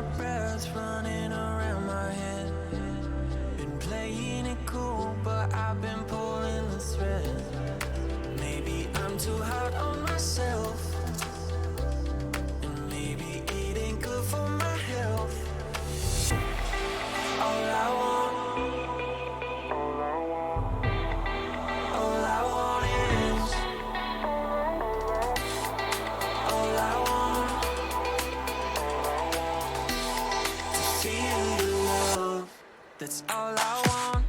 my breath running around my head. Been playing it cool, but I've been pulling the thread. Maybe I'm too hard on myself, and maybe it ain't good for my health. All I want, all I want is, all I want, to feel your love. That's all I want.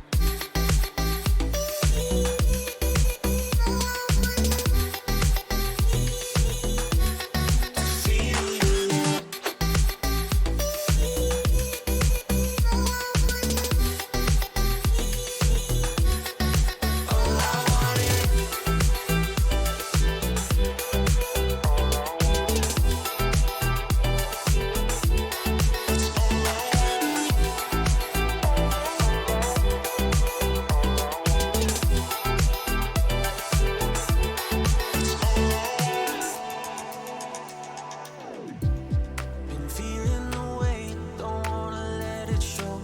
Been feeling the weight, don't wanna let it show.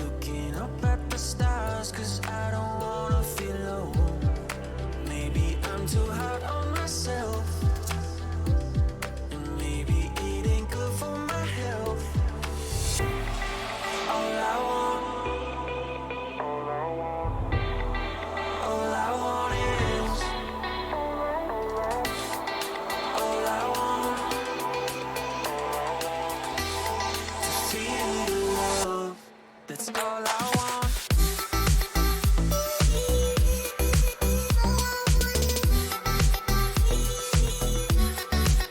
Looking up at the stars, cause I don't wanna feel low. Maybe I'm too hard on myself, and maybe it ain't good for my health. All I want, all I want is, all I want, to feel your love. That's all I want.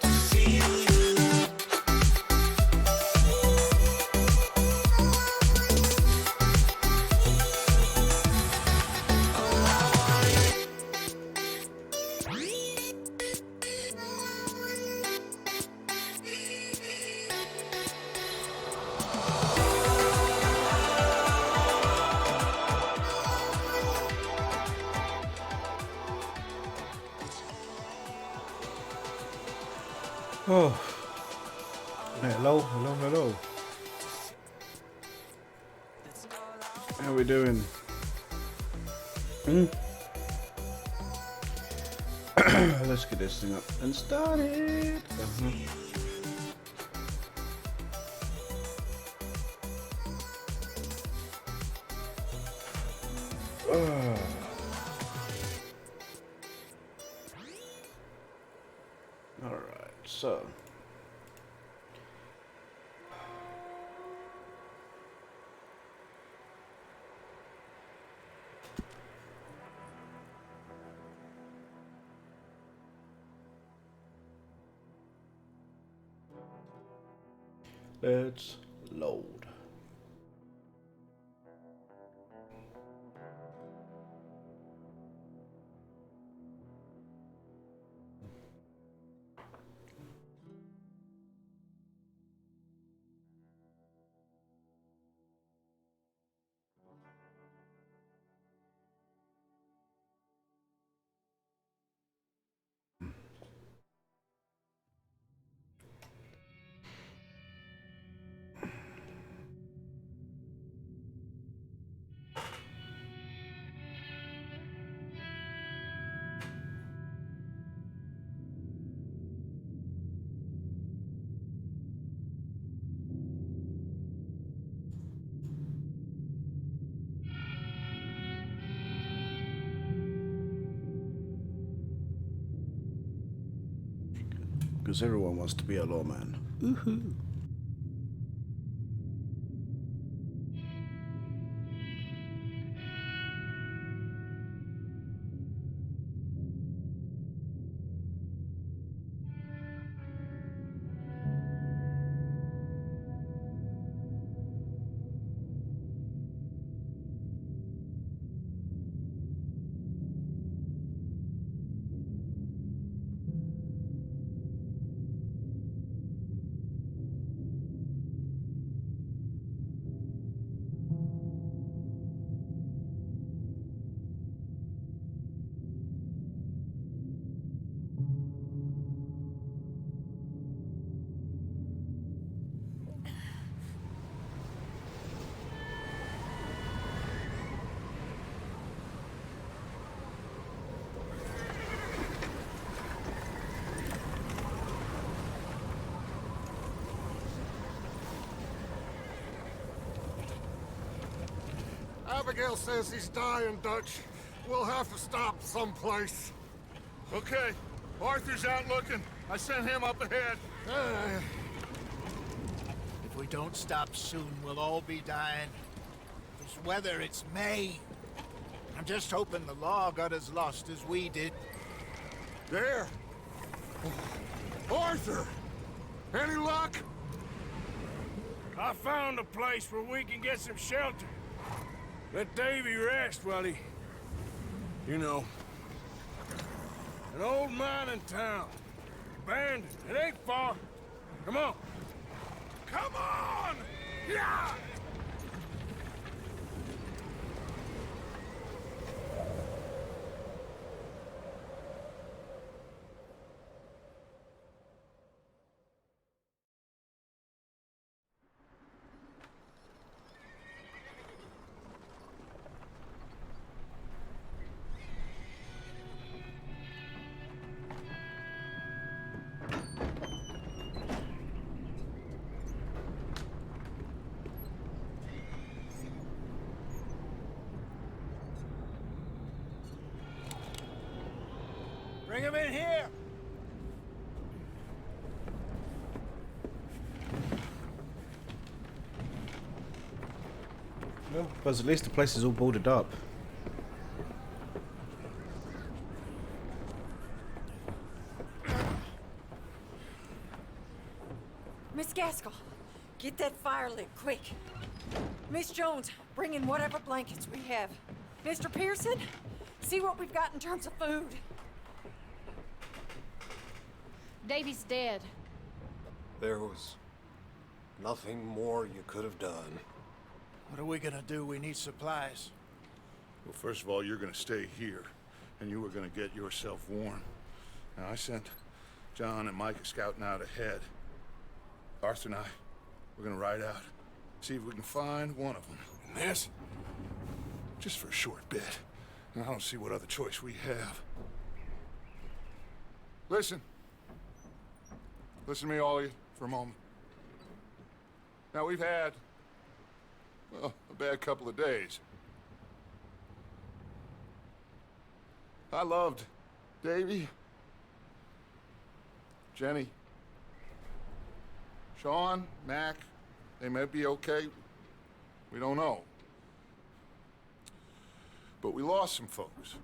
To feel your love. All I want is, Oh, hello, hello, hello. How we doing? Let's get this thing up and started. All right, so. Let's load. Because everyone wants to be a lawman. Woohoo! Abigail says he's dying, Dutch. We'll have to stop someplace. Okay, Arthur's out looking. I sent him up ahead. If we don't stop soon, we'll all be dying. This weather, it's May. I'm just hoping the law got as lost as we did. There! Arthur! Any luck? I found a place where we can get some shelter. Let Davy rest while he... You know. An old mining town. Abandoned. It ain't far. Come on. Come on! Yeah! Bring him in here! Well, but at least the place is all boarded up. Miss Gaskell, get that fire lit, quick. Miss Jones, bring in whatever blankets we have. Mr. Pearson, see what we've got in terms of food. Davy's dead. There was nothing more you could have done. What are we gonna do? We need supplies. Well, first of all, you're gonna stay here, and you were gonna get yourself warm. Now, I sent John and Micah scouting out ahead. Arthur and I, we're gonna ride out, see if we can find one of them. And this, just for a short bit. And I don't see what other choice we have. Listen. Listen to me, all of you, for a moment. Now, we've had, well, a bad couple of days. I loved Davy, Jenny, Sean, Mac. They may be okay. We don't know. But we lost some folks.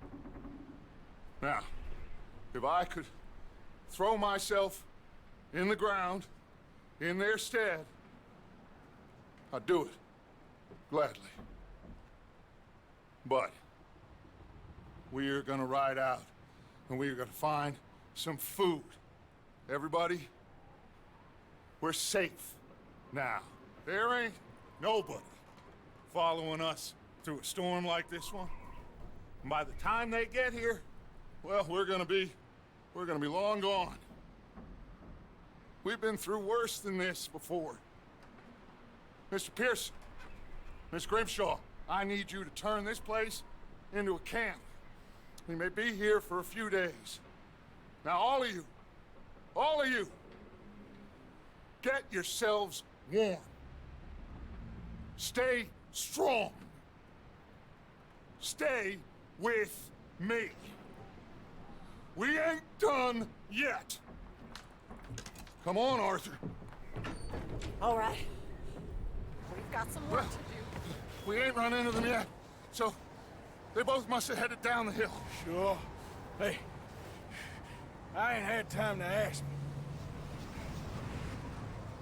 Now, if I could throw myself in the ground, in their stead, I'd do it, gladly. But we are gonna ride out, and we are gonna find some food. Everybody, we're safe now. There ain't nobody following us through a storm like this one. And by the time they get here, well, we're gonna be long gone. We've been through worse than this before. Mr. Pearson, Miss Grimshaw, I need you to turn this place into a camp. We may be here for a few days. Now, all of you, get yourselves warm. Stay strong. Stay with me. We ain't done yet. Come on, Arthur. All right. We've got some work to do. We ain't run into them yet, so they both must have headed down the hill. Sure. Hey, I ain't had time to ask.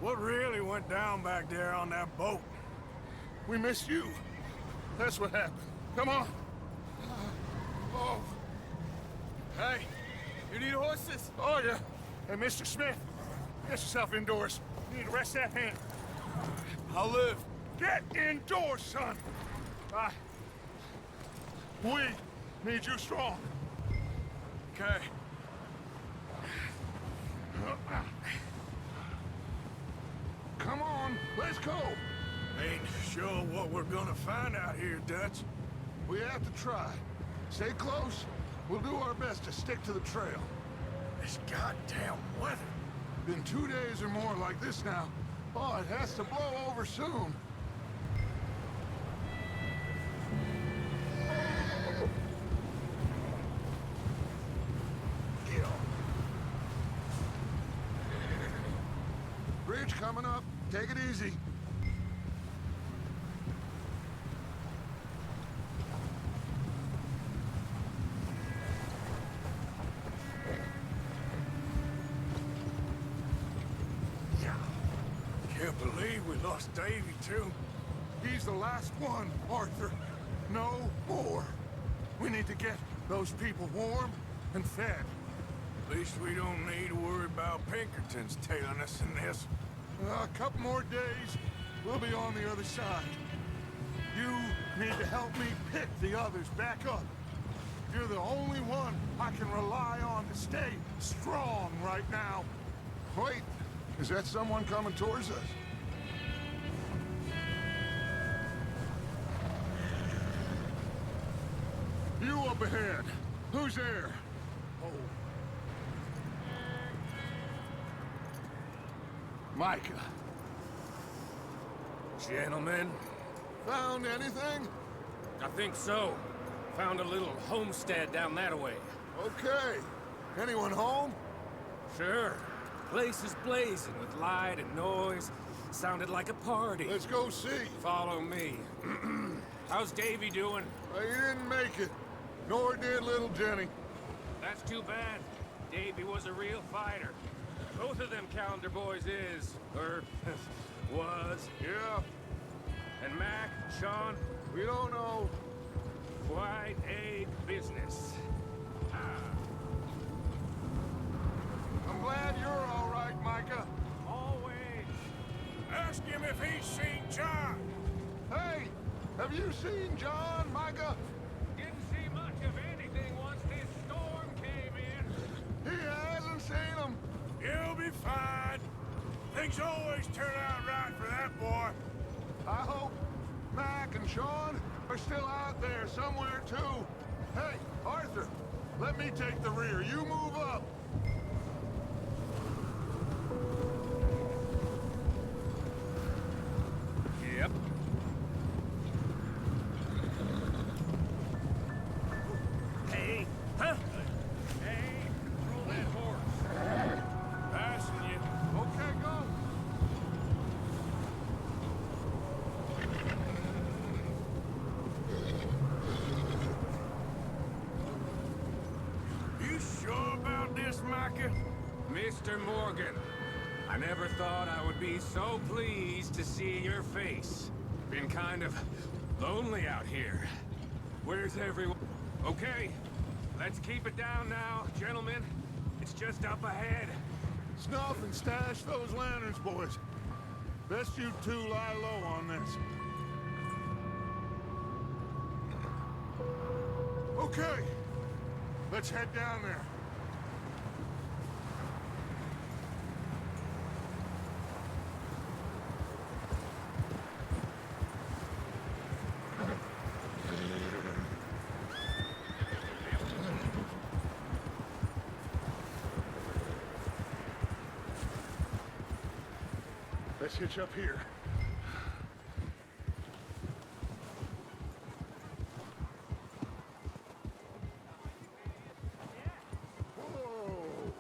What really went down back there on that boat? We missed you. That's what happened. Come on. Oh. Hey, you need horses? Oh, yeah. Hey, Mr. Smith, get yourself indoors. You need to rest that hand. I'll live. Get indoors, son. We need you strong. Okay. Come on, let's go. Ain't sure what we're gonna find out here, Dutch. We have to try. Stay close. We'll do our best to stick to the trail. This goddamn weather. Been 2 days or more like this now. Oh, it has to blow over soon. Bridge coming up. Take it easy. Can't believe we lost Davy, too. He's the last one, Arthur. No more. We need to get those people warm and fed. At least we don't need to worry about Pinkertons tailing us in this. A couple more days, we'll be on the other side. You need to help me pick the others back up. You're the only one I can rely on to stay strong right now. Wait, is that someone coming towards us? You up ahead. Who's there? Oh. Micah. Gentlemen, Found anything? I think so. Found a little homestead down that way. Okay. Anyone home? Sure. Place is blazing with light and noise. Sounded like a party. Let's go see. Follow me. How's Davy doing? He didn't make it. Nor did little Jenny. That's too bad. Davy was a real fighter. Both of them Calendar boys is, or was. Yeah, And Mac, Sean, we don't know. quite a business. I'm glad you're all right, Micah. Always. Ask him if he's seen John. Hey, have you seen John, Micah? Didn't see much of anything once this storm came in. He hasn't seen him. You'll be fine. Things always turn out right for that boy. I hope Mac and Sean are still out there somewhere, too. Hey, Arthur, let me take the rear. You move up. Yep. Hey, huh? Hey, control that horse. Passing you. Okay, go. You sure about this, Micah? Mr. Morgan, I never thought I would be so pleased to see your face. Been kind of lonely out here. Where's everyone? Okay, let's keep it down now, gentlemen. It's just up ahead. Snuff and stash those lanterns, boys. Best you two lie low on this. Okay, let's head down there. Let's hitch up here. Whoa.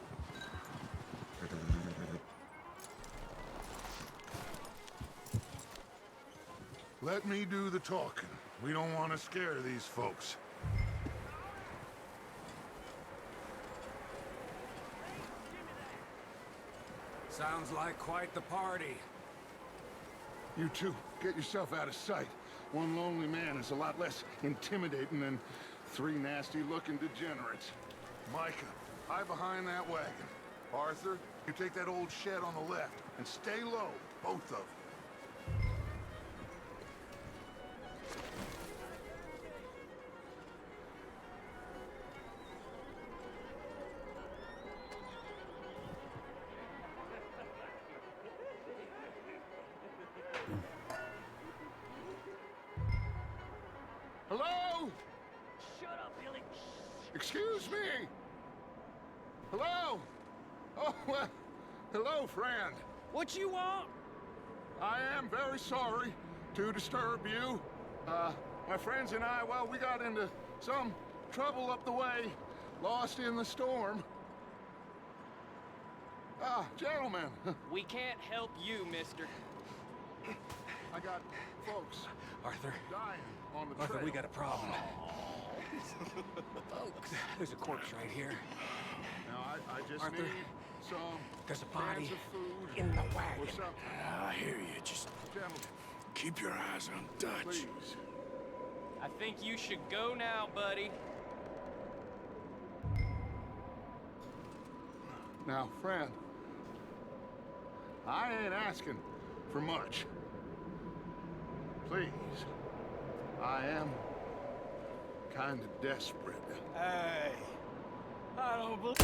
Let me do the talking. We don't want to scare these folks. Sounds like quite the party. You two, get yourself out of sight. One lonely man is a lot less intimidating than three nasty-looking degenerates. Micah, hide behind that wagon. Arthur, you take that old shed on the left, and stay low, both of you. Hello? Shut up, Billy. Excuse me? Hello? Oh, well, hello, friend. What you want? I am very sorry to disturb you. My friends and I, well, we got into some trouble up the way, lost in the storm. Ah, gentlemen. We can't help you, mister. I got folks Arthur, dying on the Arthur, trail. we got a problem. Folks, there's a corpse right here. Now, I just Arthur, need some there's a body cans of food in the or wagon. something. I hear you. Just Gentlemen, keep your eyes on Dutch. please. I think you should go now, buddy. Now, friend, I ain't asking for much. Please, I am kind of desperate. Hey, I don't believe...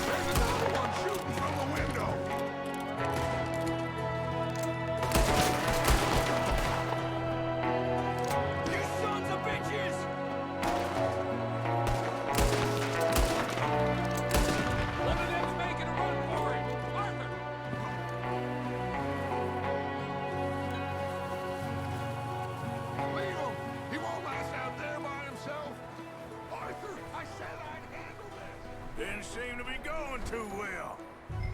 There's another one shooting from the window. You sons of bitches! One of them's making a run for it. Arthur! Leave him. He won't last out there by himself. Arthur, I said I'd handle this. Didn't seem to be going too well.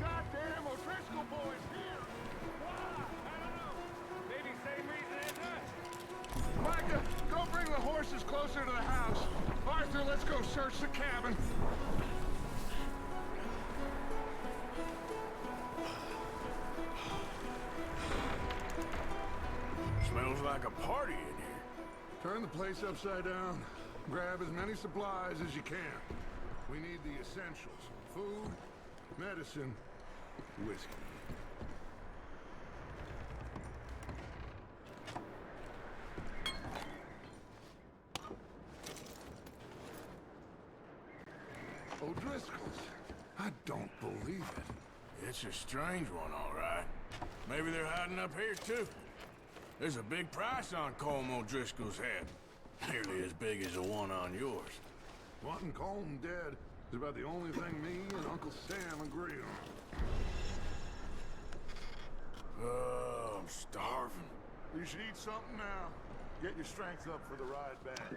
Goddamn O'Driscoll boys here. Why? I don't know. Maybe same reason as us. Micah, go bring the horses closer to the house. Arthur, let's go search the cabin. Smells like a party in here. Turn the place upside down. Grab as many supplies as you can. We need the essentials. Food, medicine, whiskey. O'Driscoll's. I don't believe it. It's a strange one, all right. Maybe they're hiding up here, too. There's a big price on Colm O'Driscoll's head. Nearly as big as the one on yours. Wanting Colm dead is about the only thing me and Uncle Sam agree on. Oh, I'm starving. You should eat something now. Get your strength up for the ride back.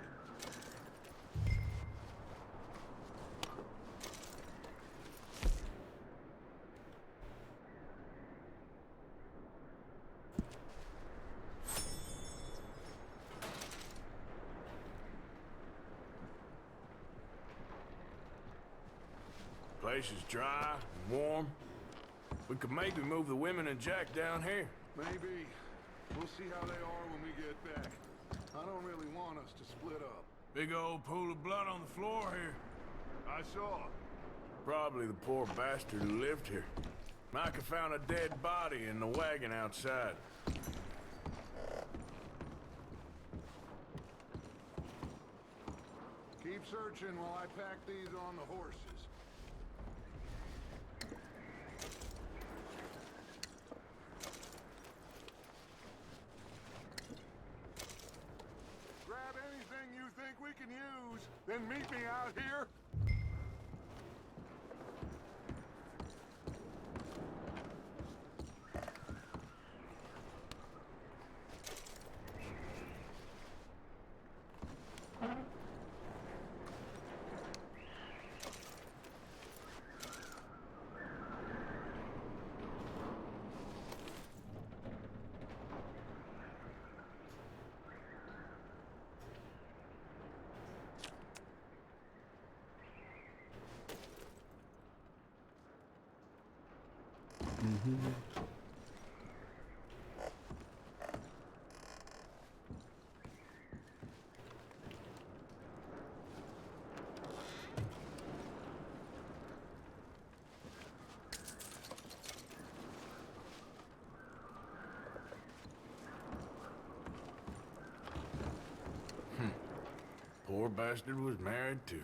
Place is dry and warm. We could maybe move the women and Jack down here. Maybe. We'll see how they are when we get back. I don't really want us to split up. Big old pool of blood on the floor here. I saw. Probably the poor bastard who lived here. Micah found a dead body in the wagon outside. Keep searching while I pack these on the horses. Grab anything you think we can use, then meet me out here. Poor bastard was married too.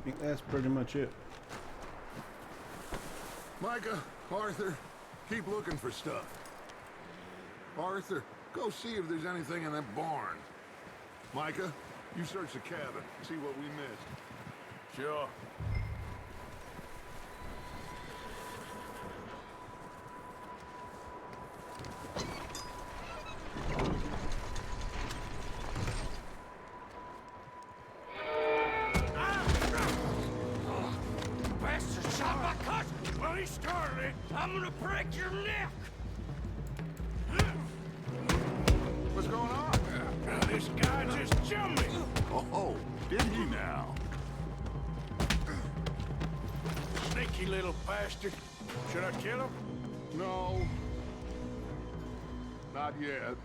think that's pretty much it. Micah, Arthur, keep looking for stuff. Arthur, go see if there's anything in that barn. Micah, you search the cabin, see what we missed. Sure. Bastard shot my cousin! Well, he started it. I'm gonna break your neck! What's going on? This guy just jumped me. Oh, did he now? Sneaky little bastard. Should I kill him? No. Not yet.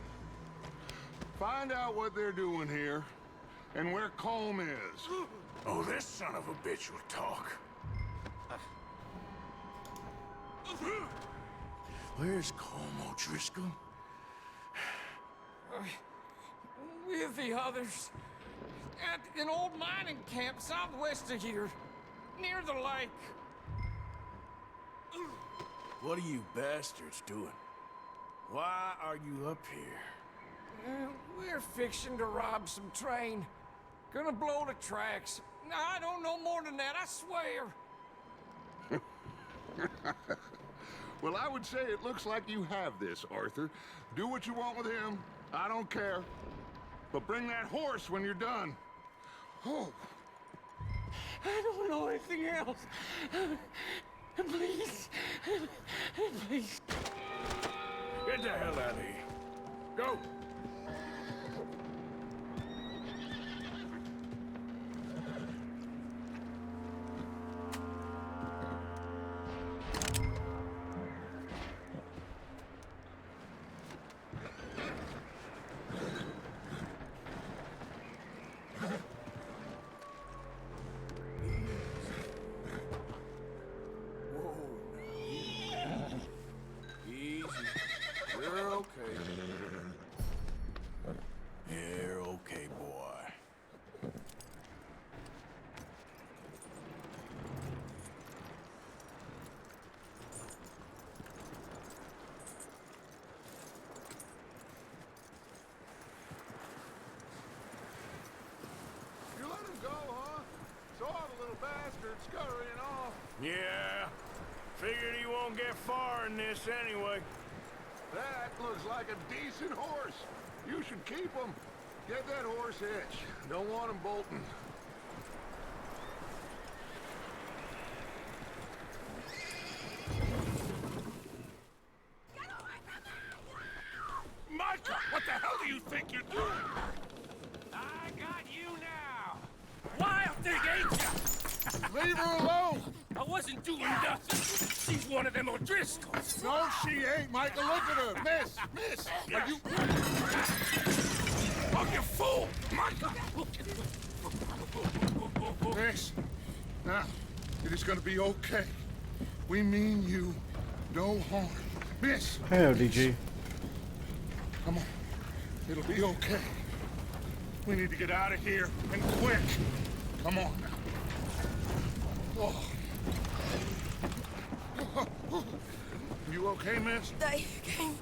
Find out what they're doing here, and where Colm is. Oh, this son of a bitch will talk. Where's Colm O'Driscoll? With the others. At an old mining camp southwest of here. Near the lake. What are you bastards doing? Why are you up here? We're fixing to rob some train. Gonna blow the tracks. I don't know more than that, I swear. Well, I would say it looks like you have this, Arthur. Do what you want with him. I don't care. But bring that horse when you're done. Oh. I don't know anything else. Please. Please. Get the hell out of here. Go. Easy. You're okay. You're okay, boy. You let him go, huh? Saw the little bastard scurrying off. Yeah. Figured he won't get far in this anyway. That looks like a decent horse. You should keep him. Get that horse hitched. Don't want him bolting. Micah, what the hell do you think you're doing? I got you now. Wild thing, ain't ya? Leave her alone! I wasn't doing nothing. She's one of them O'Driscolls. No, she ain't, Micah. Look at her. Miss, are you... Oh, you fool! Micah! Miss, now, it is gonna be okay. We mean you no harm. Miss! Hey, ODG. Come on. It'll be okay. We need to get out of here, and quick. Come on now. Oh. You okay, miss? They came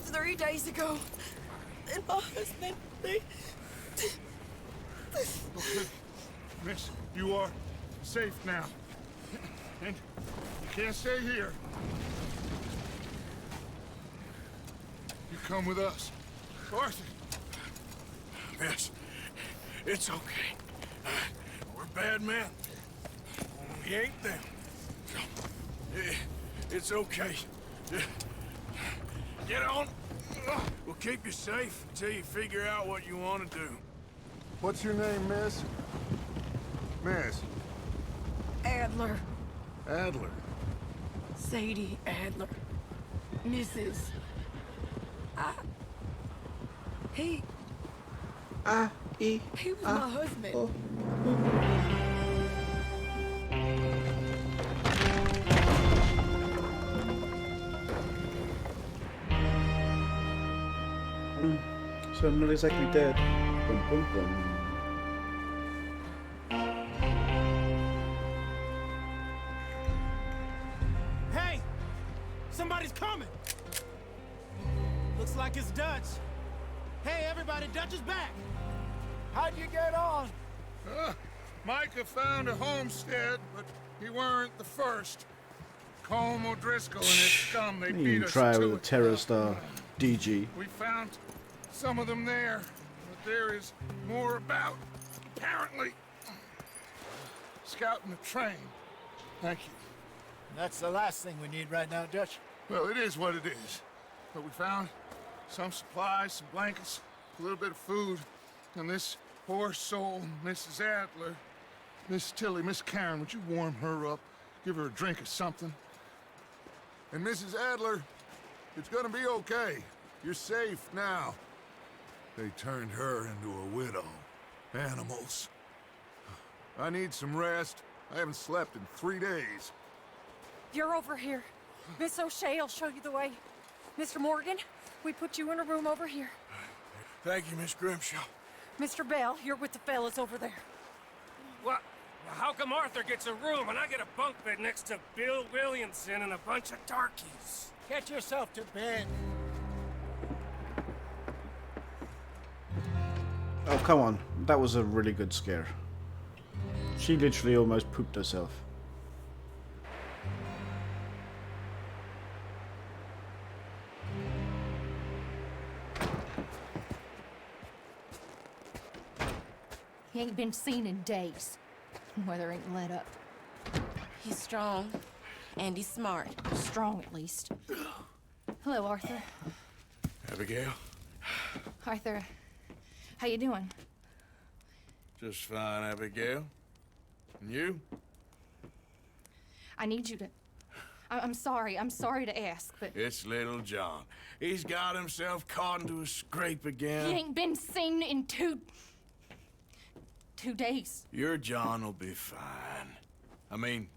3 days ago. And my husband, they... Okay. Miss, you are safe now. And you can't stay here. You come with us. Arthur! Miss, it's okay. We're bad men. We ain't them. It's okay. Get on. We'll keep you safe until you figure out what you want to do. What's your name, miss? Miss? Adler. Adler. Sadie Adler. Mrs. He was my husband. So I'm not exactly dead. Boom, boom, boom. everybody, Dutch is back! How'd you get on? Micah found a homestead, but he weren't the first. Colm O'Driscoll and his scum, they beat You us try to with a it. terror star, DG. We found some of them there, but there is more about. Apparently, scouting the train. Thank you. That's the last thing we need right now, Dutch. Well, it is what it is. But we found some supplies, some blankets, a little bit of food, and this poor soul, Mrs. Adler, Miss Tilly, Miss Karen, would you warm her up? Give her a drink or something? And Mrs. Adler, it's gonna be okay. You're safe now. They turned her into a widow. Animals. I need some rest. I haven't slept in 3 days. You're over here. Miss O'Shea will show you the way. Mr. Morgan, we put you in a room over here. Thank you, Miss Grimshaw. Mr. Bell, you're with the fellas over there. What? How come Arthur gets a room and I get a bunk bed next to Bill Williamson and a bunch of darkies? Get yourself to bed. Oh, come on. That was a really good scare. She literally almost pooped herself. He ain't been seen in days. Weather ain't let up. He's strong, and he's smart. Strong, at least. Hello, Arthur. Abigail? Arthur, how you doing? Just fine, Abigail. And you? I need you to... I'm sorry to ask, but... It's little John. He's got himself caught into a scrape again. He ain't been seen in 2 days. Your John will be fine. I mean,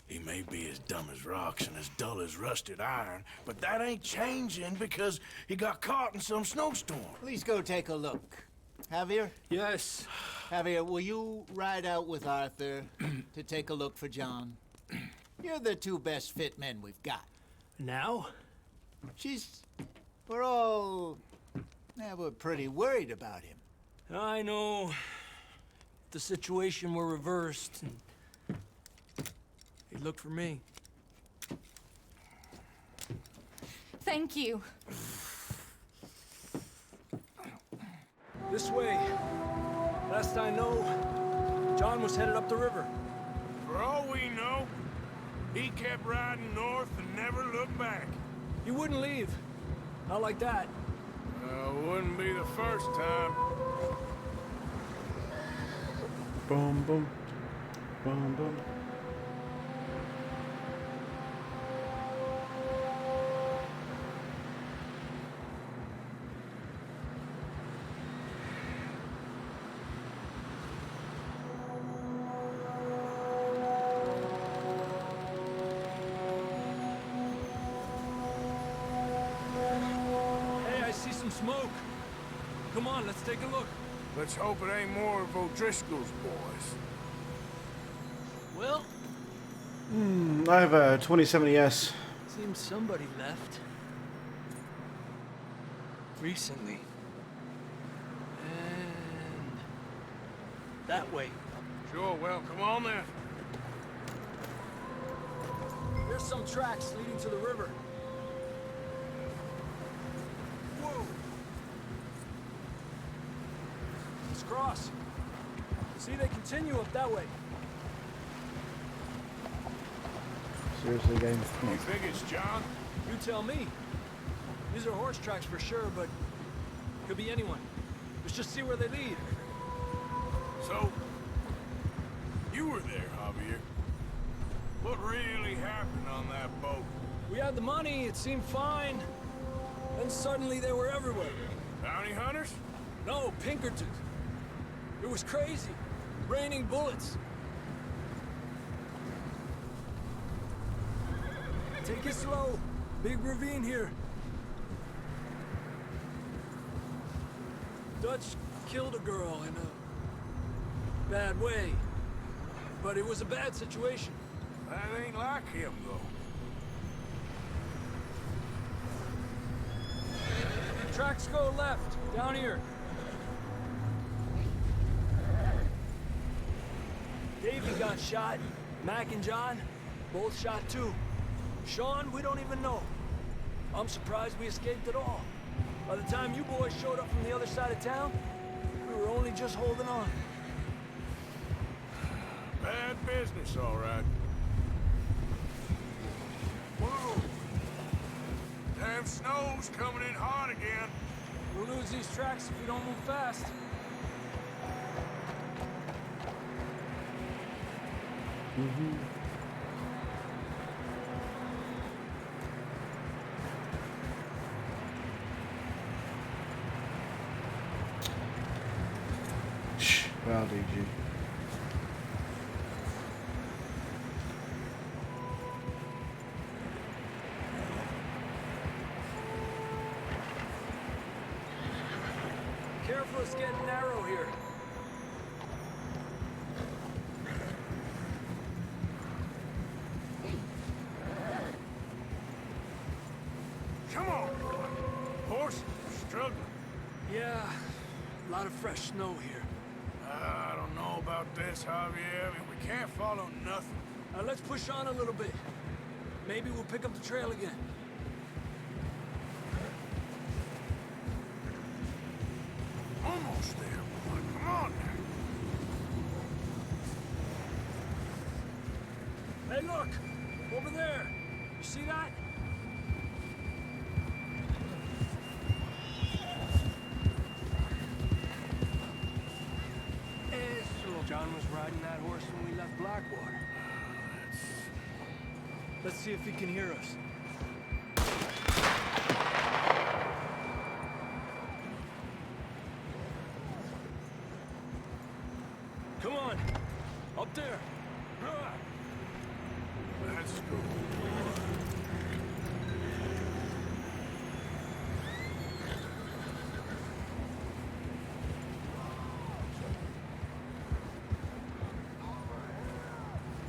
he may be as dumb as rocks and as dull as rusted iron, but that ain't changing because he got caught in some snowstorm. Please go take a look. Javier? Yes. Javier, will you ride out with Arthur to take a look for John? You're the 2 best fit men we've got. Now? We're all... Yeah, we're pretty worried about him. I know. The situation were reversed, and he looked for me. Thank you. This way. Last I know, John was headed up the river. For all we know, he kept riding north and never looked back. He wouldn't leave. Not like that. Wouldn't be the first time. Boom, boom. Boom, boom. Hey, I see some smoke. Come on, let's take a look. Let's hope it ain't more of O'Driscoll's boys. Well, I have a 2070S. seems somebody left. Recently. And... that way. Sure, well, come on then. There's some tracks leading to the river. Whoa! Let's cross. See, they continue up that way. Seriously, game? Come You on. think it's John? You tell me. These are horse tracks for sure, but could be anyone. Let's just see where they lead. So, you were there, Javier. What really happened on that boat? We had the money, it seemed fine. Then suddenly they were everywhere. Bounty hunters? No, Pinkertons. It was crazy. Raining bullets. Take it slow. Big ravine here. Dutch killed a girl in a bad way. But it was a bad situation. That ain't like him, though. Tracks go left, down here. Davey got shot. Mac and John, both shot too. Sean, we don't even know. I'm surprised we escaped at all. By the time you boys showed up from the other side of town, we were only just holding on. Bad business, all right. Whoa! Damn snow's coming in hard again. We'll lose these tracks if we don't move fast. Well, DG. Careful, it's getting narrow here. Come on! Horses are struggling. Yeah, a lot of fresh snow here. I don't know about this, Javier. I mean, we can't follow nothing. Let's push on a little bit. Maybe we'll pick up the trail again. Almost there, boy. Come on now. Hey, look! Over there! You see that? John was riding that horse when we left Blackwater. Let's see if he can hear us. Come on! Up there! Let's go.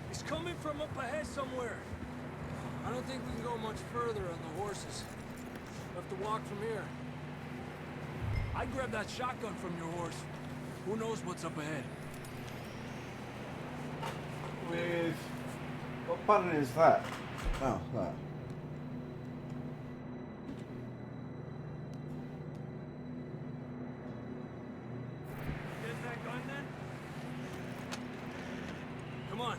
He's coming from up ahead somewhere. I don't think we can go much further on the horses. We'll have to walk from here. I'd grab that shotgun from your horse. Who knows what's up ahead? With... What button is that? Oh, that. Get that gun then? Come on.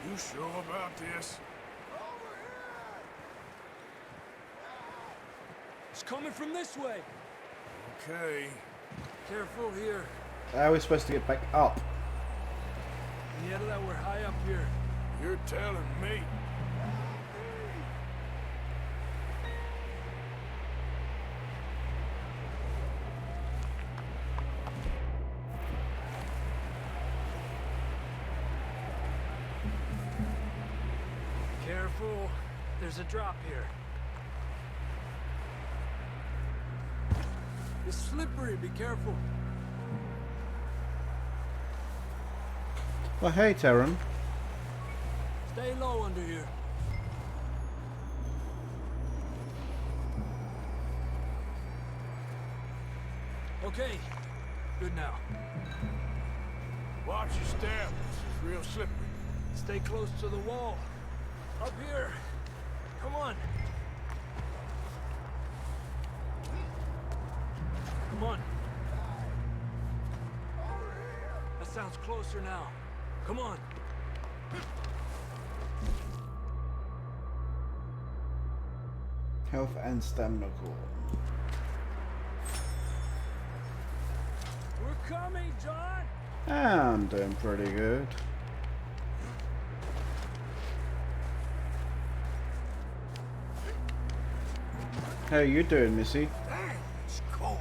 You sure about this? It's coming from this way. Okay. Careful here. How are we supposed to get back up? Niebla, we're high up here. You're telling me. Careful. There's a drop here. It's slippery. Be careful. Well, hey, Terran. Stay low under here. Okay. Good now. Watch your step. This is real slippery. Stay close to the wall. Up here. Come on. Come on. That sounds closer now. Come on. Health and stamina core. We're coming, John! I'm doing pretty good. How you doing, Missy? Dang, it's cold.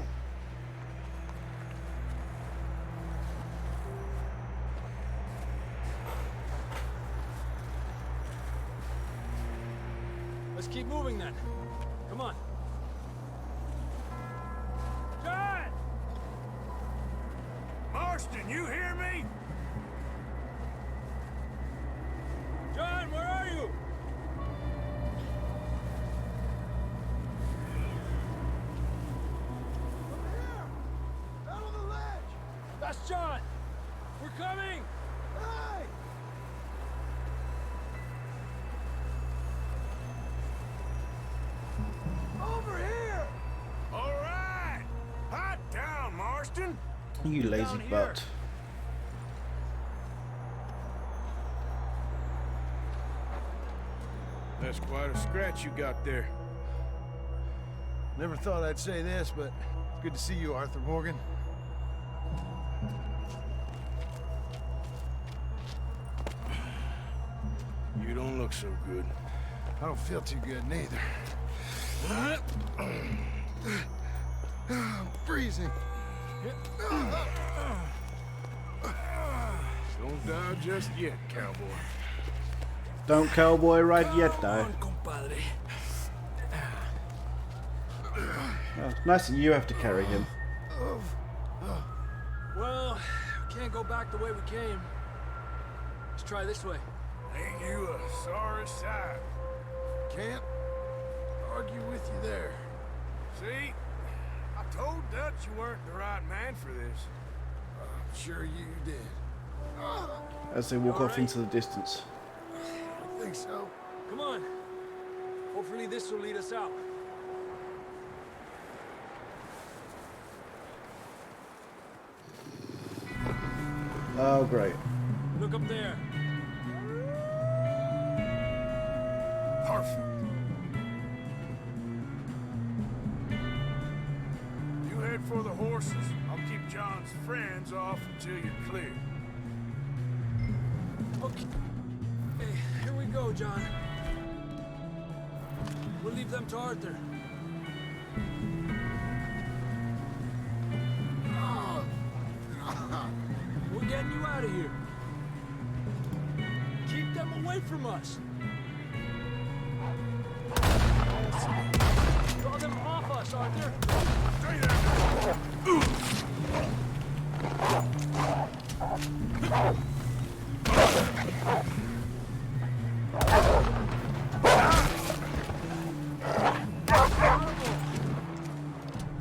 Let's keep moving Marston, you hear me? John, where are you? Out on the ledge! That's John! We're coming! Hey! Over here! All right! Hot down, Marston! You lazy down here. butt. That's quite a scratch you got there. Never thought I'd say this, but it's good to see you, Arthur Morgan. You don't look so good. I don't feel too good, neither. I'm freezing. Don't die just yet, cowboy. Don't cowboy right yet, though. Compadre. Oh, it's nice that you have to carry him. Well, we can't go back the way we came. Let's try this way. Ain't you a sorry sight? Can't argue with you there. See? I told Dutch you weren't the right man for this. I'm sure you did. As they walk All off right. into the distance. I think so. Come on. Hopefully this will lead us out. Oh, great. Look up there. Perfect. You head for the horses. I'll keep John's friends off until you're clear. Okay. Hey, here we go, John. We'll leave them to Arthur. We're getting you out of here. Keep them away from us. Draw them off us, Arthur. Stay there.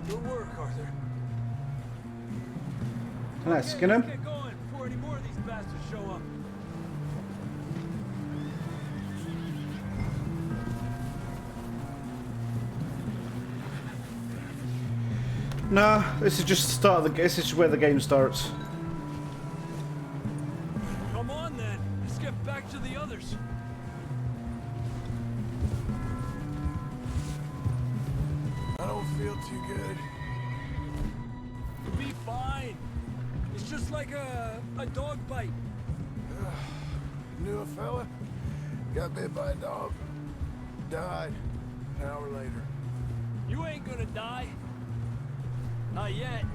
Good work, Arthur. Can I skin him? Get going before any more of these bastards show up. No, this is just the start of the. This is where the game starts. Come on then. Let's get back to the others. I don't feel too good. You'll be fine. It's just like a dog bite. Knew a fella, got bit by a dog, died an hour later. You ain't gonna die. Not yet.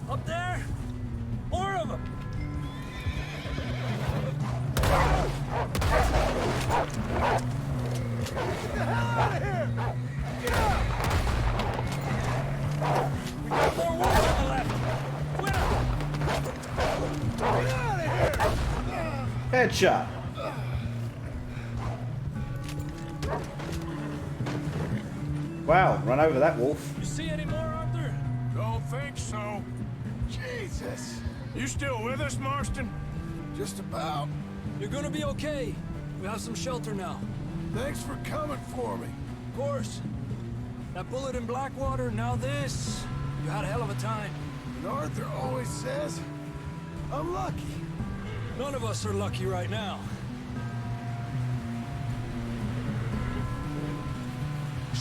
Up there? More of them! Get the hell out of here! Get out! We got more wolves on the left! Get out of here! Headshot. Wow, run over that wolf. You see any more, Arthur? Don't think so. Jesus! You still with us, Marston? Just about. You're gonna be okay. We have some shelter now. Thanks for coming for me. Of course. That bullet in Blackwater, now this. You had a hell of a time. And Arthur always says, I'm lucky. None of us are lucky right now.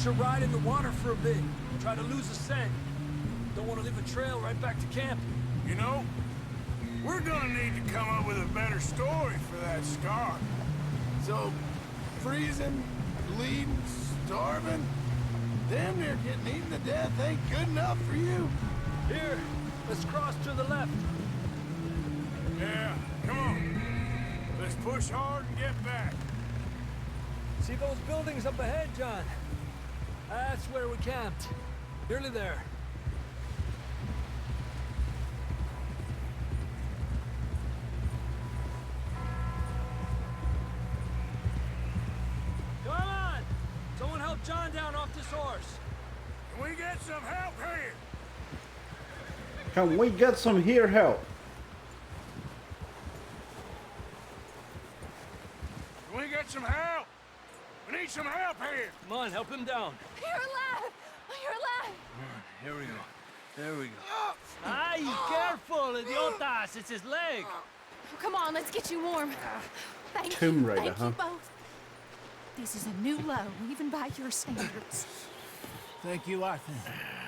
Should ride in the water for a bit. Try to lose the scent. Don't want to leave a trail right back to camp. You know, we're gonna need to come up with a better story for that scar. So, freezing, bleeding, starving, damn near getting eaten to death ain't good enough for you. Here, let's cross to the left. Yeah, come on. Let's push hard and get back. See those buildings up ahead, John? That's where we camped. Nearly there. Come on! Someone help John down off this horse. Can we get some help here? Can we get some here help? Can we get some help? We need some help here. Come on, help him down. You're alive! You're alive! Here we go. There we go. Ay, careful, idiotas! It's his leg. Come on, let's get you warm. Thank Tomb you. Raider, Thank huh? you both. This is a new low, even by your standards. Thank you, Arthur.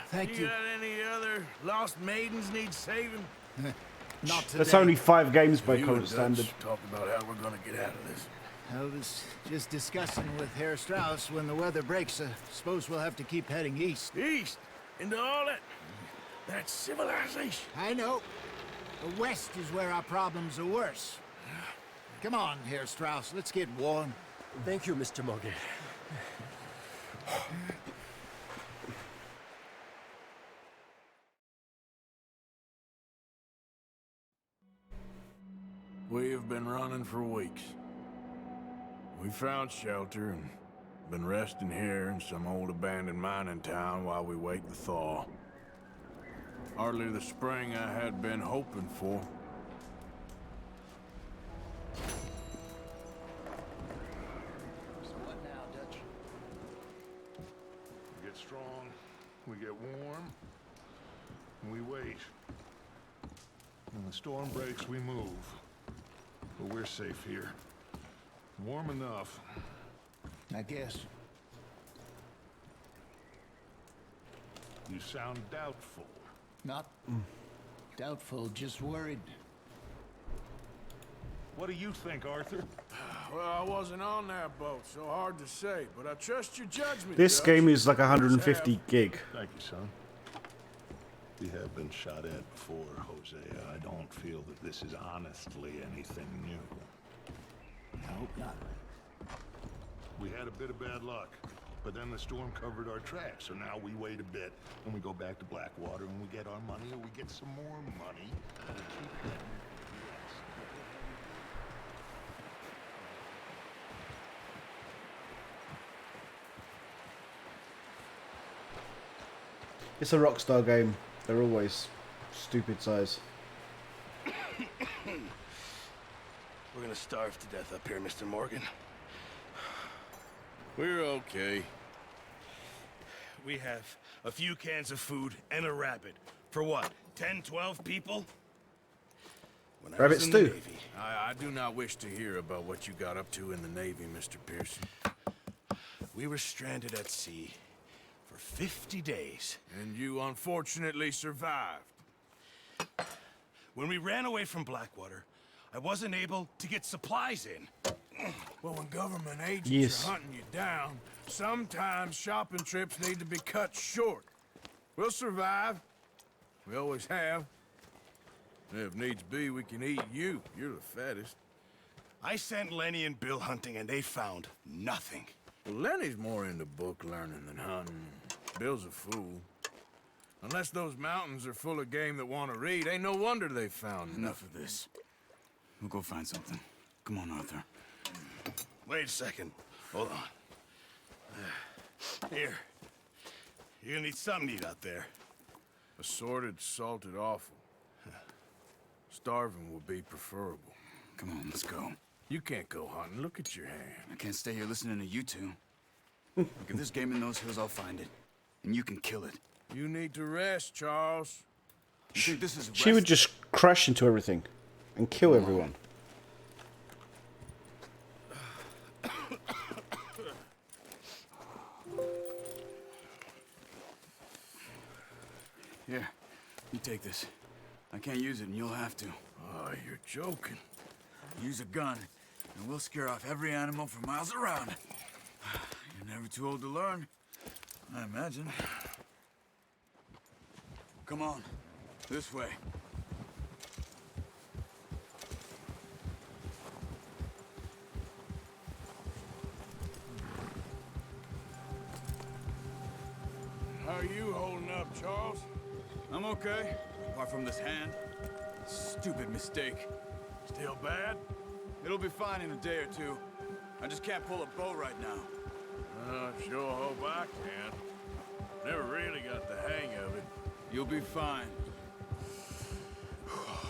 Thank You you. got any other lost maidens need saving? Not today. That's only 5 games by You current and Dutch standard. talk about how we're gonna get out of this. I was just discussing with Herr Strauss when the weather breaks. Suppose we'll have to keep heading east. East into all that civilization. I know. The west is where our problems are worse. Come on, Herr Strauss. Let's get warm. Thank you, Mr. Morgan. We have been running for weeks. We found shelter and been resting here in some old abandoned mining town while we wait the thaw. Hardly the spring I had been hoping for. So what now, Dutch? We get strong, we get warm, and we wait. When the storm breaks, we move. But we're safe here. Warm enough. I guess. You sound doubtful. Not doubtful, just worried. What do you think, Arthur? Well, I wasn't on that boat, so hard to say, but I trust your judgment. This Dutch. game is like 150 gig. Thank you, son. We have been shot at before, Hosea. I don't feel that this is honestly anything new. I hope not. We had a bit of bad luck, but then the storm covered our tracks, so now we wait a bit, and we go back to Blackwater, and we get our money, or we get some more money, and we keep heading west. It's a Rockstar game. They're always stupid size. We're gonna starve to death up here, Mr. Morgan. We're okay. We have a few cans of food and a rabbit. For what, 10, 12 people? When I Rabbit was in the stew. Navy, I do not wish to hear about what you got up to in the Navy, Mr. Pearson. We were stranded at sea for 50 days. And you unfortunately survived. When we ran away from Blackwater, I wasn't able to get supplies in. Well, when government agents Yes. are hunting you down, sometimes shopping trips need to be cut short. We'll survive. We always have. If needs be, we can eat you. You're the fattest. I sent Lenny and Bill hunting, and they found nothing. Well, Lenny's more into book learning than hunting. Bill's a fool. Unless those mountains are full of game that want to read, ain't no wonder they found Enough of this. We'll go find something. Come on, Arthur. Wait a second. Hold on. Here. You're gonna need something to eat out there. Assorted, salted offal. Starving would be preferable. Come on, let's go. You can't go hunting. Look at your hand. I can't stay here listening to you two. Look, if there's game in those hills, I'll find it. And you can kill it. You need to rest, Charles. You think this is She would just crash into everything and kill everyone. Here, you take this. I can't use it, and you'll have to. Oh, you're joking. Use a gun, and we'll scare off every animal for miles around. You're never too old to learn, I imagine. Come on, this way. are you holding up, Charles? I'm okay, apart from this hand. Stupid mistake. Still bad? It'll be fine in a day or two. I just can't pull a bow right now. Sure hope I can. Never really got the hang of it. You'll be fine.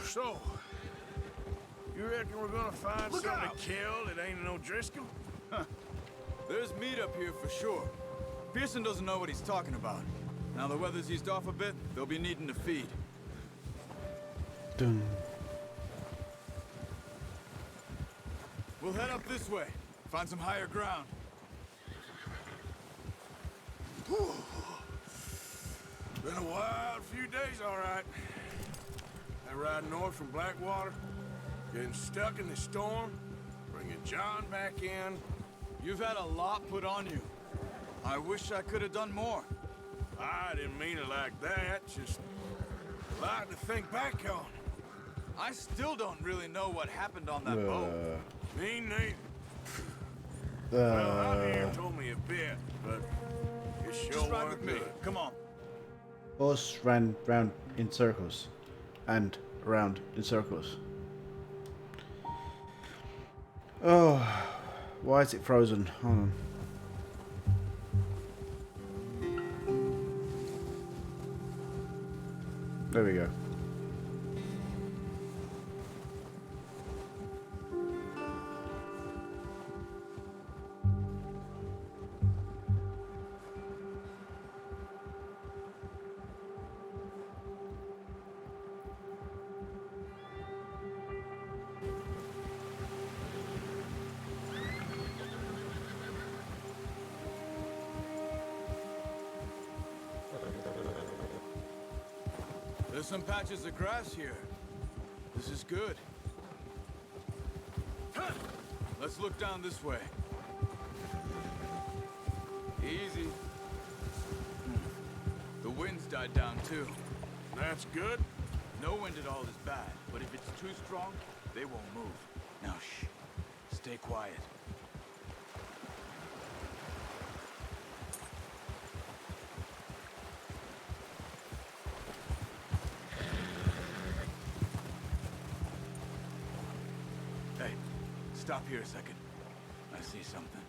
So, you reckon we're gonna find Look something out! to kill that ain't no Driscoll? Huh. There's meat up here for sure. Pearson doesn't know what he's talking about. Now the weather's eased off a bit, they'll be needing to feed. Dun. We'll head up this way. Find some higher ground. Whew. Been a wild few days, all right. I ride north from Blackwater, getting stuck in the storm, bringing John back in. You've had a lot put on you. I wish I could have done more. I didn't mean it like that, just a lot to think back on. I still don't really know what happened on that boat. Me neither. Well, out here told me a bit, but it sure Just ride weren't with me. good. Come on. Us ran round in circles. And around in circles. Oh, why is it frozen? Hold on. There we go. There's some patches of grass here. This is good. Let's look down this way. Easy. The wind's died down too. That's good. No wind at all is bad, but if it's too strong, they won't move. Now shh. Stay quiet. Hey, stop here a second. I see something.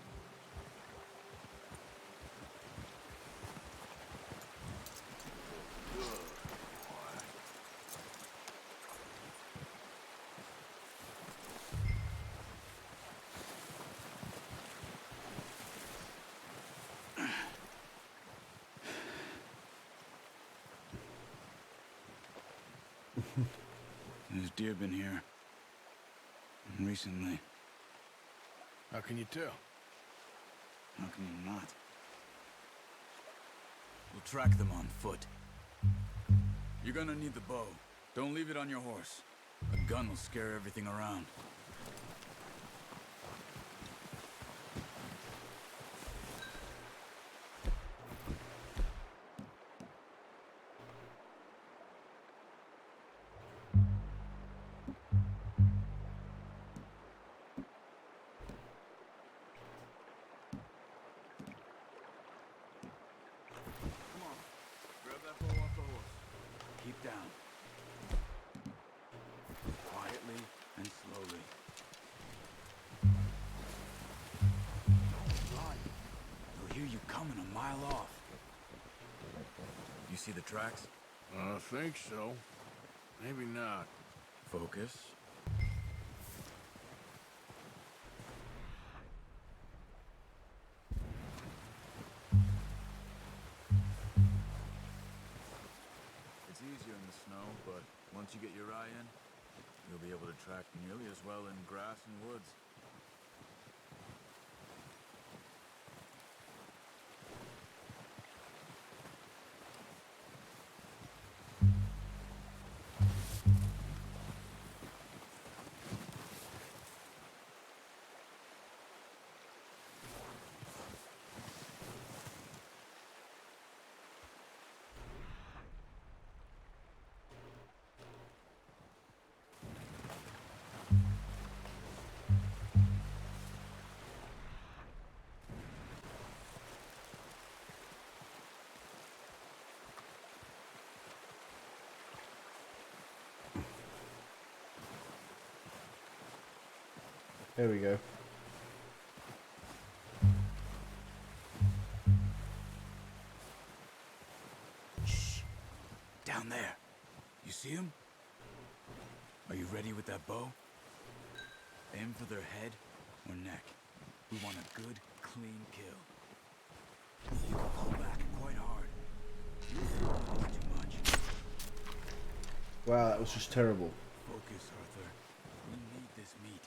There's deer been here. Recently. How can you tell? How can you not? We'll track them on foot. You're gonna need the bow. Don't leave it on your horse. A gun will scare everything around. Keep down. Quietly and slowly. Run. They'll hear you coming a mile off. You see the tracks? I think so. Maybe not. Focus. It's easier in the snow, but once you get your eye in, you'll be able to track nearly as well in grass and woods. There we go. Shh. Down there. You see him? Are you ready with that bow? Aim for their head or neck. We want a good, clean kill. You can pull back quite hard. It's too much. Wow, that was just terrible. Focus, Arthur. We need this meat.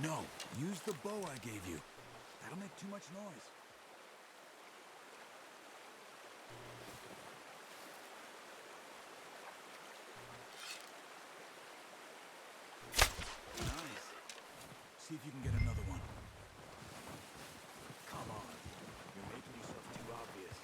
No, use the bow I gave you. That'll make too much noise. Nice. See if you can get another one. Come on. You're making yourself too obvious.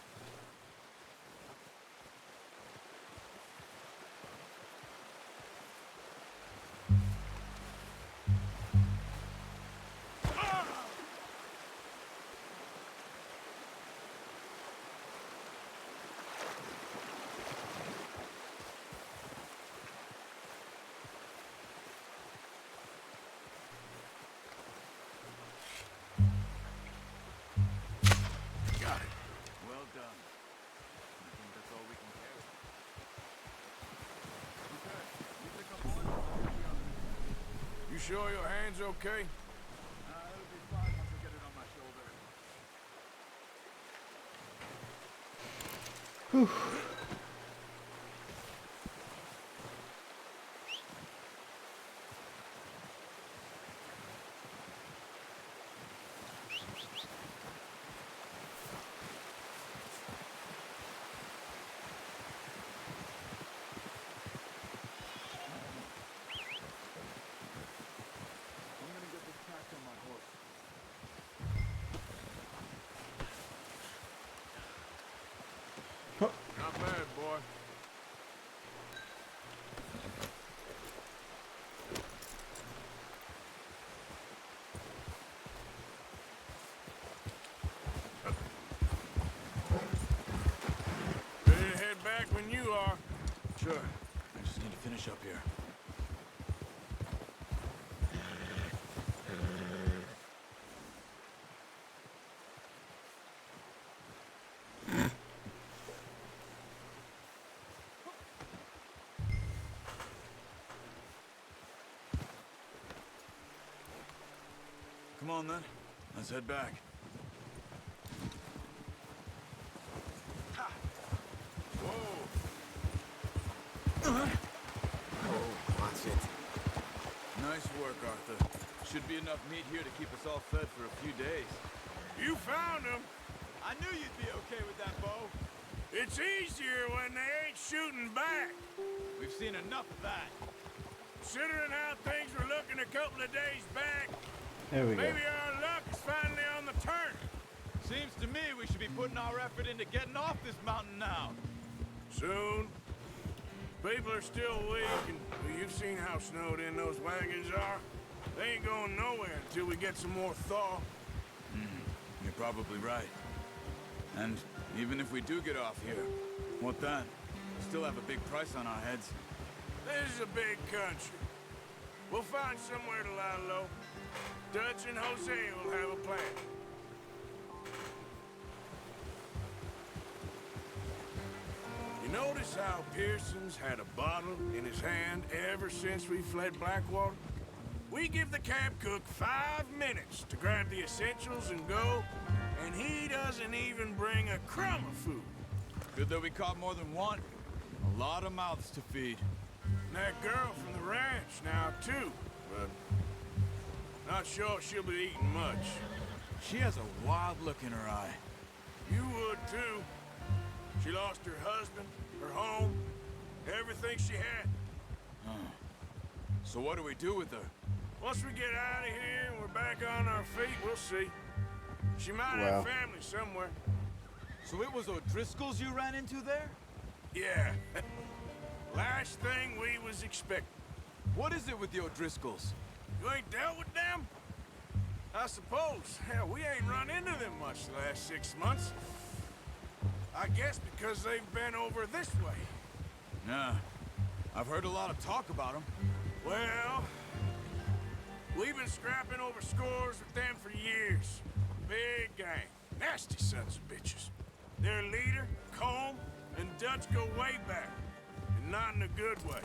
Well done. I think that's all we can carry. Okay, you pick up one. You sure your hand's okay? It'll be fine once I get it on my shoulder. I'm gonna get this packed on my horse. Not bad, boy. Ready to head back when you are. Sure. I just need to finish up here. Come on then. Let's head back. Watch it. Nice work, Arthur. Should be enough meat here to keep us all fed for a few days. You found him. I knew you'd be okay with that bow. It's easier when they ain't shooting back. We've seen enough of that. Considering how things were looking a couple of days back, There we go. maybe our luck is finally on the turn. Seems to me we should be putting our effort into getting off this mountain now. Soon. People are still weak, and well, you've seen how snowed in those wagons are. They ain't going nowhere until we get some more thaw. You're probably right. And even if we do get off here, what then? We still have a big price on our heads. This is a big country. We'll find somewhere to lie low. Dutch and Jose will have a plan. You notice how Pearson's had a bottle in his hand ever since we fled Blackwater? We We give the camp cook 5 minutes to grab the essentials and go, and he doesn't even bring a crumb of food. Good that we caught more than one. A lot of mouths to feed. And that girl from the ranch now, too, but not sure she'll be eating much. She has a wild look in her eye. You would, too. She lost her husband, her home, everything she had. So what do we do with her? Once we get out of here and we're back on our feet, we'll see. She might have family somewhere. So it was O'Driscoll's you ran into there? Yeah. Last thing we was expecting. What is it with the O'Driscolls? You ain't dealt with them? I suppose. Hell, we ain't run into them much the last 6 months. I guess because they've been over this way. Nah. I've heard a lot of talk about them. Well, we've been scrapping over scores with them for years. Big gang. Nasty sons of bitches. Their leader, Colm, and Dutch go way back. And not in a good way.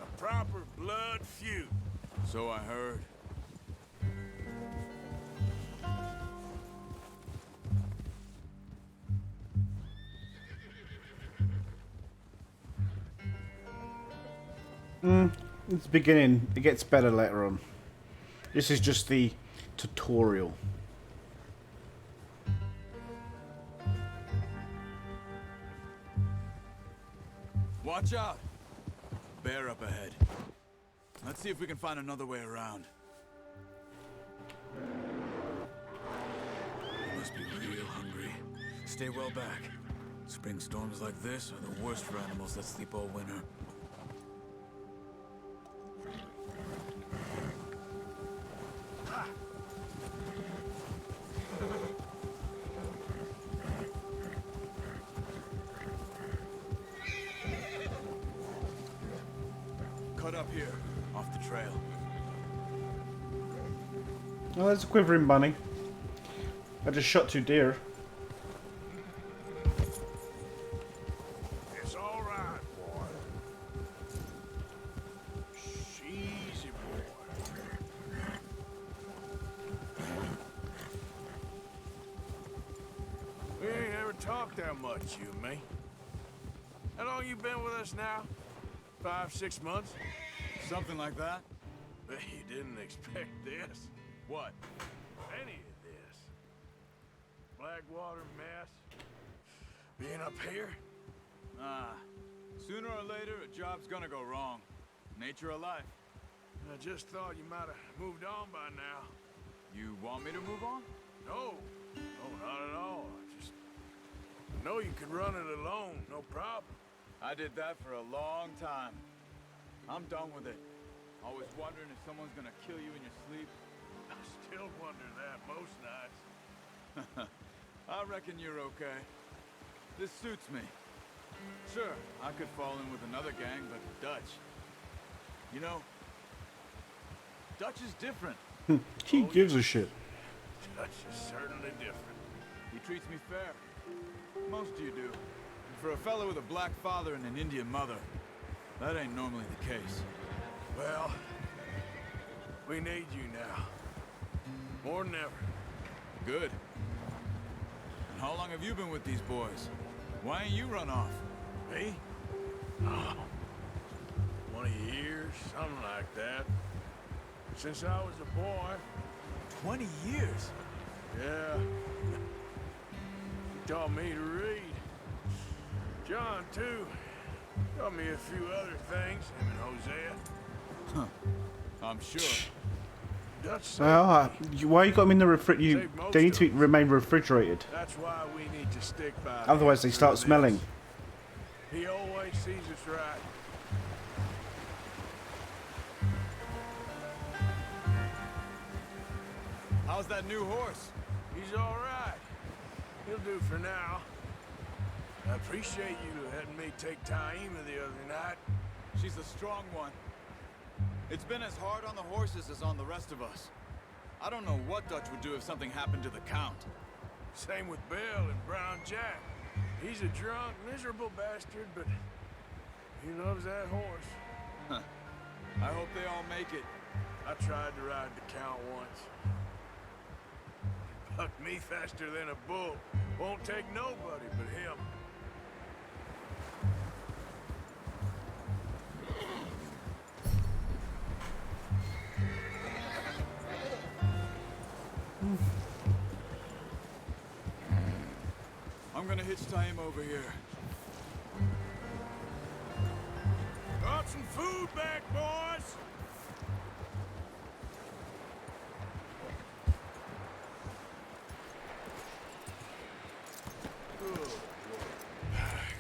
A proper blood feud. So I heard. It's the beginning. It gets better later on. This is just the tutorial. Watch out! Bear up ahead. Let's see if we can find another way around. You must be real hungry. Stay well back. Spring storms like this are the worst for animals that sleep all winter. Cut up here, off the trail. Oh, there's a quivering bunny. I just shot 2 deer. It's all right, boy. Easy, boy. We ain't ever talked that much, you and me. How long you been with us now? 5, 6 months? Something like that? Bet you didn't expect this. What? Any of this. Blackwater mess. Being up here? Sooner or later, a job's gonna go wrong. Nature of life. I just thought you might have moved on by now. You want me to move on? No. No, not at all. I know you could run it alone, no problem. I did that for a long time. I'm done with it. Always wondering if someone's gonna kill you in your sleep. I still wonder that most nights. I reckon you're okay. This suits me. Sure, I could fall in with another gang, but Dutch... You know, Dutch is different. He gives a shit. Dutch is certainly different. He treats me fair. Most of you do. And for a fellow with a black father and an Indian mother, that ain't normally the case. Well, we need you now. More than ever. Good. And how long have you been with these boys? Why ain't you run off? Me? Oh, 20 years, something like that. Since I was a boy. 20 years? Yeah. He taught me to read. John, too. Taught me a few other things, him and Hosea. Huh. I'm sure. Dutch Well, why you got them in the refrigerator? They need to remain refrigerated. That's why we need to stick by. Otherwise, they start smelling. He always sees us right. How's that new horse? He's all right. He'll do for now. I appreciate you letting me take Taima the other night. She's a strong one. It's been as hard on the horses as on the rest of us. I don't know what Dutch would do if something happened to the Count. Same with Bill and Brown Jack. He's a drunk, miserable bastard, but he loves that horse. Huh. I hope they all make it. I tried to ride the Count once. Bucked me faster than a bull. Won't take nobody but him. I'm gonna hitch tie him over here. Got some food back, boys!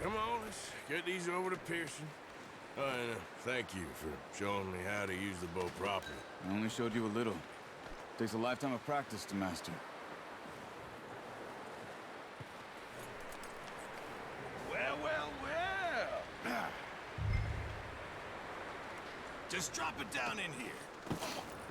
Come on, let's get these over to Pearson. And thank you for showing me how to use the bow properly. I only showed you a little. Takes a lifetime of practice to master. Well, well, well! Just drop it down in here.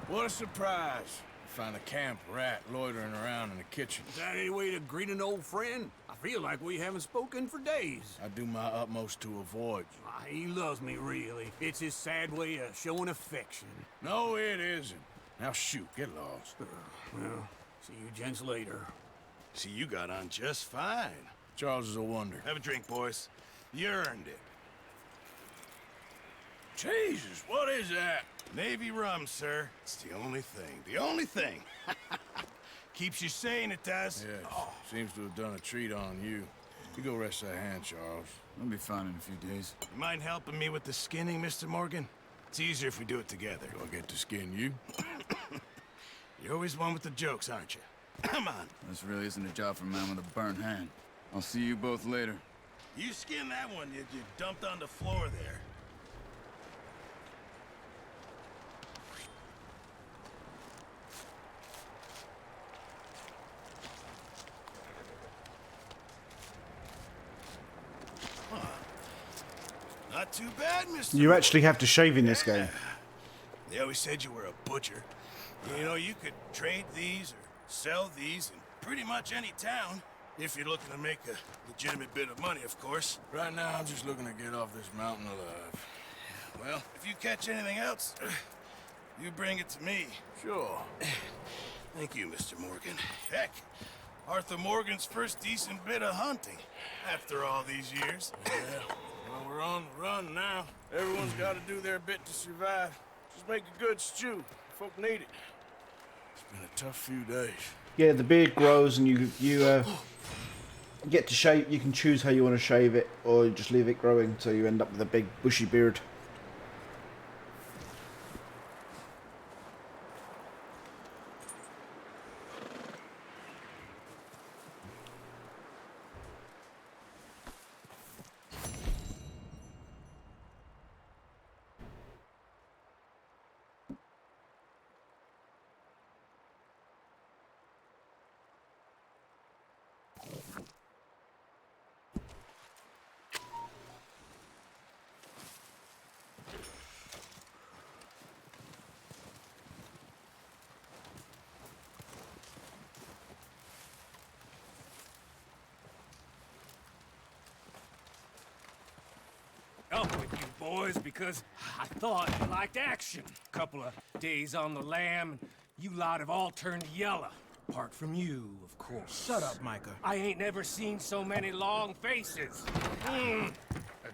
What a surprise. Find a camp rat loitering around in the kitchen. Is that any way to greet an old friend? I feel like we haven't spoken for days. I do my utmost to avoid you. He loves me, really. It's his sad way of showing affection. No, it isn't. Now shoot, get lost. Well, see you gents later. See, you got on just fine. Charles is a wonder. Have a drink, boys. You earned it. Jesus, what is that? Navy rum, sir. It's the only thing. The only thing. Keeps you sane, it does. Yes, seems to have done a treat on you. You go rest that hand, Charles. I'll be fine in a few days. You mind helping me with the skinning, Mr. Morgan? It's easier if we do it together. Do I get to skin you? You're always one with the jokes, aren't you? Come on. This really isn't a job for a man with a burnt hand. I'll see you both later. You skinned that one you dumped on the floor there. Not too bad, Mr. You actually have to shave in this game. They always said you were a butcher. You know, you could trade these or sell these in pretty much any town. If you're looking to make a legitimate bit of money, of course. Right now, I'm just looking to get off this mountain alive. Well, if you catch anything else, you bring it to me. Sure. Thank you, Mr. Morgan. Heck, Arthur Morgan's first decent bit of hunting after all these years. Yeah. Well, we're on the run now. Everyone's got to do their bit to survive. Just make a good stew. Folk need it. It's been a tough few days. Yeah, the beard grows and you get to shave. You can choose how you want to shave it, or you just leave it growing so you end up with a big bushy beard. Up with you boys because I thought you liked action. Couple of days on the lam, and you lot have all turned yellow. Apart from you, of course. Shut up, Micah. I ain't never seen so many long faces. I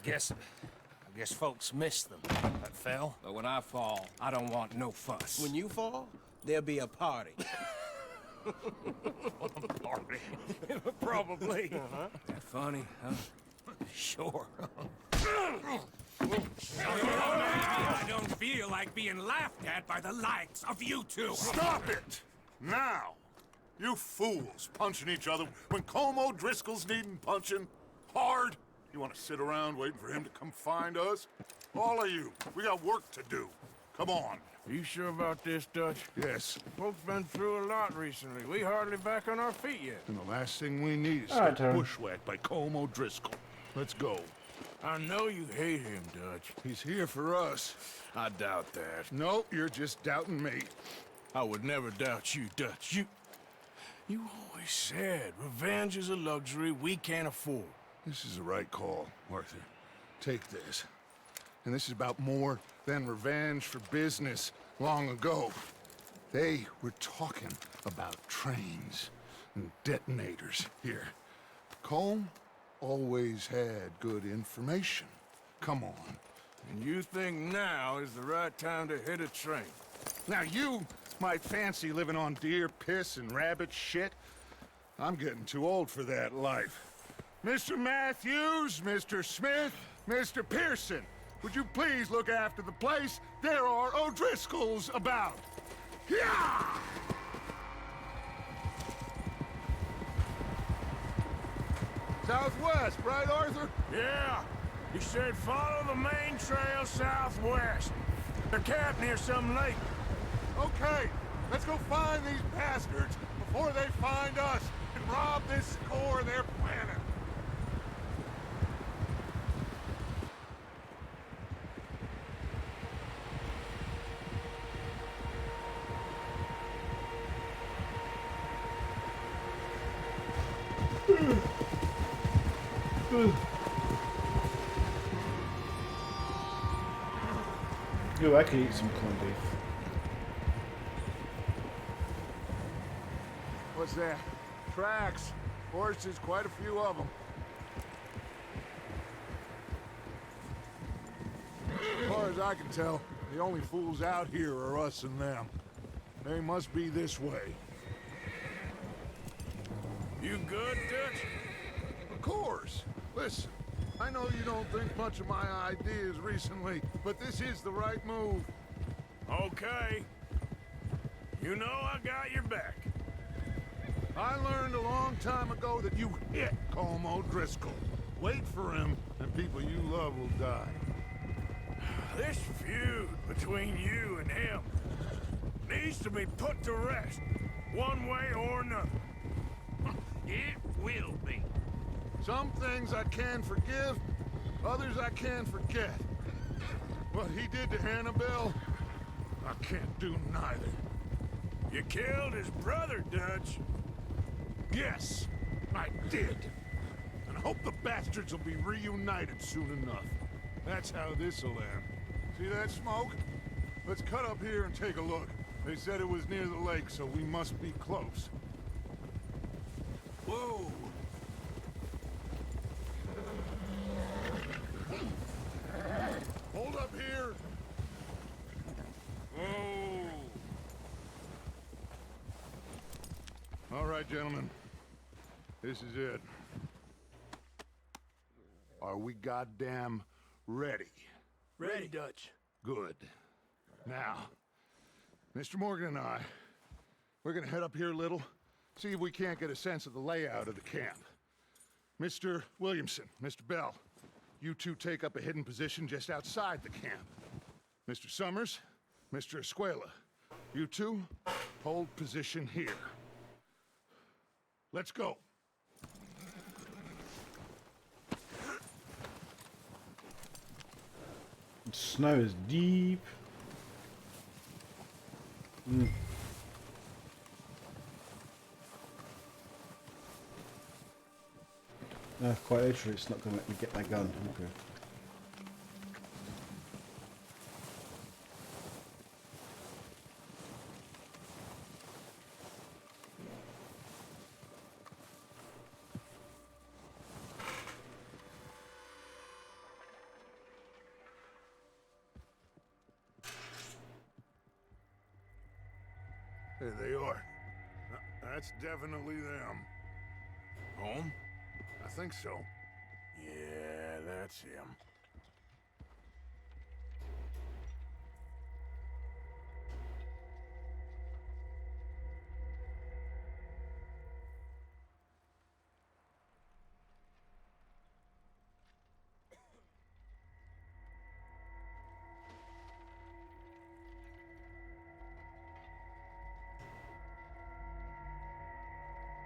guess folks miss them. That fell. But when I fall, I don't want no fuss. When you fall, there'll be a party. Party? Probably. That funny, huh? Sure. I don't feel like being laughed at by the likes of you two. Stop it! Now! You fools punching each other when Como Driscoll's needing punching. Hard? You want to sit around waiting for him to come find us? All of you, we got work to do. Come on. Are you sure about this, Dutch? Yes. Folks been through a lot recently. We hardly back on our feet yet. And the last thing we need is All right, to get bushwhacked by Como Driscoll. Let's go. I know you hate him, Dutch. He's here for us. I doubt that. No, you're just doubting me. I would never doubt you, Dutch. You always said revenge is a luxury we can't afford. This is the right call, Arthur. Take this. And this is about more than revenge for business. long ago. They were talking about trains and detonators here. Colm always had good information. Come on. And you think now is the right time to hit a train? Now you might fancy living on deer piss and rabbit shit. I'm getting too old for that life. Mr. Matthews, Mr. Smith, Mr. Pearson, would you please look after the place? There are O'Driscolls about. Yeah! Southwest, right, Arthur? Yeah. He said follow the main trail southwest. They're camped near some lake. Okay, let's go find these bastards before they find us and rob this core of their planet. Ooh, I could eat some corned beef. What's that? Tracks. Horses, quite a few of them. As far as I can tell, the only fools out here are us and them. They must be this way. You good, Dutch? Of course. Listen, I know you don't think much of my ideas recently, but this is the right move. Okay. You know I got your back. I learned a long time ago that you hit Colm O'Driscoll. Wait for him, and people you love will die. This feud between you and him needs to be put to rest, one way or another. It will be. Some things I can forgive, others I can forget. What he did to Annabelle, I can't do neither. You killed his brother, Dutch. Yes, I did. And I hope the bastards will be reunited soon enough. That's how this'll end. See that smoke? Let's cut up here and take a look. They said it was near the lake, so we must be close. Whoa! Hold up here! Whoa! All right, gentlemen. This is it. Are we goddamn ready? Ready, Dutch. Good. Now, Mr. Morgan and I, we're gonna head up here a little, see if we can't get a sense of the layout of the camp. Mr. Williamson, Mr. Bell, you two take up a hidden position just outside the camp. Mr. Summers, Mr. Escuela, you two hold position here. Let's go. The snow is deep. No, quite literally, it's not going to let me get my gun. Okay. There they are. That's definitely them. Home? I think so. Yeah, that's him.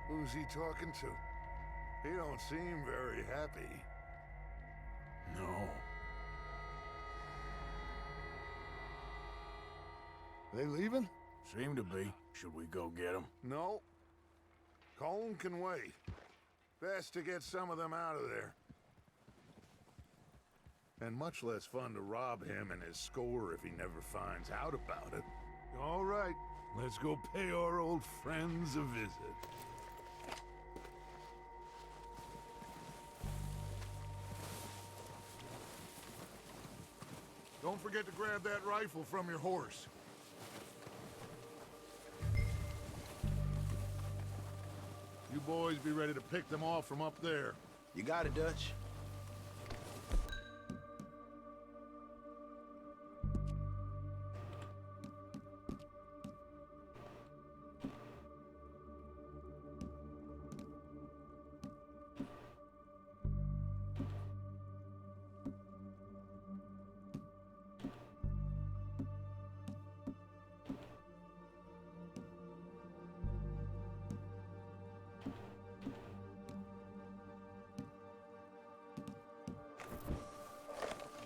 Who's he talking to? He don't seem very happy. No. They leaving? Seem to be. Should we go get them? No. Colm can wait. Best to get some of them out of there. And much less fun to rob him and his score if he never finds out about it. All right, let's go pay our old friends a visit. Don't forget to grab that rifle from your horse. You boys be ready to pick them off from up there. You got it, Dutch.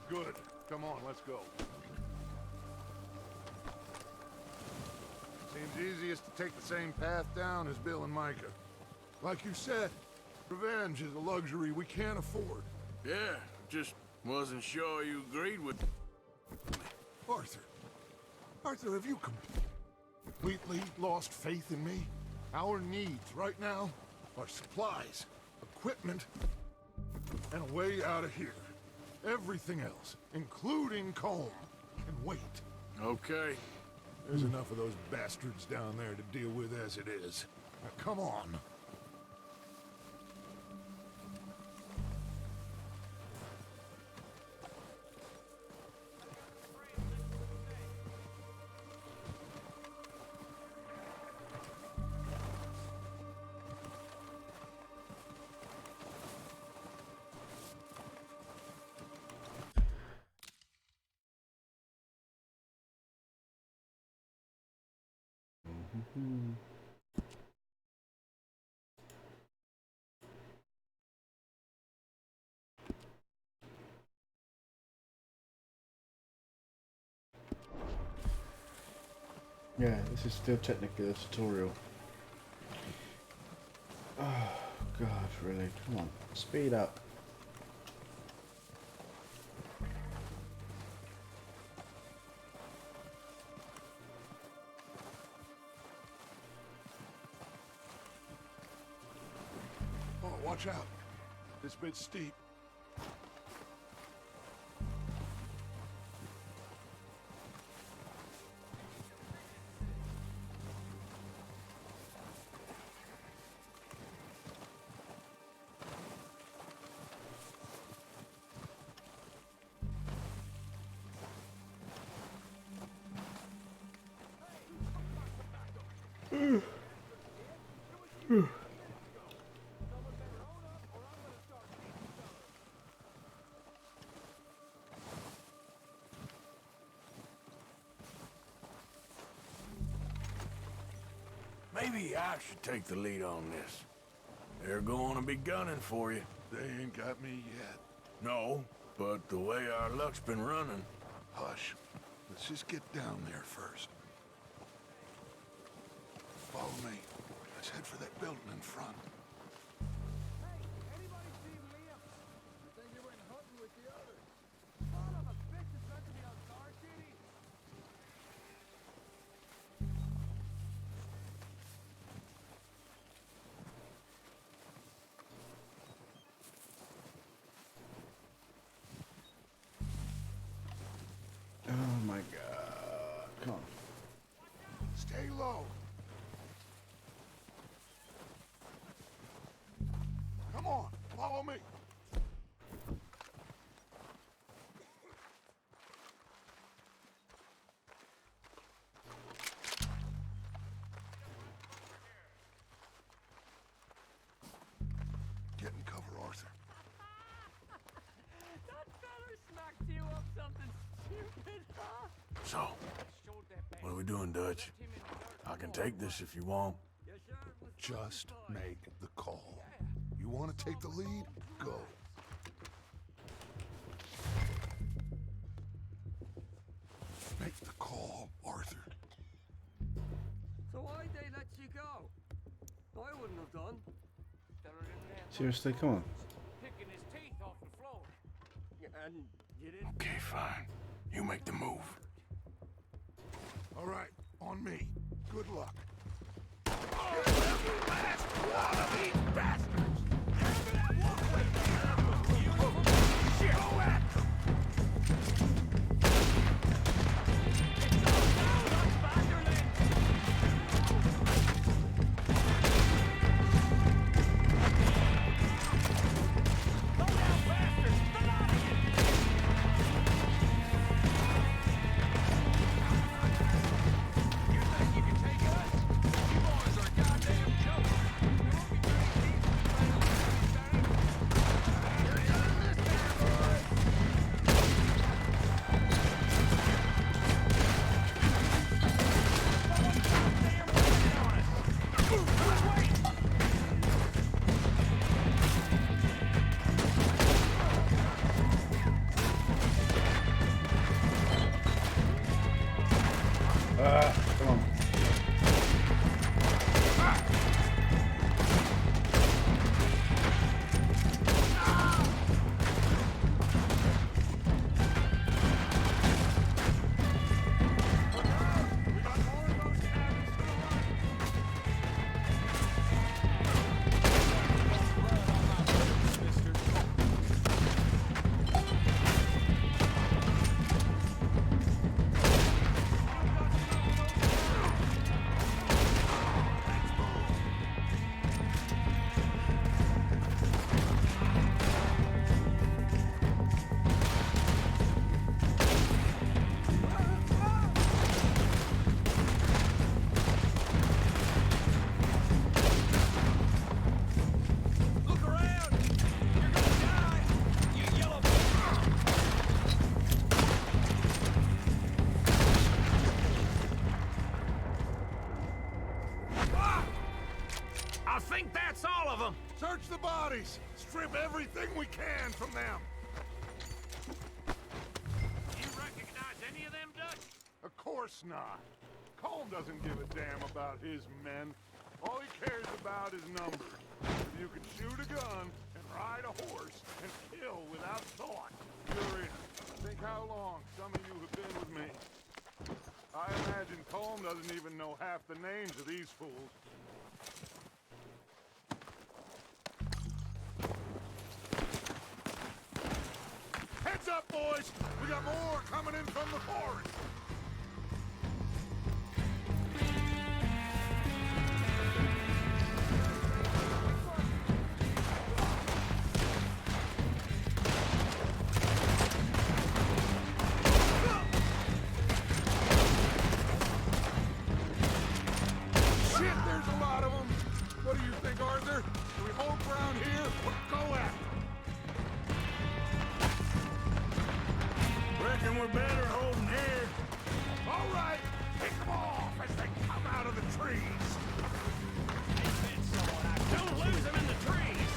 Good. Come on, let's go. Seems easiest to take the same path down as Bill and Micah. Like you said, revenge is a luxury we can't afford. Yeah, just wasn't sure you agreed with... Arthur. Arthur, have you completely lost faith in me? Our needs right now are supplies, equipment, and a way out of here. Everything else, including Colm, can wait. Okay. There's enough of those bastards down there to deal with as it is. Now, come on. Yeah, this is still technically a tutorial. Oh, God, really? Come on, speed up. Oh, watch out. This bit's steep. Maybe I should take the lead on this. They're going to be gunning for you. They ain't got me yet. No, but the way our luck's been running... Hush. Let's just get down there first. Follow me. Let's head for that building in front. Oh my God! Come on. Stay low. Come on, follow me. Get in cover, Arthur. That fella smacked you up something stupid, huh? So, what are we doing, Dutch? I can take this if you want. Just make the call. You want to take the lead? Go. Make the call, Arthur. So why'd they let you go? I wouldn't have done. Seriously, come on. Picking his teeth off the floor. And you didn't... Okay, fine. You make the move. All right, On me. Good luck. Oh, every last one of these bastards! Shit! Go at them! Come on. I think that's all of them. Search the bodies! Strip everything we can from them! You recognize any of them, Dutch? Of course not. Colm doesn't give a damn about his men. All he cares about is numbers. If you can shoot a gun and ride a horse and kill without thought, you're in. Think how long some of you have been with me. I imagine Colm doesn't even know half the names of these fools. Heads up, boys! We got more coming in from the forest! Shit, there's a lot of them! What do you think, Arthur? Do we hold ground here or go at them? Reckon we're better holding here. All right, pick them off as they come out of the trees. Don't lose them in the trees.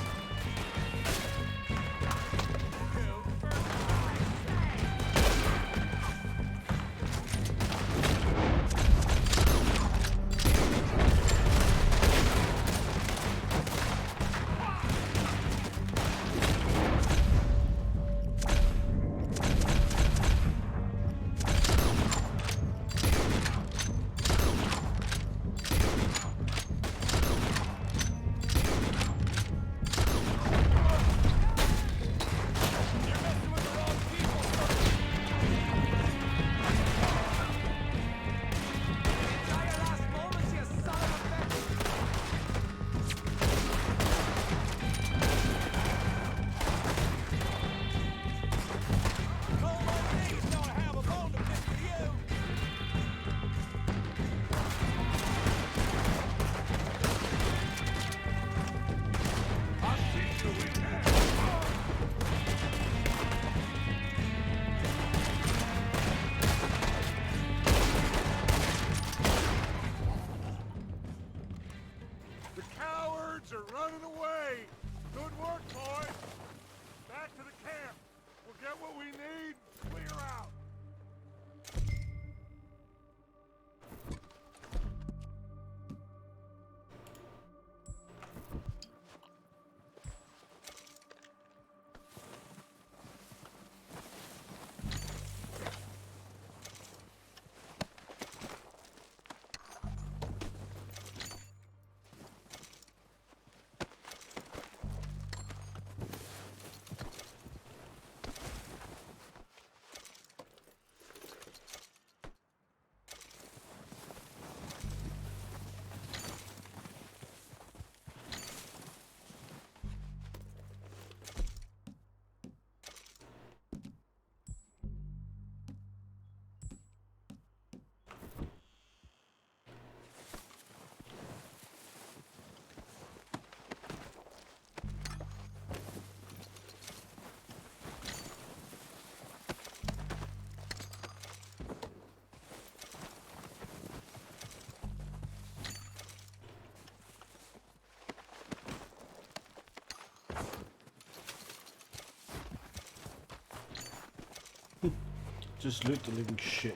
Just loot the living shit.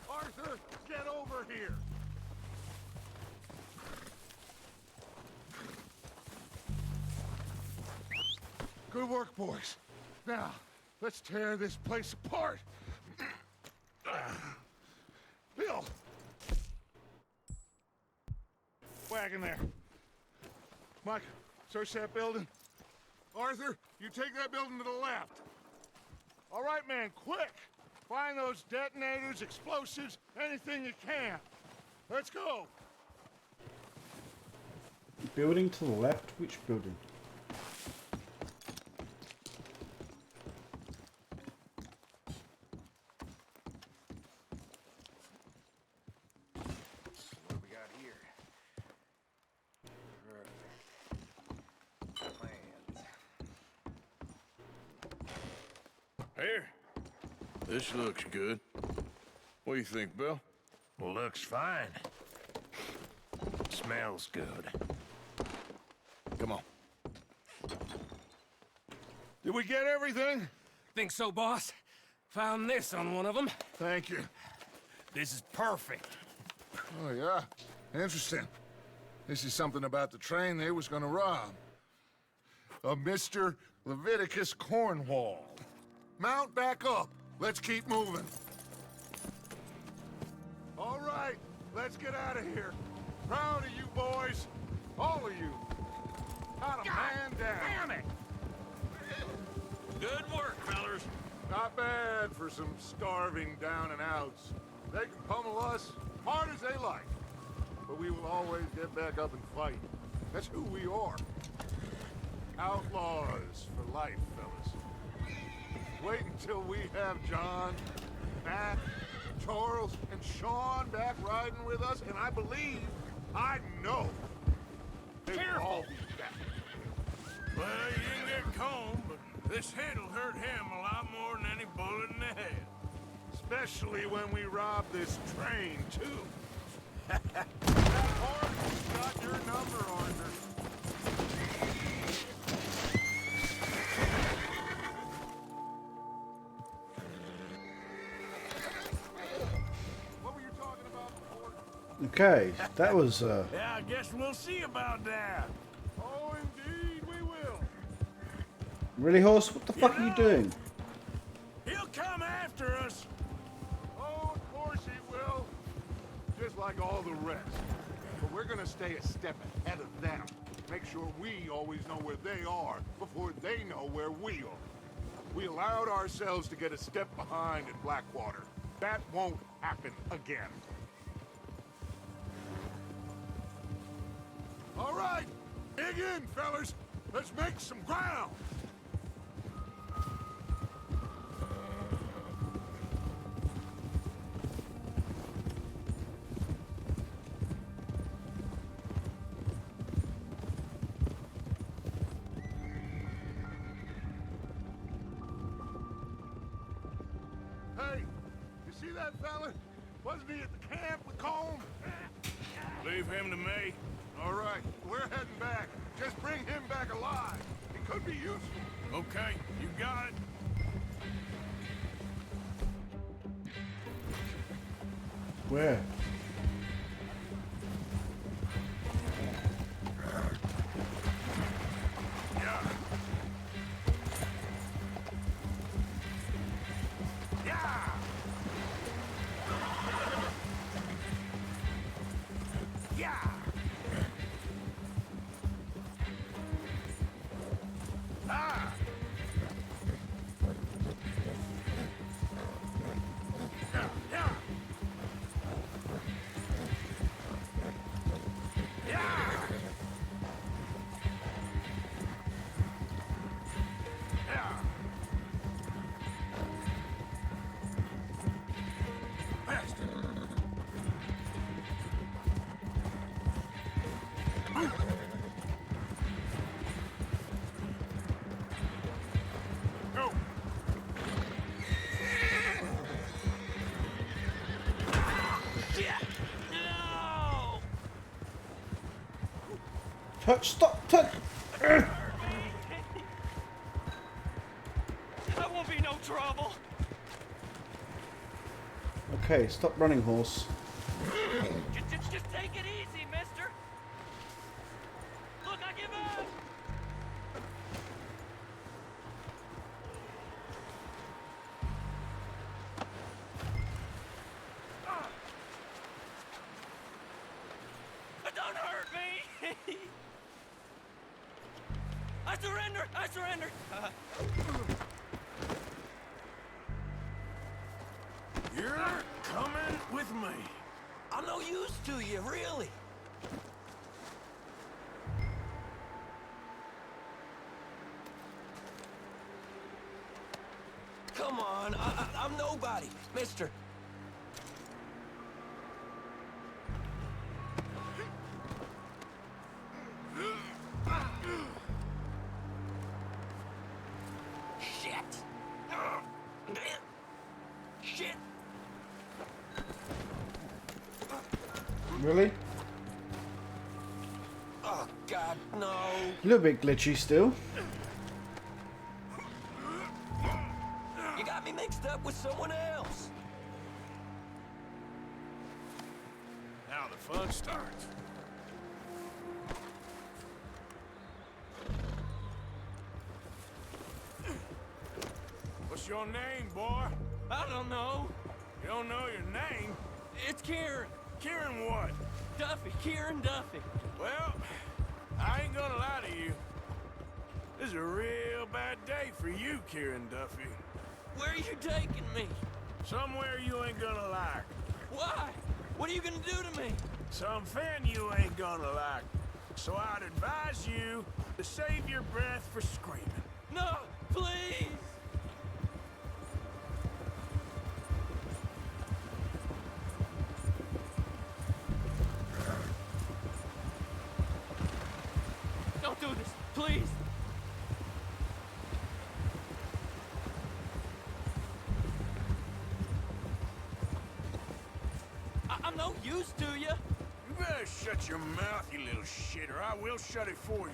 Arthur, get over here! Good work, boys. Now, let's tear this place apart. Bill! Wagon there. Mike, search that building. Arthur, you take that building to the left. All right, man, quick! Find those detonators, explosives, anything you can. Let's go! Building to the left? Which building? What we got here? Plans. Here. This looks good. What do you think, Bill? Looks fine. Smells good. Come on. Did we get everything? Think so, boss? Found this on one of them. Thank you. This is perfect. Oh, yeah? Interesting. This is something about the train they was gonna rob. A Mr. Leviticus Cornwall. Mount back up. Let's keep moving. All right, let's get out of here. Proud of you boys. All of you. Got a man down. Damn it! Good work, fellers. Not bad for some starving down and outs. They can pummel us hard as they like. But we will always get back up and fight. That's who we are. Outlaws for life, fellas. Wait until we have John, Matt, Charles, and Sean back riding with us, and I know, they will all be back. Well, you didn't get Colm, but this hit'll hurt him a lot more than any bullet in the head. Especially when we rob this train, too. That horse got your number, Arthur. What were you talking about before? Okay, that was Yeah, I guess we'll see about that. Oh, indeed we will. really, horse. What the fuck are you doing? He'll come after us. Oh, of course he will. Just like all the rest. But we're gonna stay a step ahead of them. Make sure we always know where they are before they know where we are. We allowed ourselves to get a step behind in Blackwater. That won't happen again. All right, dig in, fellas. Let's make some ground. Hey, you see that fella? Wasn't he at the camp with Colm? Leave him to me. All right, we're heading back. Just bring him back alive. He could be useful. Okay, you got it. Where? Touch, stop, touch! That won't be no trouble. Okay, stop running, horse. Just take it easy, mister. Look, I give up. Don't hurt me. I surrender. I surrender. You're coming with me. I'm no use to you, really. Come on, I'm nobody, mister. Shit. Shit. Really? Oh, God, no. A little bit glitchy still. You got me mixed up with someone else. Now the fun starts. What's your name, boy? I don't know. You don't know your name? It's Kieran. Kieran what? Duffy. Kieran Duffy. Well, I ain't gonna lie to you. This is a real bad day for you, Kieran Duffy. Where are you taking me? Somewhere you ain't gonna like. Why? What are you gonna do to me? Something you ain't gonna like. So I'd advise you to save your breath for screaming. No, please. Don't do this, please. I'm no use to you. You better shut your mouth, you little shit, or I will shut it for you.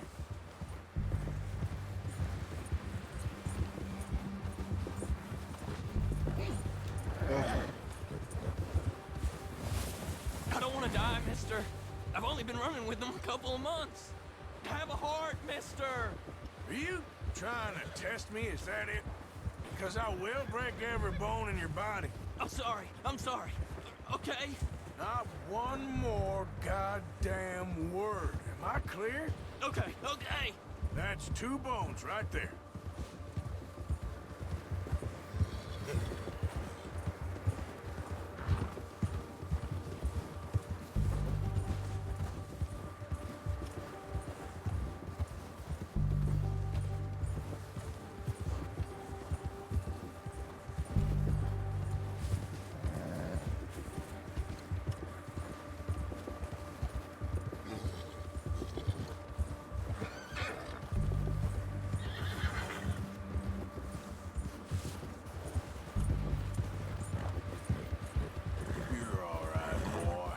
I don't want to die, mister. I've only been running with them a couple of months. Have a heart, mister. Are you trying to test me? Is that it? Because I will break every bone in your body. I'm sorry. I'm sorry. Okay? Not one more goddamn word. Am I clear? Okay, okay. That's 2 bones right there. You're all right, boy.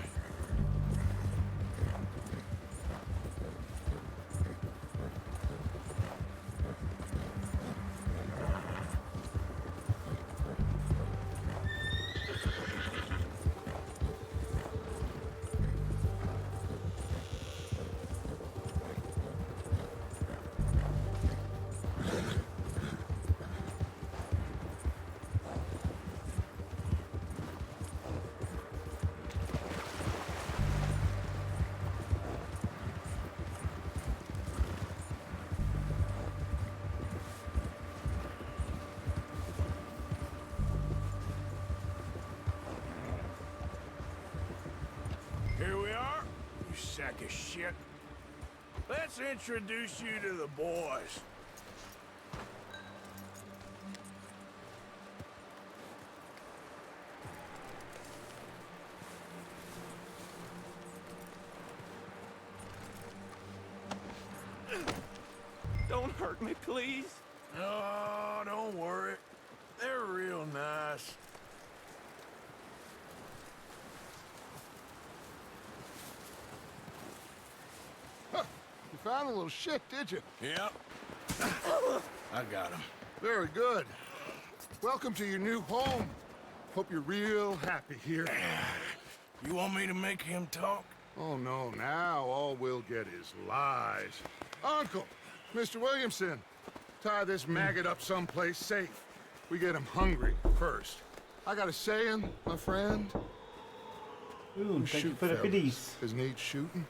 Here we are, you sack of shit. Let's introduce you to the boys. Don't hurt me, please. Oh, don't worry. They're real nice. found the little shit, did you? Yep. I got him. Very good. Welcome to your new home. Hope you're real happy here. You want me to make him talk? Oh, no, now all we'll get is lies. Uncle, Mr. Williamson, tie this maggot up someplace safe. We get him hungry first. I got a saying, my friend. Ooh, thank you for the biddies. As need shooting,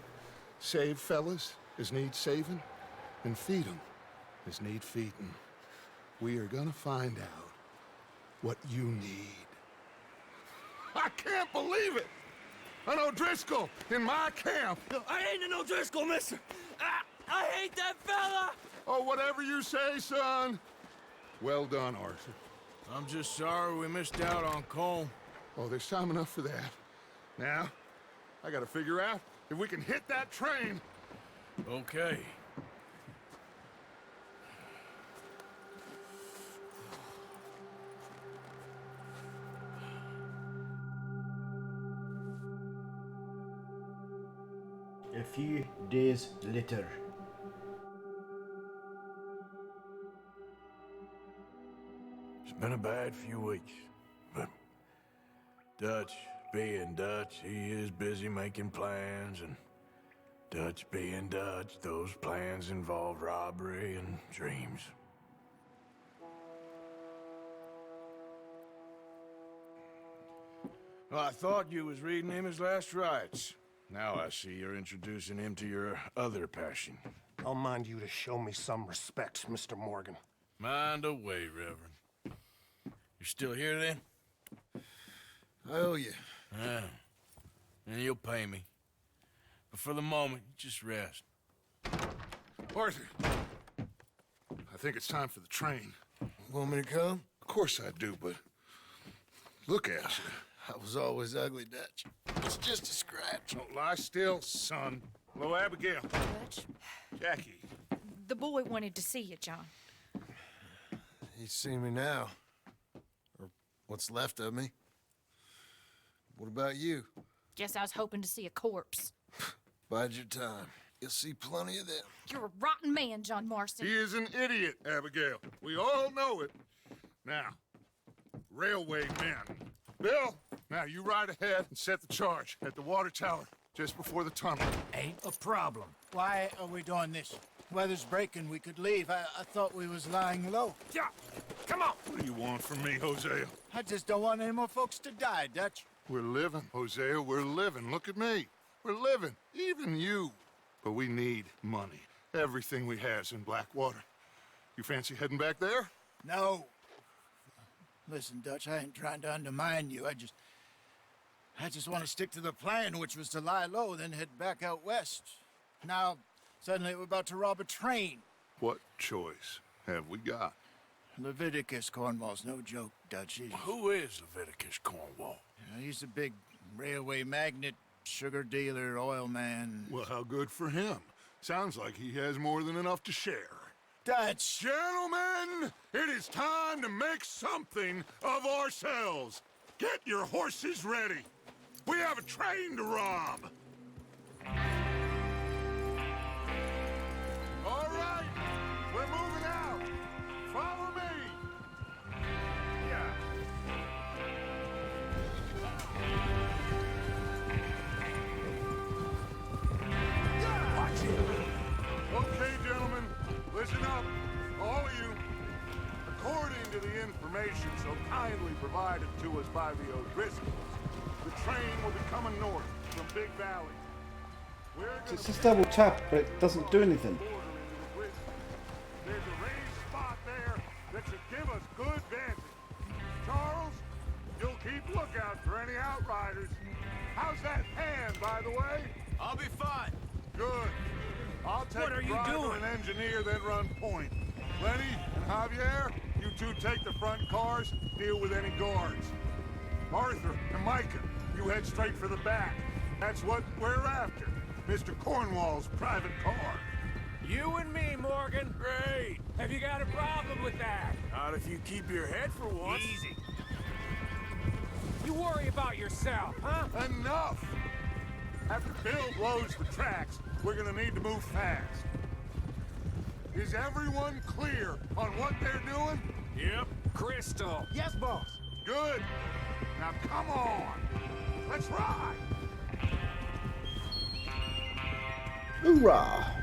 save fellas as need saving, and feed 'em as need feeding. We are gonna find out what you need. I can't believe it! An O'Driscoll in my camp! I ain't an O'Driscoll, mister! I hate that fella! Oh, whatever you say, son. Well done, Arthur. I'm just sorry we missed out on Colm. Oh, there's time enough for that. Now, I gotta figure out if we can hit that train. Okay. A few days later. It's been a bad few weeks, but Dutch being Dutch, he is busy making plans, and Dutch being Dutch, those plans involve robbery and dreams. Well, I thought you was reading him his last rites. Now I see you're introducing him to your other passion. I'll mind you to show me some respect, Mr. Morgan. Mind away, Reverend. You still here, then? I owe you. Yeah. And you'll pay me. But for the moment, just rest. Arthur, I think it's time for the train. Want me to come? Of course I do, but look at you. I was always ugly, Dutch. It's just a scratch. Don't lie still, son. Hello, Abigail. Dutch, Jackie. the boy wanted to see you, John. He's seen me now. Or what's left of me. What about you? Guess I was hoping to see a corpse. Bide your time. You'll see plenty of them. You're a rotten man, John Marston. He is an idiot, Abigail. We all know it. Now, railway men. Bill, now you ride ahead and set the charge at the water tower just before the tunnel. Ain't a problem. Why are we doing this? Weather's breaking. We could leave. I thought we was lying low. Yeah, come on. What do you want from me, Hosea? I just don't want any more folks to die, Dutch. We're living, Hosea. We're living. Look at me. We're living. Even you. But we need money. Everything we has in Blackwater. You fancy heading back there? No. Listen, Dutch, I ain't trying to undermine you. I just want to stick to the plan, which was to lie low, then head back out west. Now, suddenly we're about to rob a train. What choice have we got? Leviticus Cornwall's no joke, Dutch. Who is Leviticus Cornwall? He's a big railway magnate, sugar dealer, oil man. Well, how good for him. Sounds like he has more than enough to share. Dutch! Gentlemen, it is time to make something of ourselves. Get your horses ready. We have a train to rob. All right, we're moving out. Follow me. Yeah. Okay, gentlemen, listen up, all of you. According to the information so kindly provided to us by the O'Driscolls, the train will be coming north from Big Valley. It's just double tap, but it doesn't do anything. There's a raised spot there that should give us good vantage. Charles, you'll keep lookout for any outriders. How's that hand, by the way? I'll be fine. Good. I'll take What are the you driver doing? and engineer, then run point. Lenny and Javier, you two take the front cars, deal with any guards. Arthur and Micah, you head straight for the back. That's what we're after. Mr. Cornwall's private car. You and me, Morgan. Great. Have you got a problem with that? Not if you keep your head for once. Easy. You worry about yourself, huh? Enough! After Bill blows the tracks, we're gonna need to move fast. Is everyone clear on what they're doing? Yep. Crystal. Yes, boss. Good. Now come on. Let's ride. Hoorah!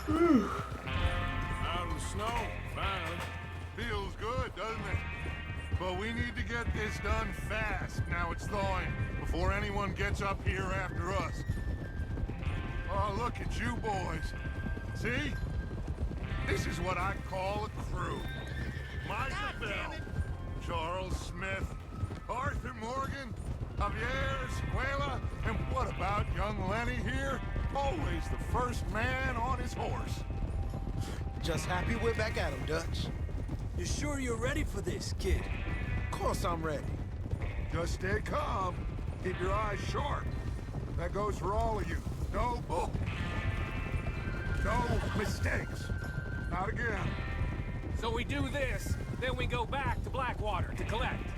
Out in the snow, finally. Feels good, doesn't it? But we need to get this done fast. Now it's thawing, before anyone gets up here after us. Oh, look at you boys. See? This is what I call a crew. Micah Bell, Charles Smith, Arthur Morgan, Javier Escuela, and what about young Lenny here? Always the first man on his horse. Just happy we're back at him, Dutch. You sure you're ready for this, kid? Of course I'm ready. Just stay calm. Keep your eyes sharp. That goes for all of you. No bull. No mistakes. Not again. So we do this, then we go back to Blackwater to collect.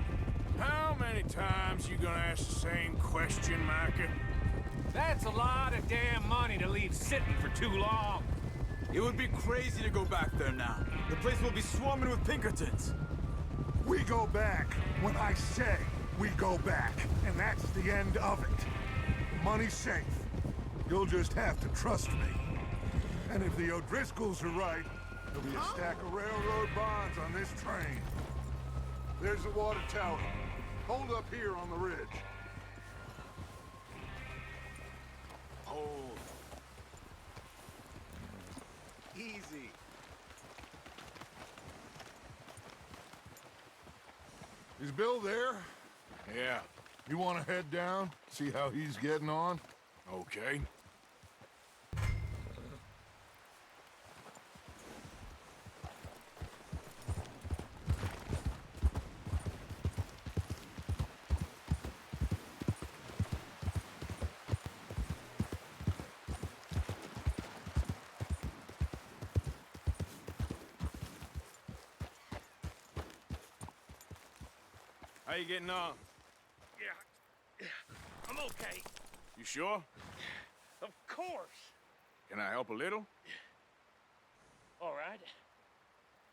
How many times you gonna ask the same question, Micah? That's a lot of damn money to leave sitting for too long. It would be crazy to go back there now. The place will be swarming with Pinkertons. We go back when I say we go back, and that's the end of it. Money's safe. You'll just have to trust me. And if the O'Driscolls are right, there'll be a stack of railroad bonds on this train. There's the water tower. Hold up here on the ridge. Hold. Easy. Is Bill there? Yeah. You want to head down, see how he's getting on? Okay. How you getting on? Yeah. I'm okay. You sure? Of course. Can I help a little? All right.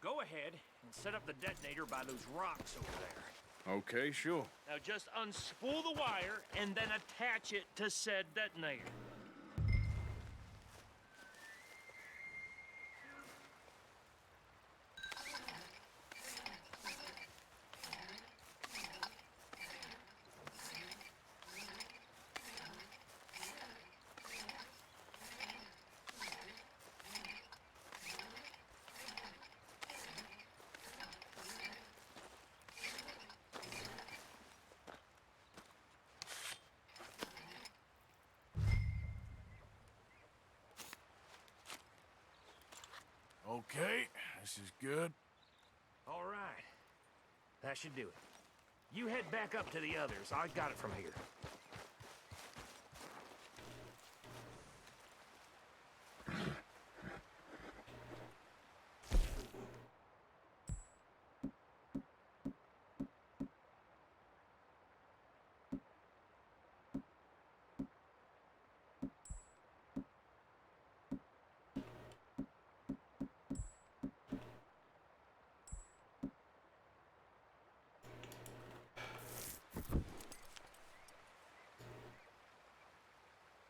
Go ahead and set up the detonator by those rocks over there. Okay, sure. Now just unspool the wire and then attach it to said detonator. Okay, this is good. All right. That should do it. You head back up to the others. I got it from here.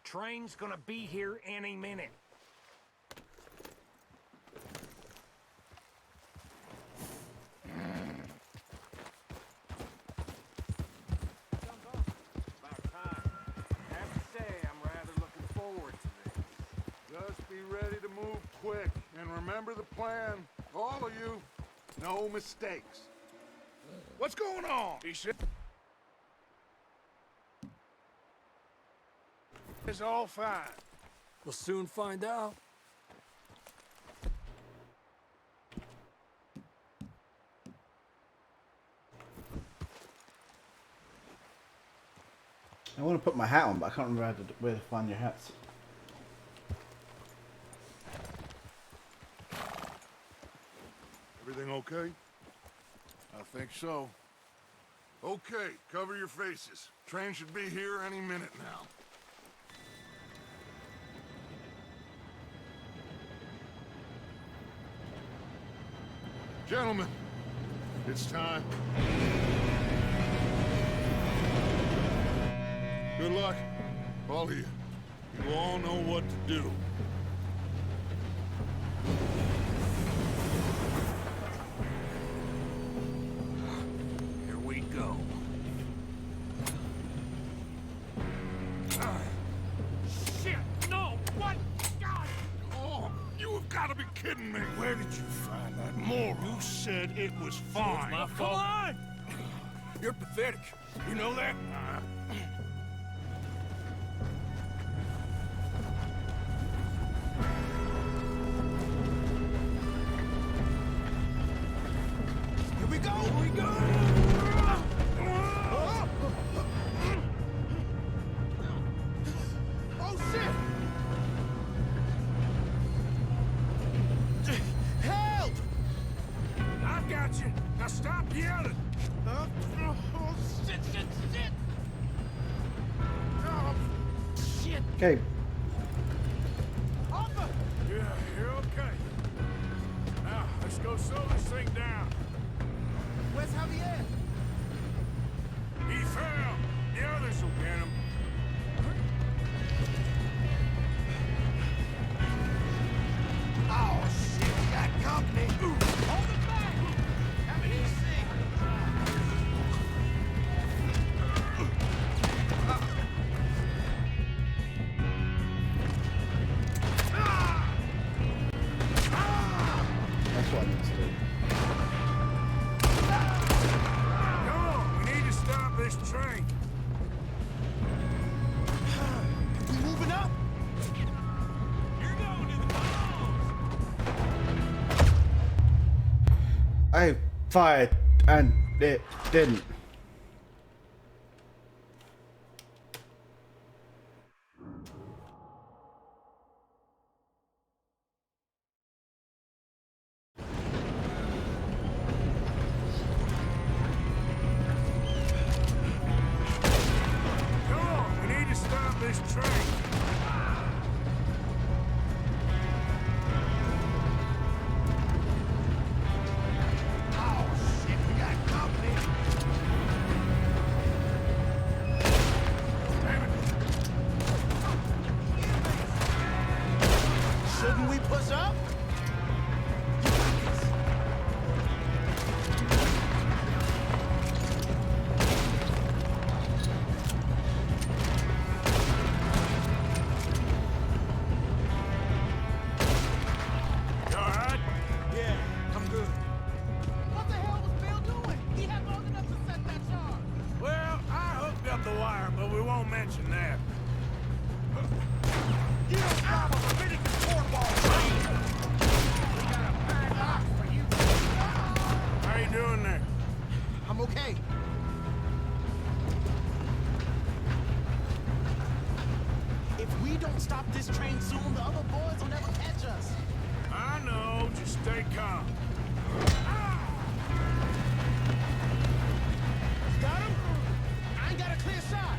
Train's gonna be here any minute. About time. I have to say, I'm rather looking forward to this. Just be ready to move quick, and remember the plan. All of you, no mistakes. What's going on? He said... It's all fine. We'll soon find out. I want to put my hat on, but I can't remember where to find your hats. Everything okay? I think so. Okay, cover your faces. Train should be here any minute now. Gentlemen, it's time. Good luck, all of you. You all know what to do. Here we go. Shit! No! What? God! Oh, you have got to be kidding me. Where did you find that moron? You said it was fine. My fault. Come on! You're pathetic. You know that? Here we go! Here we go! Oh, shit! Help! I got you. Now stop yelling. Oh, shit, shit, shit! Oh, shit! Okay. Arthur! Yeah, you're okay. Now, let's go slow this thing down. Where's Javier? He fell. The others will get him. Oh, shit, we got company! Hold it back! Have it easy! That's what I need to do. Come on, we need to stop this train. We moving up? You're going to the I fired and it didn't. Come on, we need to stop this train. Oh, shit, we got company! Damn it. Shouldn't we push up? You all right? Yeah, I'm good. What the hell was Bill doing? He had long enough to set that charge. Well, I hooked up the wire, but we won't mention that. You don't stop a Leviticus cornball train! We got a padlock for you. How you doing there? I'm okay. If we don't stop this train soon, the other boys will never catch us. I know, just stay calm. Got him? I ain't got a clear shot.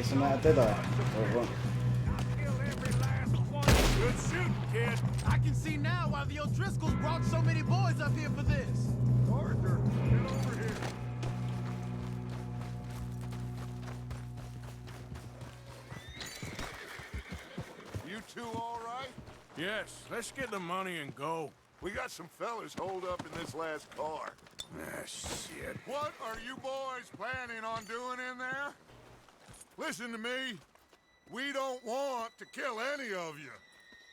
Guess I'm out, did I? Or what? Good shooting, kid. I can see now why the O'Driscolls brought so many boys up here for this. Arthur, get over here. You two all right? Yes, let's get the money and go. We got some fellas holed up in this last car. Ah, shit. What are you boys planning on doing in there? Listen to me. We don't want to kill any of you.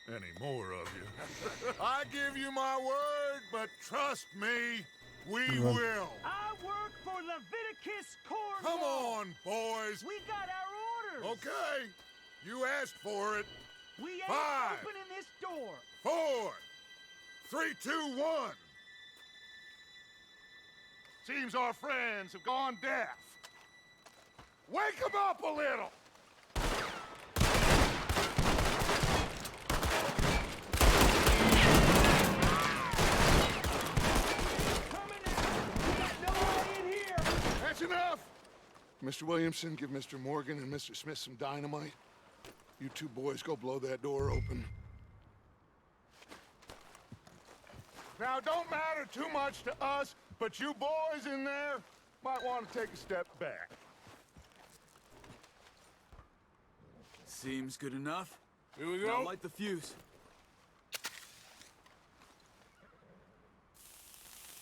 Any more of you. I give you my word, but trust me, we will. I work for Leviticus Corps. Come on, boys. We got our orders. Okay. You asked for it. We ain't 5, opening this door. 4, 3, 2, 1. Seems our friends have gone deaf. Wake them up a little. That's enough! Mr. Williamson, give Mr. Morgan and Mr. Smith some dynamite. You two boys go blow that door open. Now, don't matter too much to us, but you boys in there might want to take a step back. Seems good enough. Here we go. Now light the fuse.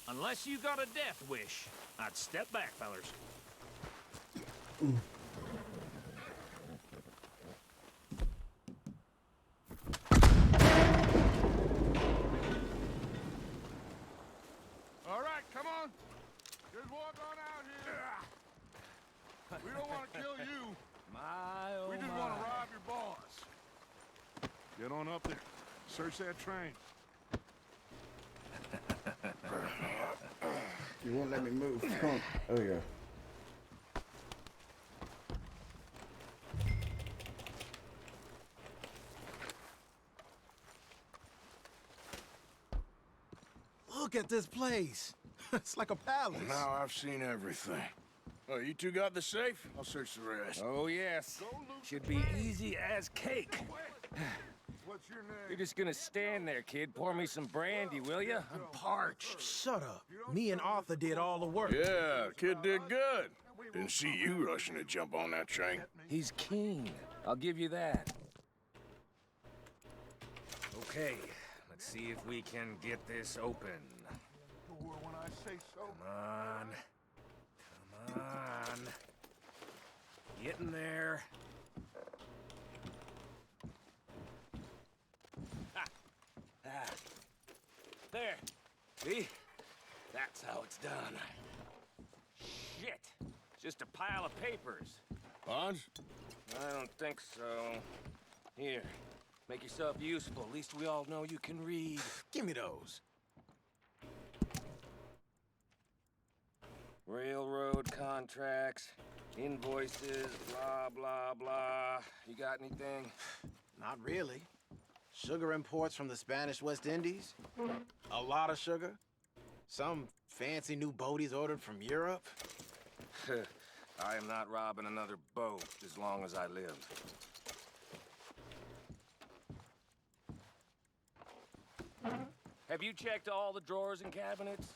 Unless you got a death wish, I'd step back, fellers. All right, come on. Just walk on out here. We don't want to kill you. We just want to rob your boss. Get on up there. Search that train. You won't let me move. Come on. Oh, yeah. Look at this place. It's like a palace. Now I've seen everything. Oh, you two got the safe? I'll search the rest. Oh, yes. Should be easy as cake. What's your name? You're just gonna stand there, kid. Pour me some brandy, will you? I'm parched. Shut up. Me and Arthur did all the work. Yeah, kid did good. Didn't see you rushing to jump on that train. He's keen. I'll give you that. Okay, let's see if we can get this open. When I say so. Come on. Come on. Get in there. Ha. Ah. There. See? That's how it's done. Shit. Just a pile of papers. Bonds? I don't think so. Here. Make yourself useful. At least we all know you can read. Give me those. Railroad contracts, invoices, blah, blah, blah. You got anything? Not really. Sugar imports from the Spanish West Indies. A lot of sugar. Some fancy new boaties ordered from Europe. I am not robbing another boat as long as I live. Have you checked all the drawers and cabinets?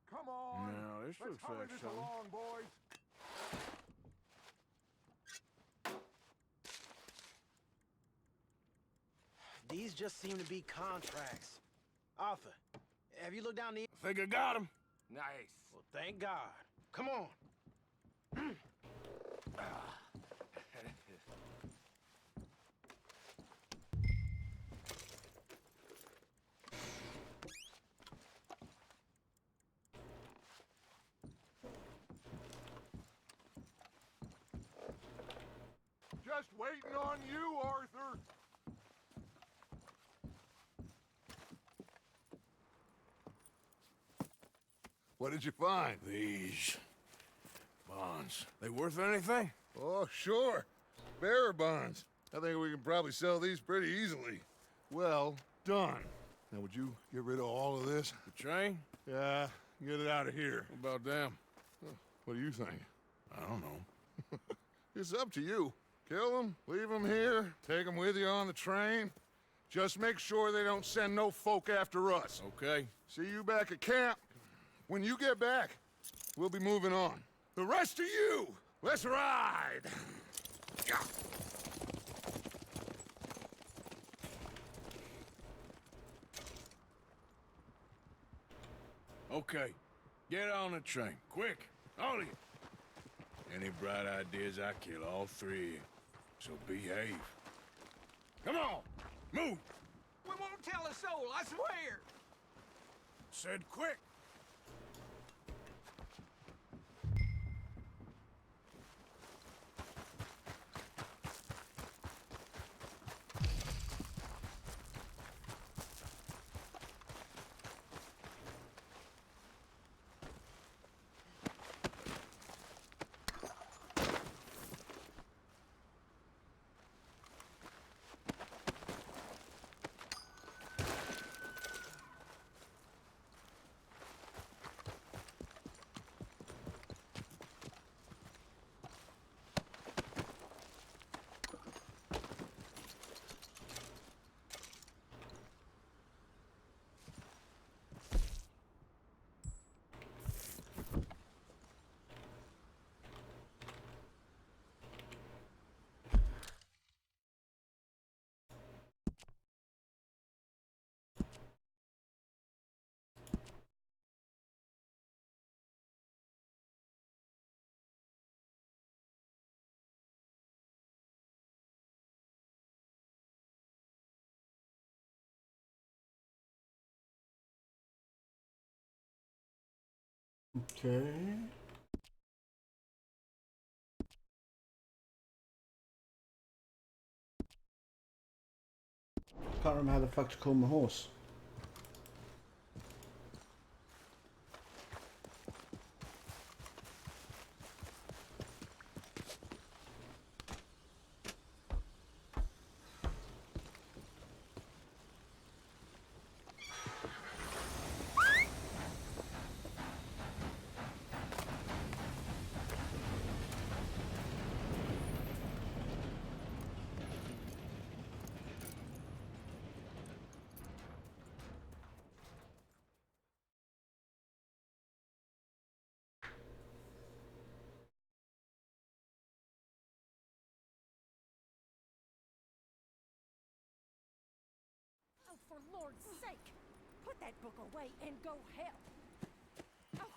Come on. No, this looks like something. Along, boys. These just seem to be contracts. Arthur, have you looked down the... I think I got him. Nice. Well, thank God. Come on. Just waiting on you, Arthur. What did you find? These bonds. They worth anything? Oh, sure. Bearer bonds. I think we can probably sell these pretty easily. Well done. Now, would you get rid of all of this? The train? Yeah, Get it out of here. What about them? What do you think? I don't know. It's up to you. Kill them, leave them here, take them with you on the train. Just make sure they don't send no folk after us. Okay. See you back at camp. When you get back, we'll be moving on. The rest of you, let's ride! Okay. Get on the train. Quick. All of you. Any bright ideas, I kill all three of you. So behave. Come on! Move! We won't tell a soul, I swear! Said quick! Okay. Can't remember how the fuck to call my horse. Oh, for Lord's sake! Put that book away and go help! Oh,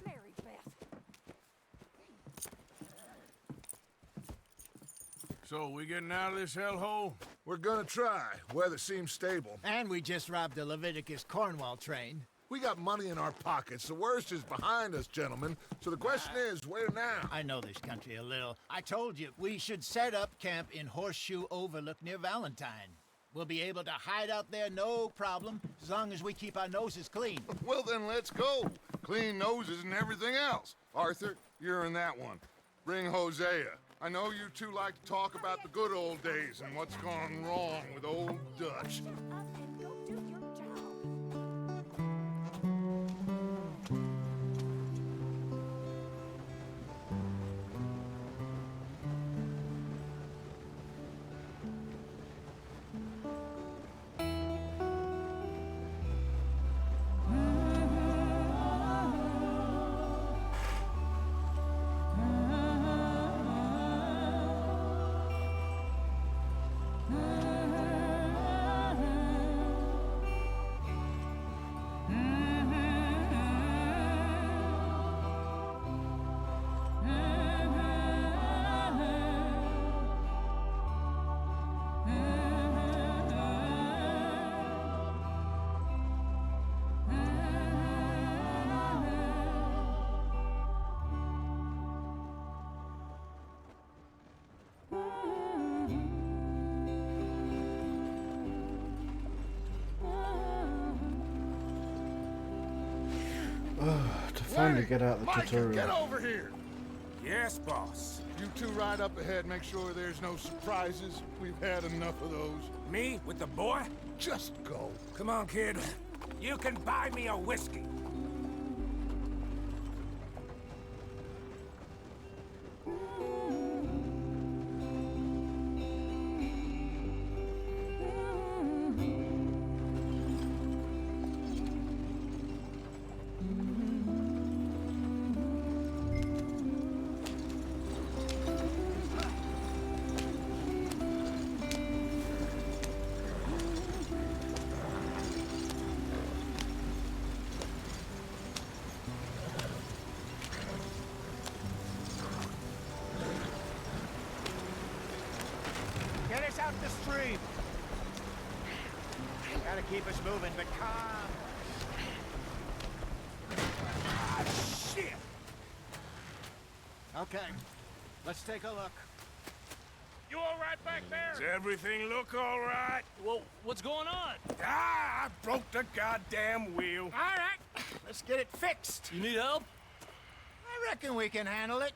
Mary Beth. So, we getting out of this hellhole? We're gonna try. Weather seems stable. And we just robbed the Leviticus Cornwall train. We got money in our pockets. The worst is behind us, gentlemen. So the question is, where now? I know this country a little. I told you, we should set up camp in Horseshoe Overlook near Valentine. We'll be able to hide out there no problem, as long as we keep our noses clean. Well, then let's go. Clean noses and everything else. Arthur, you're in that one. Bring Hosea. I know you two like to talk about the good old days and what's gone wrong with old Dutch. To finally get out of the Mike, tutorial. get over here! Yes, boss. You two ride up ahead, make sure there's no surprises. We've had enough of those. Me with the boy? Just go. Come on, kid. You can buy me a whiskey. breathe. Gotta keep us moving, but calm. Ah, shit! Okay, let's take a look. You all right back there? Does everything look all right? Well, what's going on? Ah, I broke the goddamn wheel. All right, let's get it fixed. You need help? I reckon we can handle it.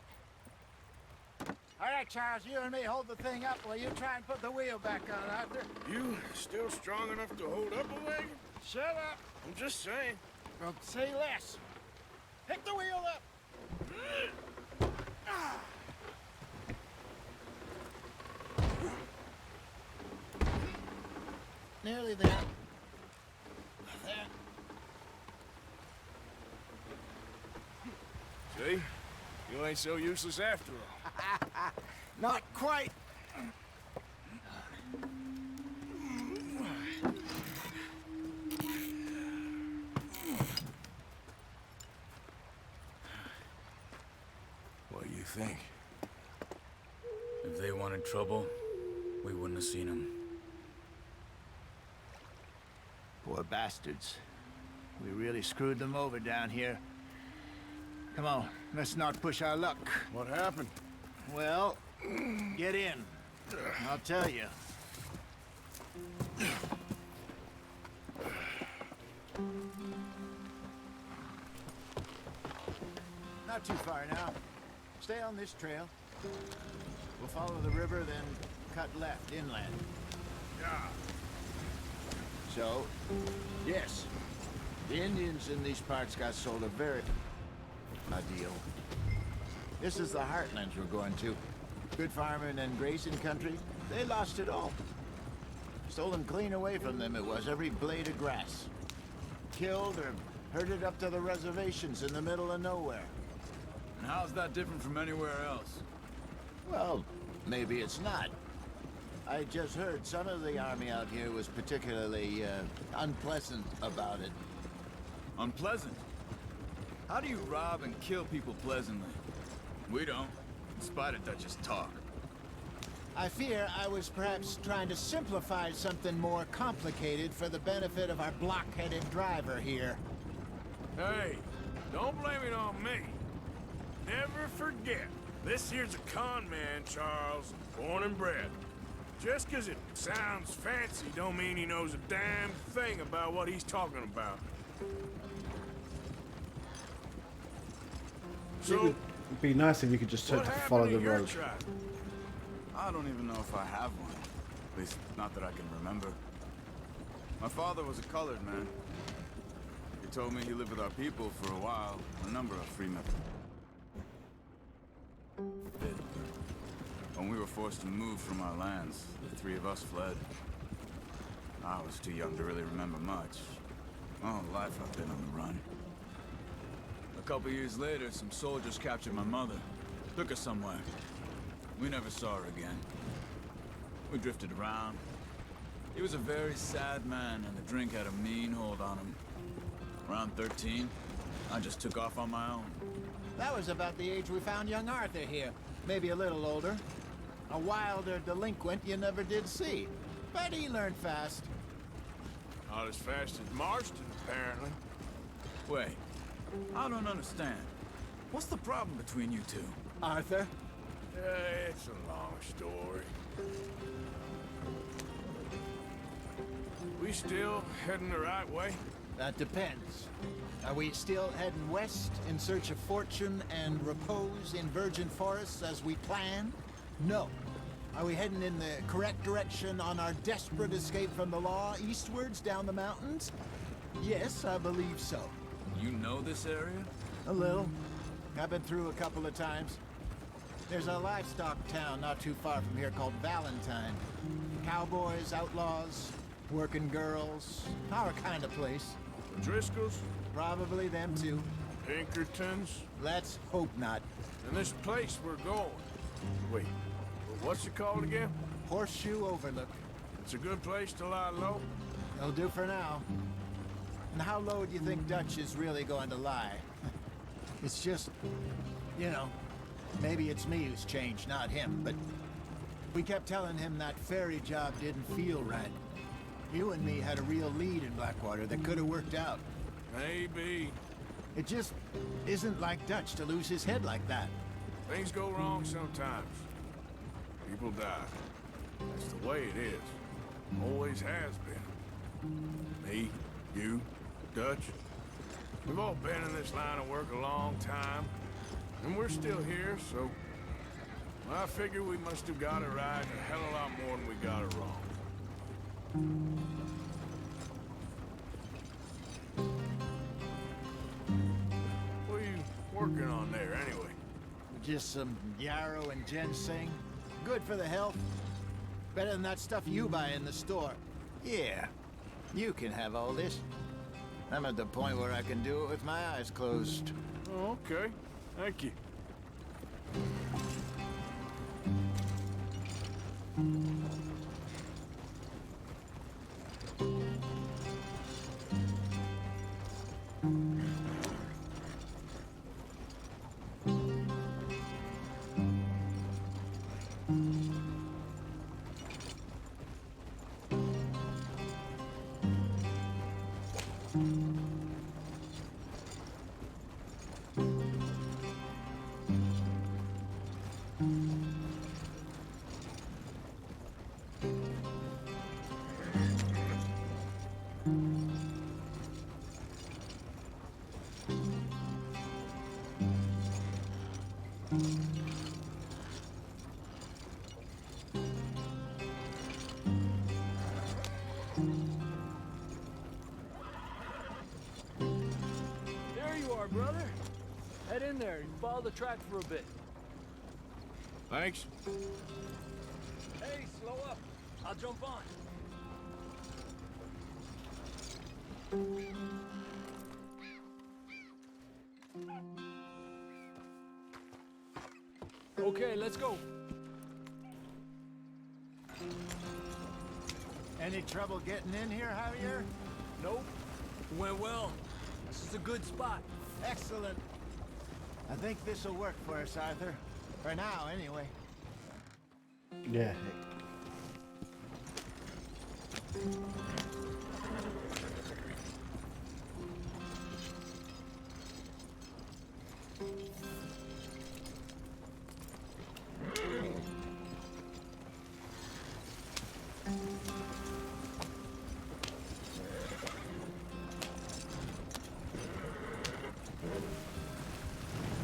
All right, Charles, you and me hold the thing up while you try and put the wheel back on, Arthur. You still strong enough to hold up a wagon? Shut up. I'm just saying. Well, say less. Pick the wheel up. Nearly there. There. See? You ain't so useless after all. Not quite. What do you think? If they wanted trouble, we wouldn't have seen them. Poor bastards. We really screwed them over down here. Come on, let's not push our luck. What happened? Well, get in. I'll tell you. Not too far now. Stay on this trail. We'll follow the river, then cut left inland. Yeah. So, yes, the Indians in these parts got sold a very deal. This is the heartlands we're going to. Good farming and grazing country. They lost it all. Stolen clean away from them it was, every blade of grass. Killed or herded up to the reservations in the middle of nowhere. And how's that different from anywhere else? Well, maybe it's not. I just heard some of the army out here was particularly unpleasant about it. Unpleasant? How do you rob and kill people pleasantly? We don't, in spite of Dutch's talk. I fear I was perhaps trying to simplify something more complicated for the benefit of our block-headed driver here. Hey, don't blame it on me. Never forget, this here's a con man, Charles, born and bred. Just 'cause it sounds fancy don't mean he knows a damn thing about what he's talking about. So, It'd be nice if you could just what to happened follow to the your road. tribe? I don't even know if I have one. At least, not that I can remember. My father was a colored man. He told me he lived with our people for a while. A number of free men. When we were forced to move from our lands, the three of us fled. I was too young to really remember much. My whole life I've been on the run. A couple years later, some soldiers captured my mother. Took her somewhere. We never saw her again. We drifted around. He was a very sad man, and the drink had a mean hold on him. Around 13, I just took off on my own. That was about the age we found young Arthur here. Maybe a little older. A wilder delinquent you never did see. But he learned fast. Not as fast as Marston, apparently. Wait, I don't understand. What's the problem between you two? Arthur? It's a long story. We still heading the right way? That depends. Are we still heading west in search of fortune and repose in virgin forests as we planned? No. Are we heading in the correct direction on our desperate escape from the law eastwards down the mountains? Yes, I believe so. You know this area? A little. I've been through a couple of times. There's a livestock town not too far from here called Valentine. Cowboys, outlaws, working girls, our kind of place. Driscolls? Probably them too. Pinkertons? Let's hope not. And this place we're going. Wait, what's it called again? Horseshoe Overlook. It's a good place to lie low? It'll do for now. And how low do you think Dutch is really going to lie? It's just, you know, maybe it's me who's changed, not him, but We kept telling him that ferry job didn't feel right. You and me had a real lead in Blackwater that could have worked out. Maybe. It just isn't like Dutch to lose his head like that. Things go wrong sometimes. People die. That's the way it is. Always has been. Me, you, Dutch. We've all been in this line of work a long time. And we're still here, so... I figure we must have got it right a hell of a lot more than we got it wrong. What are you working on there, anyway? Just some yarrow and ginseng. Good for the health. Better than that stuff you buy in the store. Yeah, you can have all this. I'm at the point where I can do it with my eyes closed. Oh, okay. Thank you. There you are, brother. Head in there and follow the track for a bit. Thanks. Hey, slow up. I'll jump on. Okay, let's go. Any trouble getting in here, Javier? Nope. Went well. This is a good spot. Excellent. I think this'll work for us, Arthur. For now, anyway. Yeah.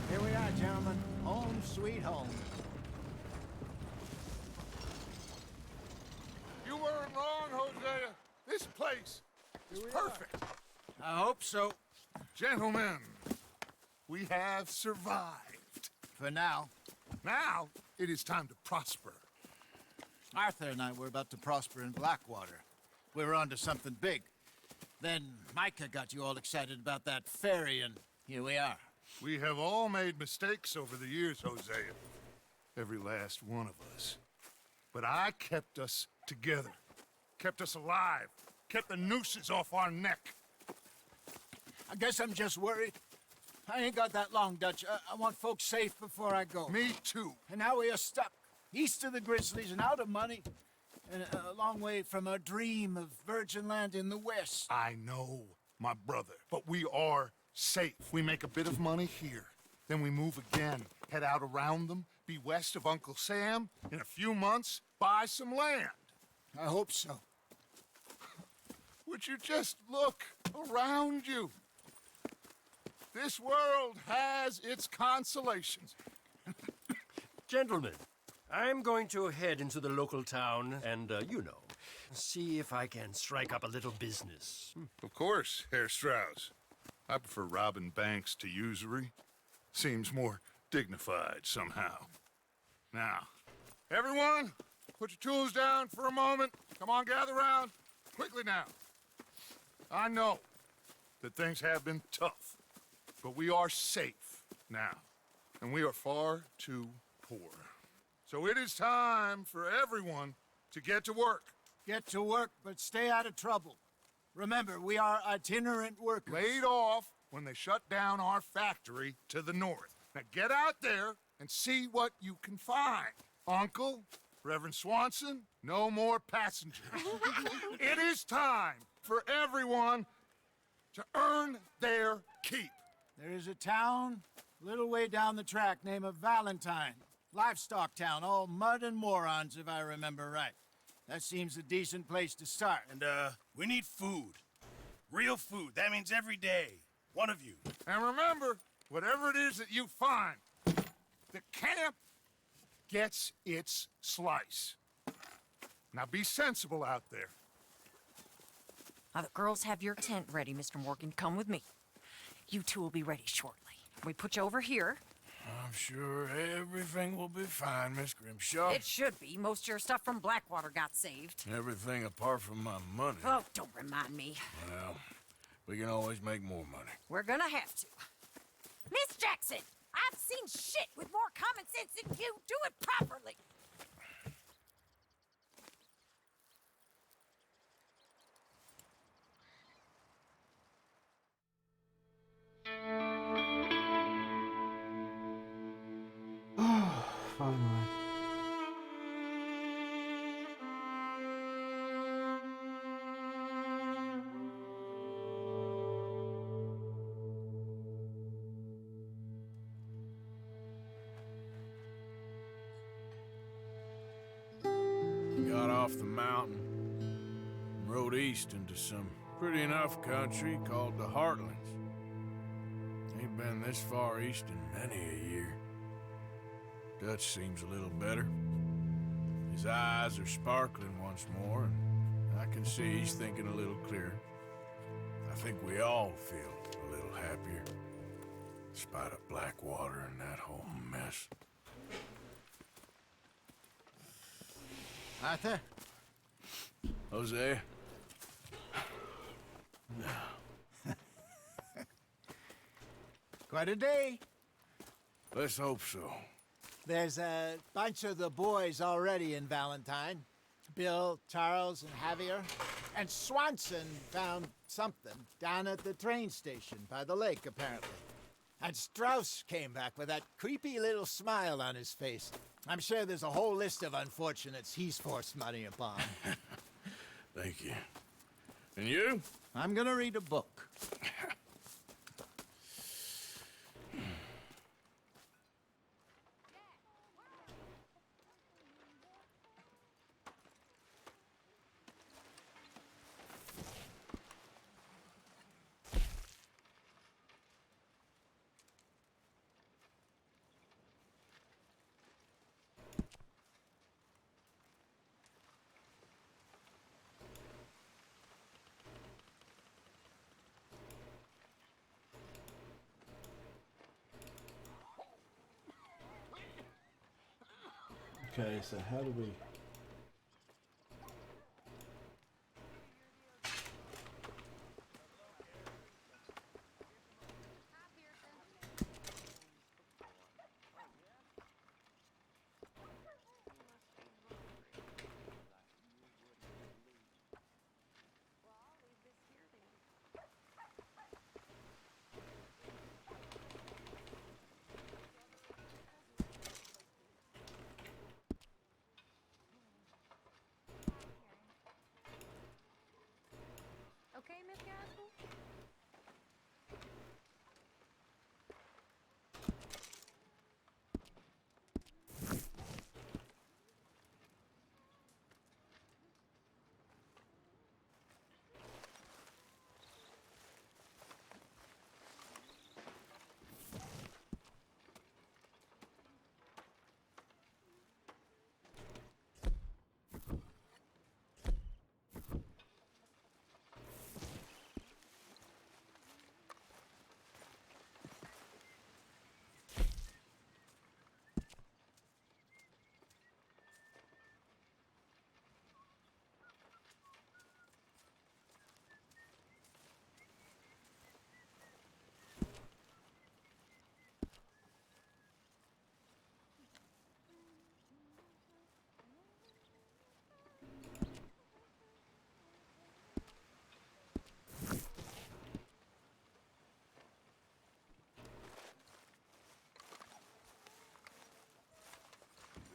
Here we are, gentlemen. Home sweet home. You weren't wrong, Hosea. This place is perfect. I hope so. Gentlemen, we have survived. For now. Now, it is time to prosper. Arthur and I were about to prosper in Blackwater. We were onto something big. Then Micah got you all excited about that ferry, and here we are. We have all made mistakes over the years, Hosea. Every last one of us. But I kept us together. Kept us alive. Kept the nooses off our neck. I guess I'm just worried. I ain't got that long, Dutch. I want folks safe before I go. Me too. And now we are stuck. East of the Grizzlies and out of money. And a long way from our dream of virgin land in the west. I know, my brother. But we are safe. We make a bit of money here. Then we move again. Head out around them. Be west of Uncle Sam. In a few months, buy some land. I hope so. Would you just look around you? This world has its consolations. Gentlemen, I'm going to head into the local town and, see if I can strike up a little business. Of course, Herr Strauss. I prefer robbing banks to usury. Seems more dignified somehow. Now, everyone, put your tools down for a moment. Come on, gather round. Quickly now. I know that things have been tough, but we are safe now, and we are far too poor. So it is time for everyone to get to work. Get to work, but stay out of trouble. Remember, we are itinerant workers. Laid off when they shut down our factory to the north. Now get out there and see what you can find. Uncle, Reverend Swanson, no more passengers. It is time for everyone to earn their keep. There is a town a little way down the track named Valentine. Livestock town, all mud and morons, if I remember right. That seems a decent place to start. And, we need food. Real food. That means every day. One of you. And remember, whatever it is that you find, the camp gets its slice. Now be sensible out there. Now, the girls have your tent ready, Mr. Morgan. Come with me. You two will be ready shortly. We put you over here. I'm sure everything will be fine, Miss Grimshaw. It should be. Most of your stuff from Blackwater got saved. Everything apart from my money. Oh, don't remind me. Well, we can always make more money. We're gonna have to. Miss Jackson, I've seen shit with more common sense than you. Do it properly. Finally. Got off the mountain, rode east into some pretty enough country called the Heartlands. Ain't been this far east in many a year. Dutch seems a little better. His eyes are sparkling once more, and I can see he's thinking a little clearer. I think we all feel a little happier, in spite of Blackwater and that whole mess. Arthur? Hosea? Quite a day. Let's hope so. There's a bunch of the boys already in Valentine. Bill, Charles, and Javier. And Swanson found something down at the train station by the lake, apparently. And Strauss came back with that creepy little smile on his face. I'm sure there's a whole list of unfortunates he's forced money upon. Thank you. And you? I'm gonna read a book. Okay, so how do we... Okay, Miss Gaskell?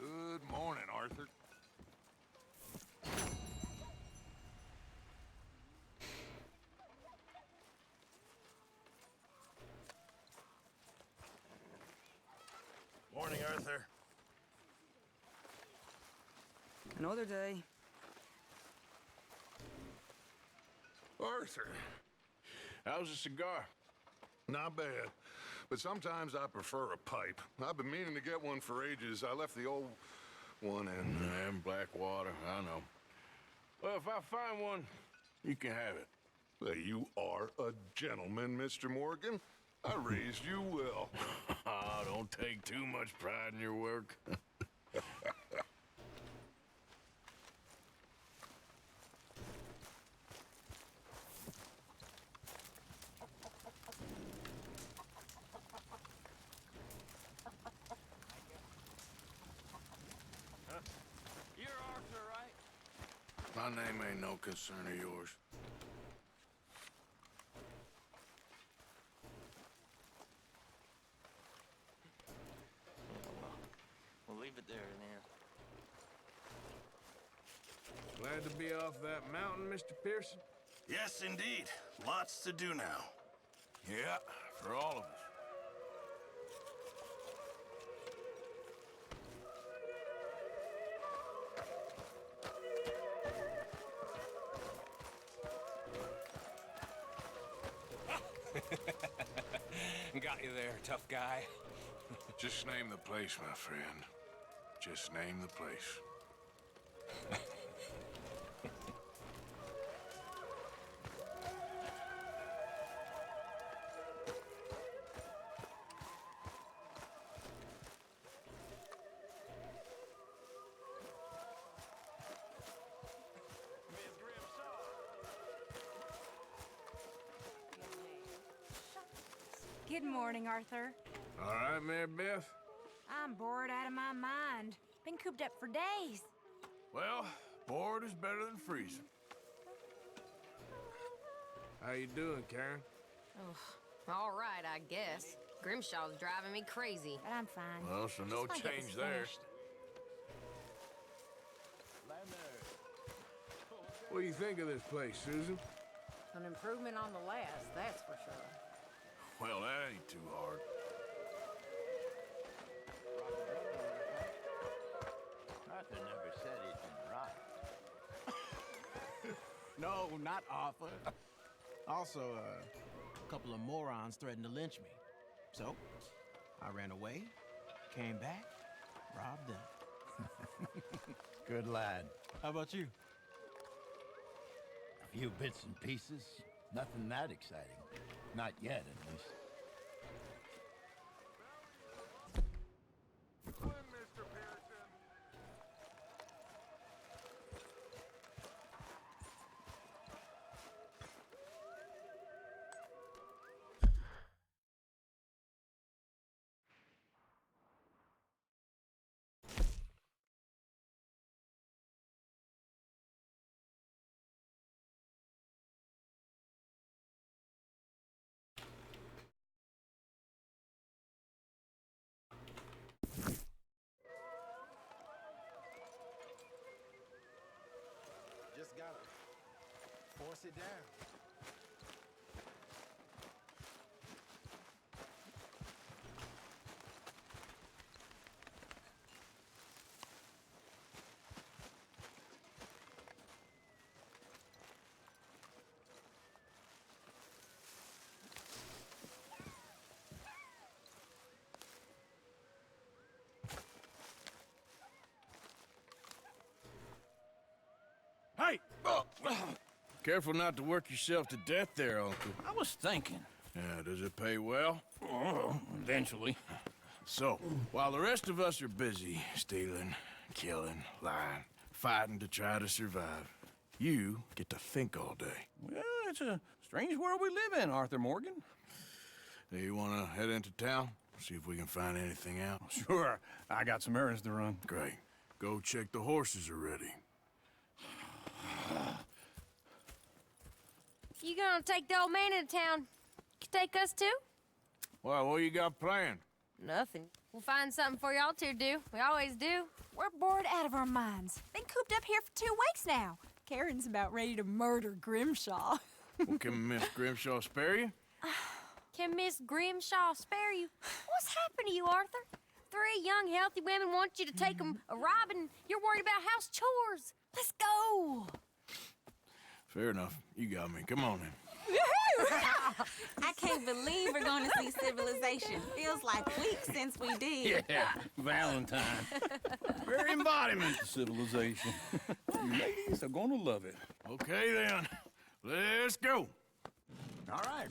Good morning, Arthur. Another day. Arthur, how's a cigar? Not bad, but sometimes I prefer a pipe. I've been meaning to get one for ages. I left the old one in Blackwater, I know. Well, if I find one, you can have it. Well, you are a gentleman, Mr. Morgan. I raised you well. Don't take too much pride in your work. You're Arthur, right? My name ain't no concern of yours. We'll leave it there then. Glad to be off that mountain, Mr. Pearson? Yes, indeed. Lots to do now. Yeah, for all of us. Got you there, tough guy. Just name the place, my friend. Just name the place. Good morning, Arthur. All right, Mary Beth? I'm bored out of my mind. Been cooped up for days. Well, bored is better than freezing. How you doing, Karen? Oh, all right, I guess. Grimshaw's driving me crazy. But I'm fine. Well, so no Just wanna get change this there. finished. What do you think of this place, Susan? An improvement on the last, that's for sure. Well, that ain't too hard. Arthur never said it right. No, not Arthur. Also, a couple of morons threatened to lynch me. So, I ran away, came back, robbed them. Good lad. How about you? A few bits and pieces. Nothing that exciting. Not yet, at least. Just gotta force it down. Hey! Careful not to work yourself to death there, Uncle. I was thinking. Yeah, does it pay well? Oh, eventually. So, while the rest of us are busy stealing, killing, lying, fighting to try to survive, you get to think all day. Well, it's a strange world we live in, Arthur Morgan. Do you want to head into town? See if we can find anything out? Sure. I got some errands to run. Great. Go check the horses are ready. You gonna take the old man into town? Take us too? Well, what you got planned? Nothing. We'll find something for y'all to do. We always do. We're bored out of our minds. Been cooped up here for 2 weeks now. Karen's about ready to murder Grimshaw. Well, can Miss Grimshaw spare you? Can Miss Grimshaw spare you? What's happened to you, Arthur? three young, healthy women want you to take them a robbing. You're worried about house chores. Let's go. Fair enough. You got me. Come on then. I can't believe we're going to see civilization. Feels like weeks since we did. Yeah, Valentine. Very embodiment of civilization. You ladies are gonna love it. Okay then. Let's go. All right.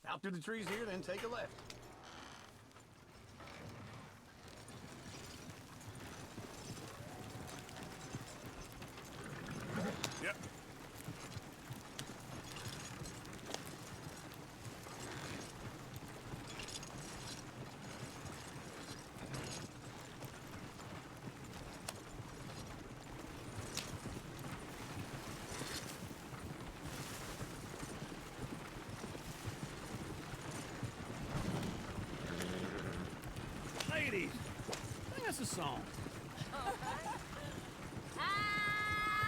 Out through the trees here, then take a left. Yep. Ladies, sing us a song. I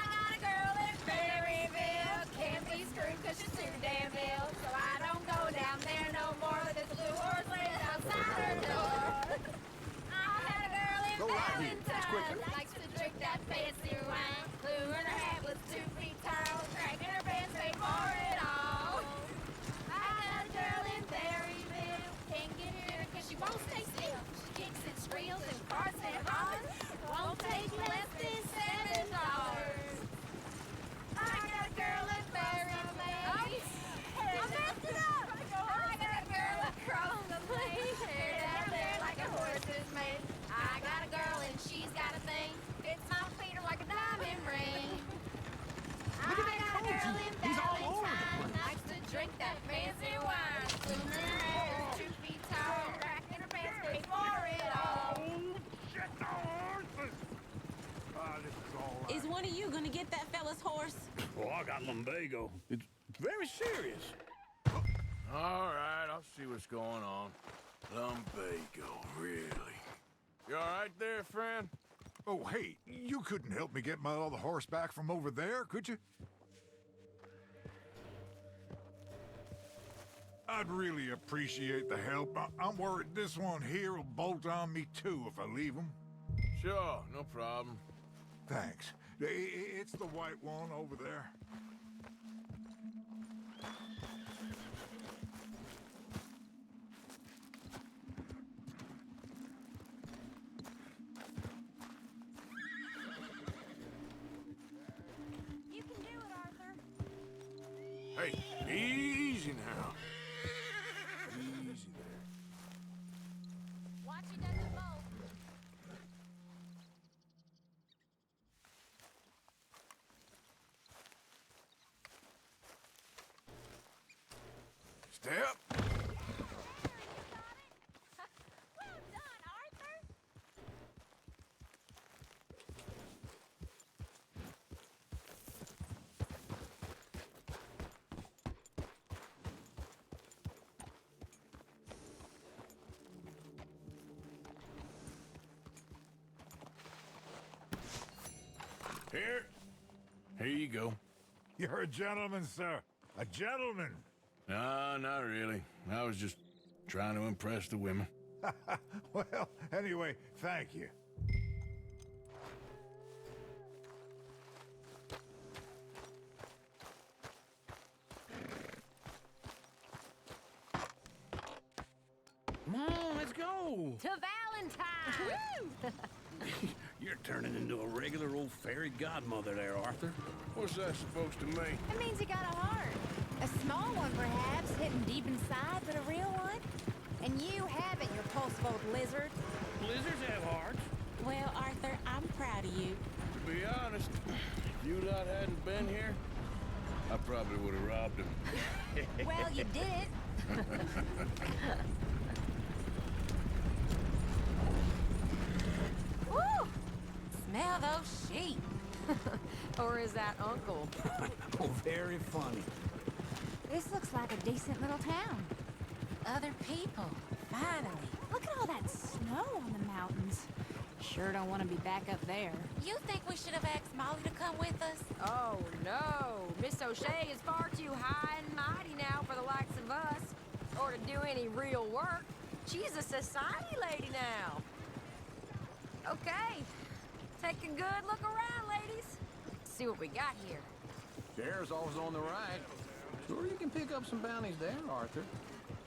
got a girl in Berryville. Can't be screwed 'cause she's too damn ill. So I don't go down there no more. There's a blue horse laying outside her door. I had a girl in Valentine. Likes to drink that fancy wine. Blue in her hat was 2 feet tall. Cracking her pants paid for it all. I got a girl in Berryville. Can't get her 'cause she won't stay still. She kicks and squeals and farts and hollers. Won't take less than $7. I got a girl in Berryville. I messed it up. I got a girl across the plain. Hair down there like a horse's mane. I got a girl and she's got a thing. Fits my feet are like a diamond ring. I got a girl in Valentine. Likes to drink that fancy wine. Blue in her hair, 2 feet tall. Cracking her pants, paid for it all. Shit, no horses! This is all right. Is one of you going to get that fella's horse? Oh, I got lumbago. It's very serious. All right, I'll see what's going on. Lumbago, really? You all right there, friend? Oh, hey, you couldn't help me get my other horse back from over there, could you? I'd really appreciate the help. I'm worried this one here will bolt on me too if I leave him. Sure, no problem. Thanks. It's the white one over there. You can do it, Arthur. Hey, easy now. Easy there. Watch he doesn't bolt. Step. Well done, Arthur. Here you go. You're a gentleman, sir. A gentleman. No, not really. I was just trying to impress the women. Well, anyway, thank you. Come on, let's go. To Valentine. You're turning into a regular old fairy godmother there, Arthur. What's that supposed to mean? It means you got a heart. A small one, perhaps, hidden deep inside, but a real one. And you haven't, you pulse-bolt lizard. Lizards have hearts. Well, Arthur, I'm proud of you. To be honest, if you lot hadn't been here, I probably would have robbed him. Well, you did it. Woo! Smell those sheep. Or is that Uncle? Oh, very funny. This looks like a decent little town. Other people, finally. Look at all that snow on the mountains. Sure don't want to be back up there. You think we should have asked Molly to come with us? Oh, no. Miss O'Shea is far too high and mighty now for the likes of us. Or to do any real work. She's a society lady now. Okay. Take a good look around, ladies. See what we got here. Sheriff's always on the right. Sure you can pick up some bounties there, Arthur.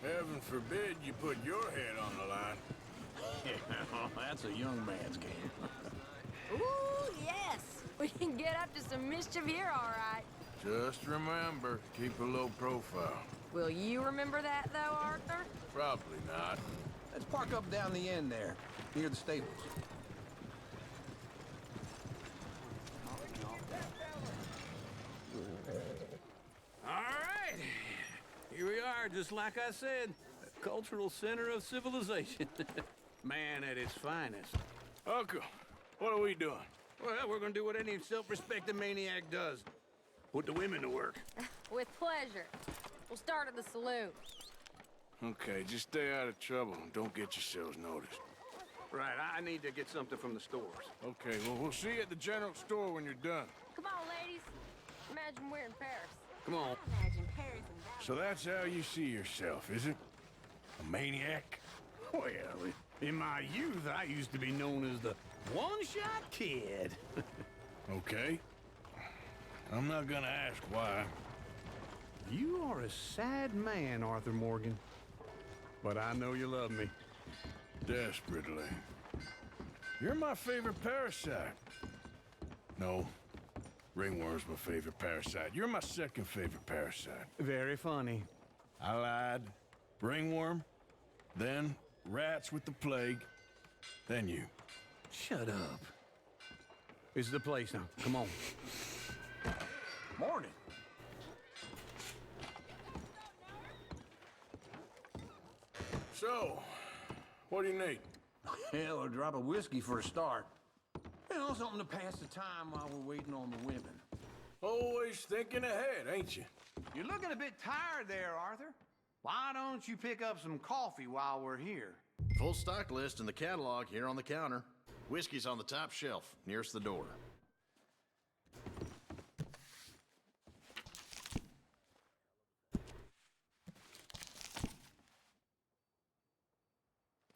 Heaven forbid you put your head on the line. Yeah, that's a young man's game. Ooh, yes. We can get up to some mischief here, all right. Just remember, keep a low profile. Will you remember that, though, Arthur? Probably not. Let's park up down the end there, near the stables. All right. Here we are, just like I said. A cultural center of civilization. Man at its finest. Uncle, what are we doing? Well, we're gonna do what any self-respecting maniac does. Put the women to work. With pleasure. We'll start at the saloon. Okay, just stay out of trouble and don't get yourselves noticed. Right, I need to get something from the stores. Okay, well, we'll see you at the general store when you're done. Come on, ladies. Imagine we're in Paris. Come on. Imagine Paris and that. So that's how you see yourself, is it? A maniac? Well, in my youth, I used to be known as the one-shot kid. Okay. I'm not gonna ask why. You are a sad man, Arthur Morgan. But I know you love me. Desperately. You're my favorite parasite. No, ringworm's my favorite parasite. You're my second favorite parasite. Very funny. I lied. Ringworm, then rats with the plague, then you. Shut up. This is the place now. Come on. Morning. So, what do you need? Hell, a drop of whiskey for a start. You know, something to pass the time while we're waiting on the women. Always thinking ahead, ain't you? You're looking a bit tired there, Arthur. Why don't you pick up some coffee while we're here? Full stock list in the catalog here on the counter. Whiskey's on the top shelf, nearest the door.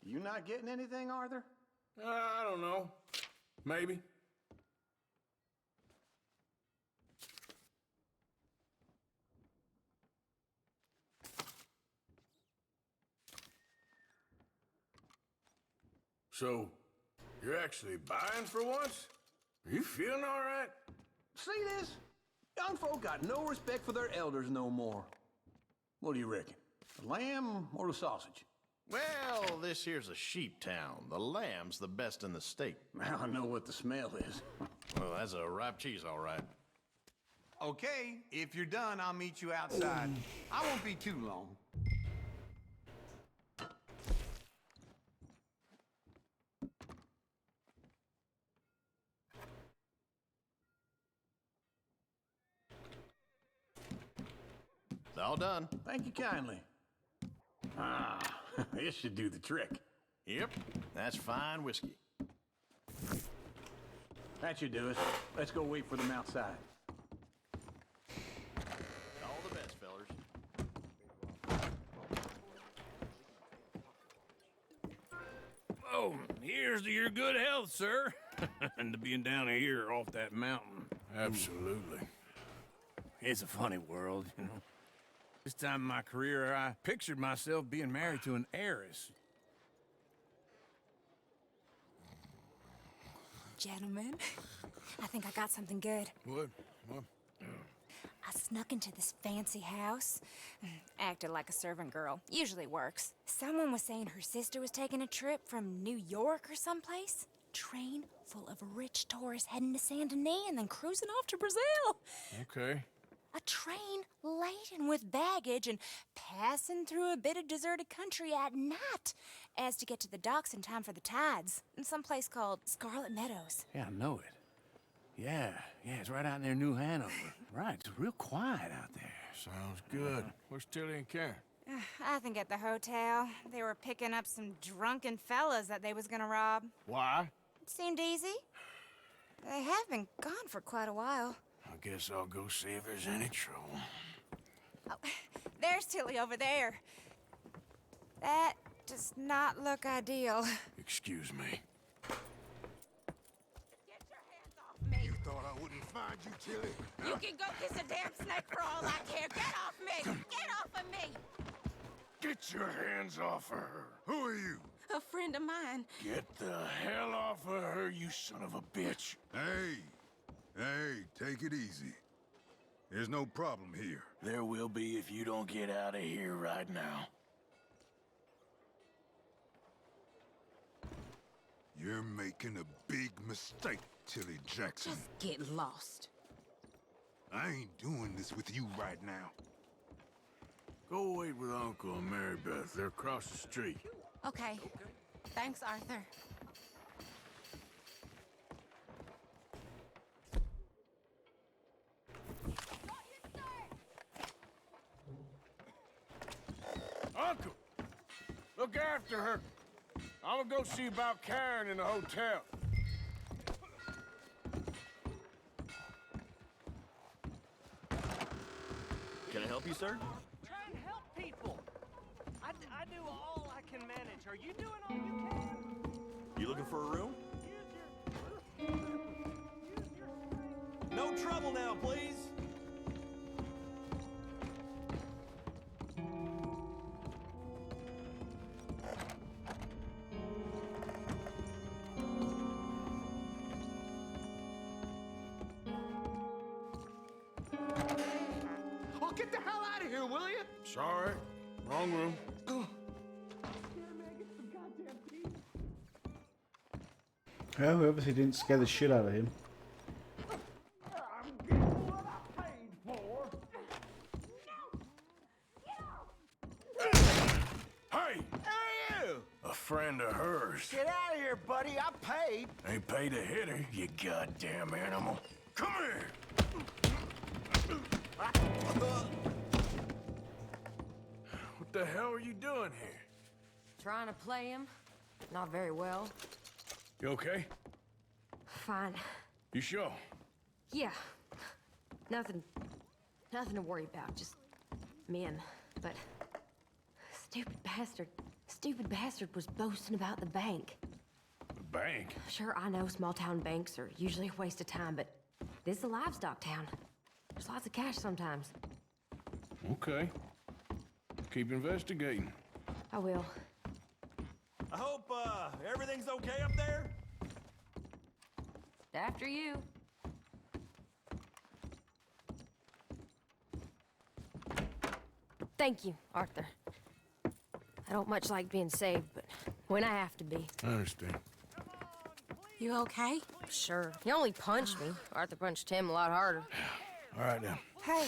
You not getting anything, Arthur? I don't know. Maybe. So, you're actually buying for once? Are you feeling all right? See this? Young folk got no respect for their elders no more. What do you reckon? The lamb or the sausage? Well, this here's a sheep town. The lamb's the best in the state. Now I know what the smell is. Well, that's a ripe cheese, all right. Okay, if you're done, I'll meet you outside. I won't be too long. It's all done. Thank you kindly. Ah, this should do the trick. Yep, that's fine whiskey. That should do it. Let's go wait for them outside. All the best, fellers. Oh, here's to your good health, sir. And to being down here off that mountain. Absolutely. It's a funny world, you know. This time in my career, I pictured myself being married to an heiress. Gentlemen, I think I got something good. What? I snuck into this fancy house, acted like a servant girl. Usually works. Someone was saying her sister was taking a trip from New York or someplace. Train full of rich tourists heading to Saint Denis and then cruising off to Brazil. Okay. A train laden with baggage and passing through a bit of deserted country at night as to get to the docks in time for the tides in some place called Scarlet Meadows. Yeah, I know it. Yeah, it's right out near New Hanover. Right, it's real quiet out there. Sounds good. Where's Tilly and Karen? I think at the hotel. They were picking up some drunken fellas that they was gonna rob. Why? It seemed easy. They have been gone for quite a while. I guess I'll go see if there's any trouble. Oh, there's Tilly over there. That does not look ideal. Excuse me. behind you, Tilly. You can go kiss a damn snake for all I care. Get off me! Get off of me! Get your hands off of her. Who are you? A friend of mine. Get the hell off of her, you son of a bitch. Hey, take it easy. There's no problem here. There will be if you don't get out of here right now. You're making a big mistake, Tilly Jackson. Just get lost. I ain't doing this with you right now. Go wait with Uncle and Mary Beth. They're across the street. Okay. Thanks, Arthur. Uncle! Look after her. I'm gonna go see about Karen in the hotel. Can I help you, sir? Try and help people. I do all I can manage. Are you doing all you can? You looking for a room? No trouble now, please. Oh, get the hell out of here, will you? Sorry. Wrong room. Well, we obviously didn't scare the shit out of him. Hey! Hey, you! A friend of hers. Get out of here, buddy. I paid. Ain't paid to hit her, you goddamn animal. Come here! What the hell are you doing here? Trying to play him. Not very well. You okay? Fine. You sure? Yeah. Nothing to worry about. Just men. But stupid bastard was boasting about the bank. The bank? Sure, I know small town banks are usually a waste of time, but this is a livestock town. There's lots of cash sometimes. Okay. Keep investigating. I will. I hope, everything's okay up there? After you. Thank you, Arthur. I don't much like being saved, but when I have to be. I understand. You okay? Sure. He only punched me. Arthur punched him a lot harder. All right, then. Hey,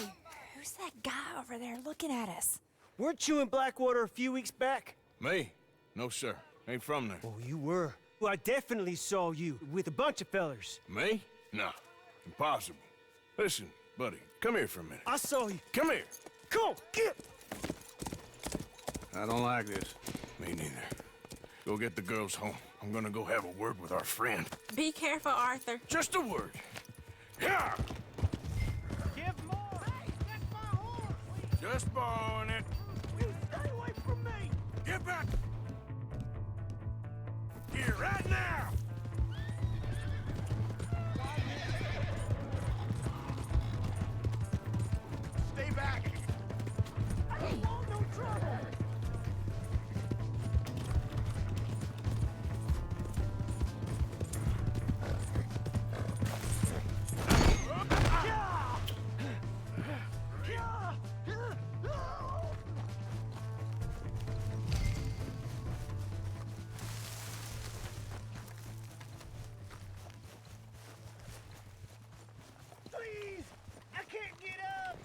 who's that guy over there looking at us? Weren't you in Blackwater a few weeks back? Me? No, sir. Ain't from there. Oh, you were. Well, I definitely saw you with a bunch of fellers. Me? No. Impossible. Listen, buddy, come here for a minute. I saw you. Come here. Go, get! I don't like this. Me neither. Go get the girls home. I'm gonna go have a word with our friend. Be careful, Arthur. Just a word. Yeah! Give more! Hey, that's my horse! Just borrowing it. You stay away from me! Get back! Here, right now! Stay back. I don't want no trouble! Please! I can't get up!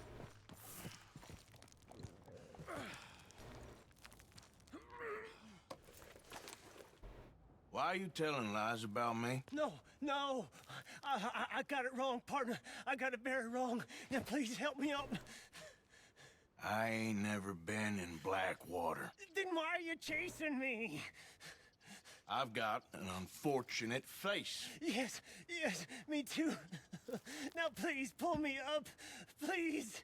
Why are you telling lies about me? No. I got it wrong, partner. I got it very wrong. Now, please help me up. I ain't never been in Blackwater. Then why are you chasing me? I've got an unfortunate face. Yes, me too. Now, please, pull me up. Please.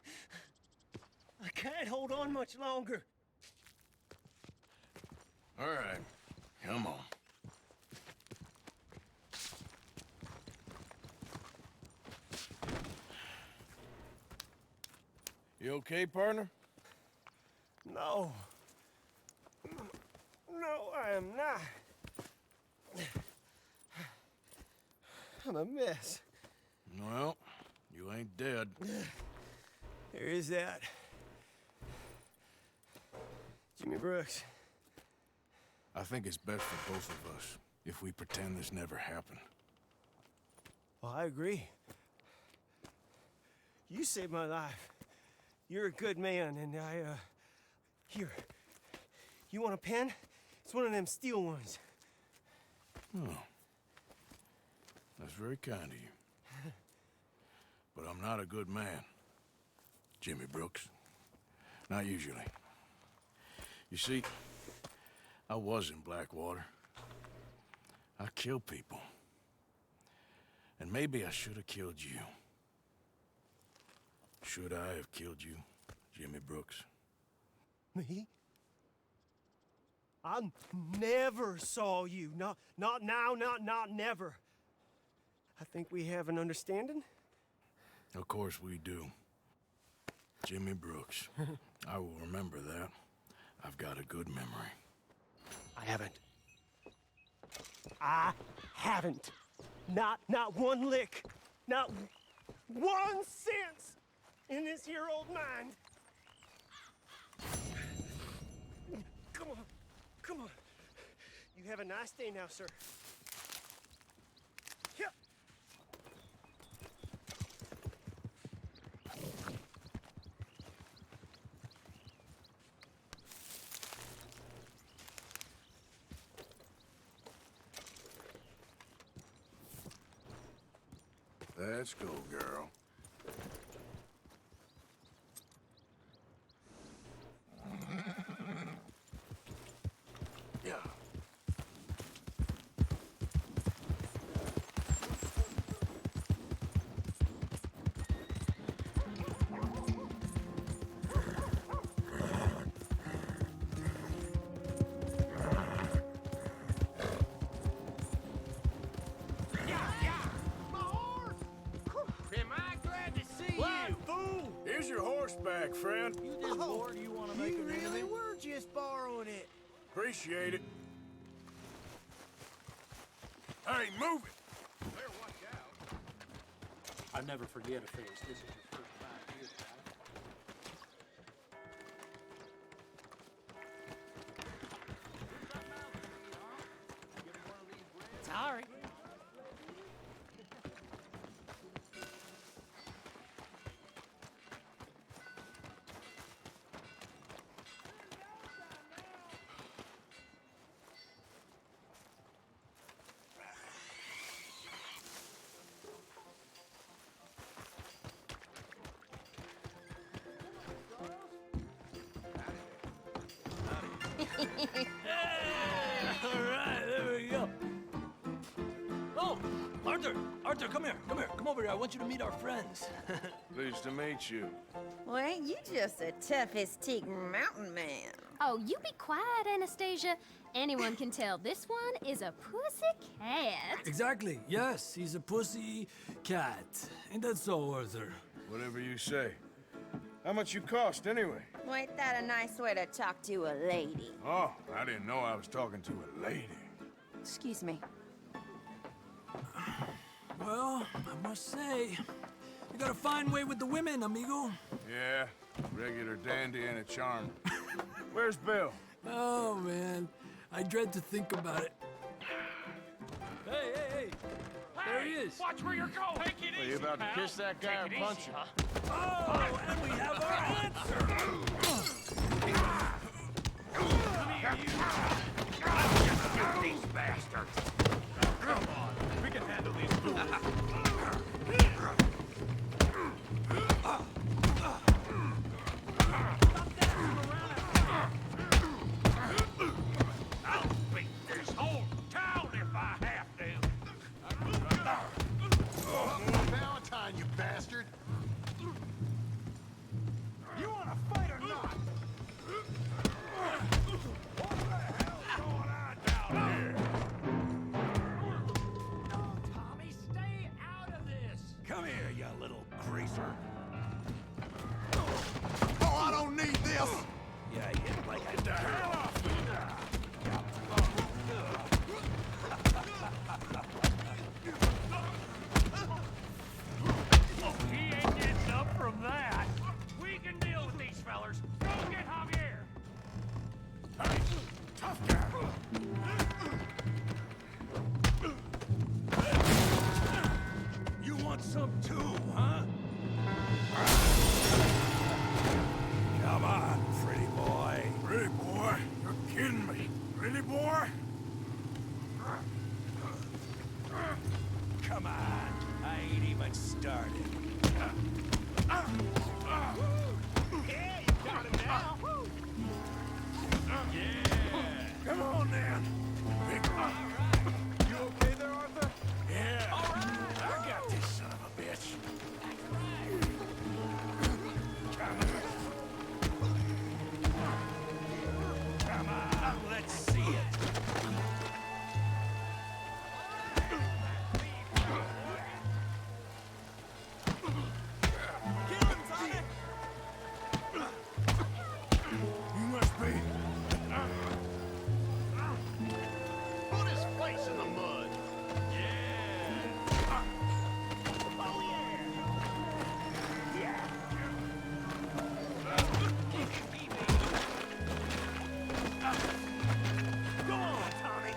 I can't hold on much longer. All right, come on. You okay, partner? No. No, I am not. I'm a mess. Well, you ain't dead. There is that. Jimmy Brooks. I think it's best for both of us if we pretend this never happened. Well, I agree. You saved my life. You're a good man, and here. You want a pen? It's one of them steel ones. Oh. That's very kind of you. But I'm not a good man, Jimmy Brooks. Not usually. You see, I was in Blackwater. I killed people. And maybe I should have killed you. Should I have killed you, Jimmy Brooks? Me? I never saw you. Not now, not never. I think we have an understanding. Of course we do. Jimmy Brooks. I will remember that. I've got a good memory. I haven't. Not one lick. Not 1 cent in this here old mind. Come on. You have a nice day now, sir. Yep. Let's go, girl. Yeah. Here's your horseback, friend. You just bored, you want to make You an really enemy? were just borrowing it. Appreciate it. Hey, move it! I never forget a face. This is your first time here, pal. Sorry. All right, there we go. Oh, Arthur, come here. Come over here. I want you to meet our friends. Pleased to meet you. Well, ain't you just the toughest teak mountain man? Oh, you be quiet, Anastasia. Anyone can tell this one is a pussy cat. Exactly. Yes, he's a pussy cat. Ain't that so, Arthur? Whatever you say. How much you cost, anyway? Well, ain't that a nice way to talk to a lady? Oh, I didn't know I was talking to a lady. Excuse me. Well, I must say, you got a fine way with the women, amigo. Yeah, regular dandy and a charm. Where's Bill? Oh, man. I dread to think about it. Hey! There he is. Watch where you're going. Take it easy, Are you about to kiss that guy or punch him? Oh, and we have our answer. Get these bastards. Come on, we can handle these fools. I'll beat this whole town if I have to. Valentine, you bastard! You wanna fight or not? What the hell's going on down here? Tommy, stay out of this! Come here, you little greaser. this! Yeah, yeah, like I the hell off me! He ain't getting up from that. We can deal with these fellers. Go get Javier. Hey, tough guy. You want some too, huh? Come on, pretty boy. Pretty boy? You're kidding me. Pretty boy? Come on, I ain't even started. Yeah, you got him now. Yeah. Come on, then. You okay there, Arthur? Yeah. All right. I got this son of a bitch. Come on, let's see it. You must be. Put his face in the mud. Go on, Tommy.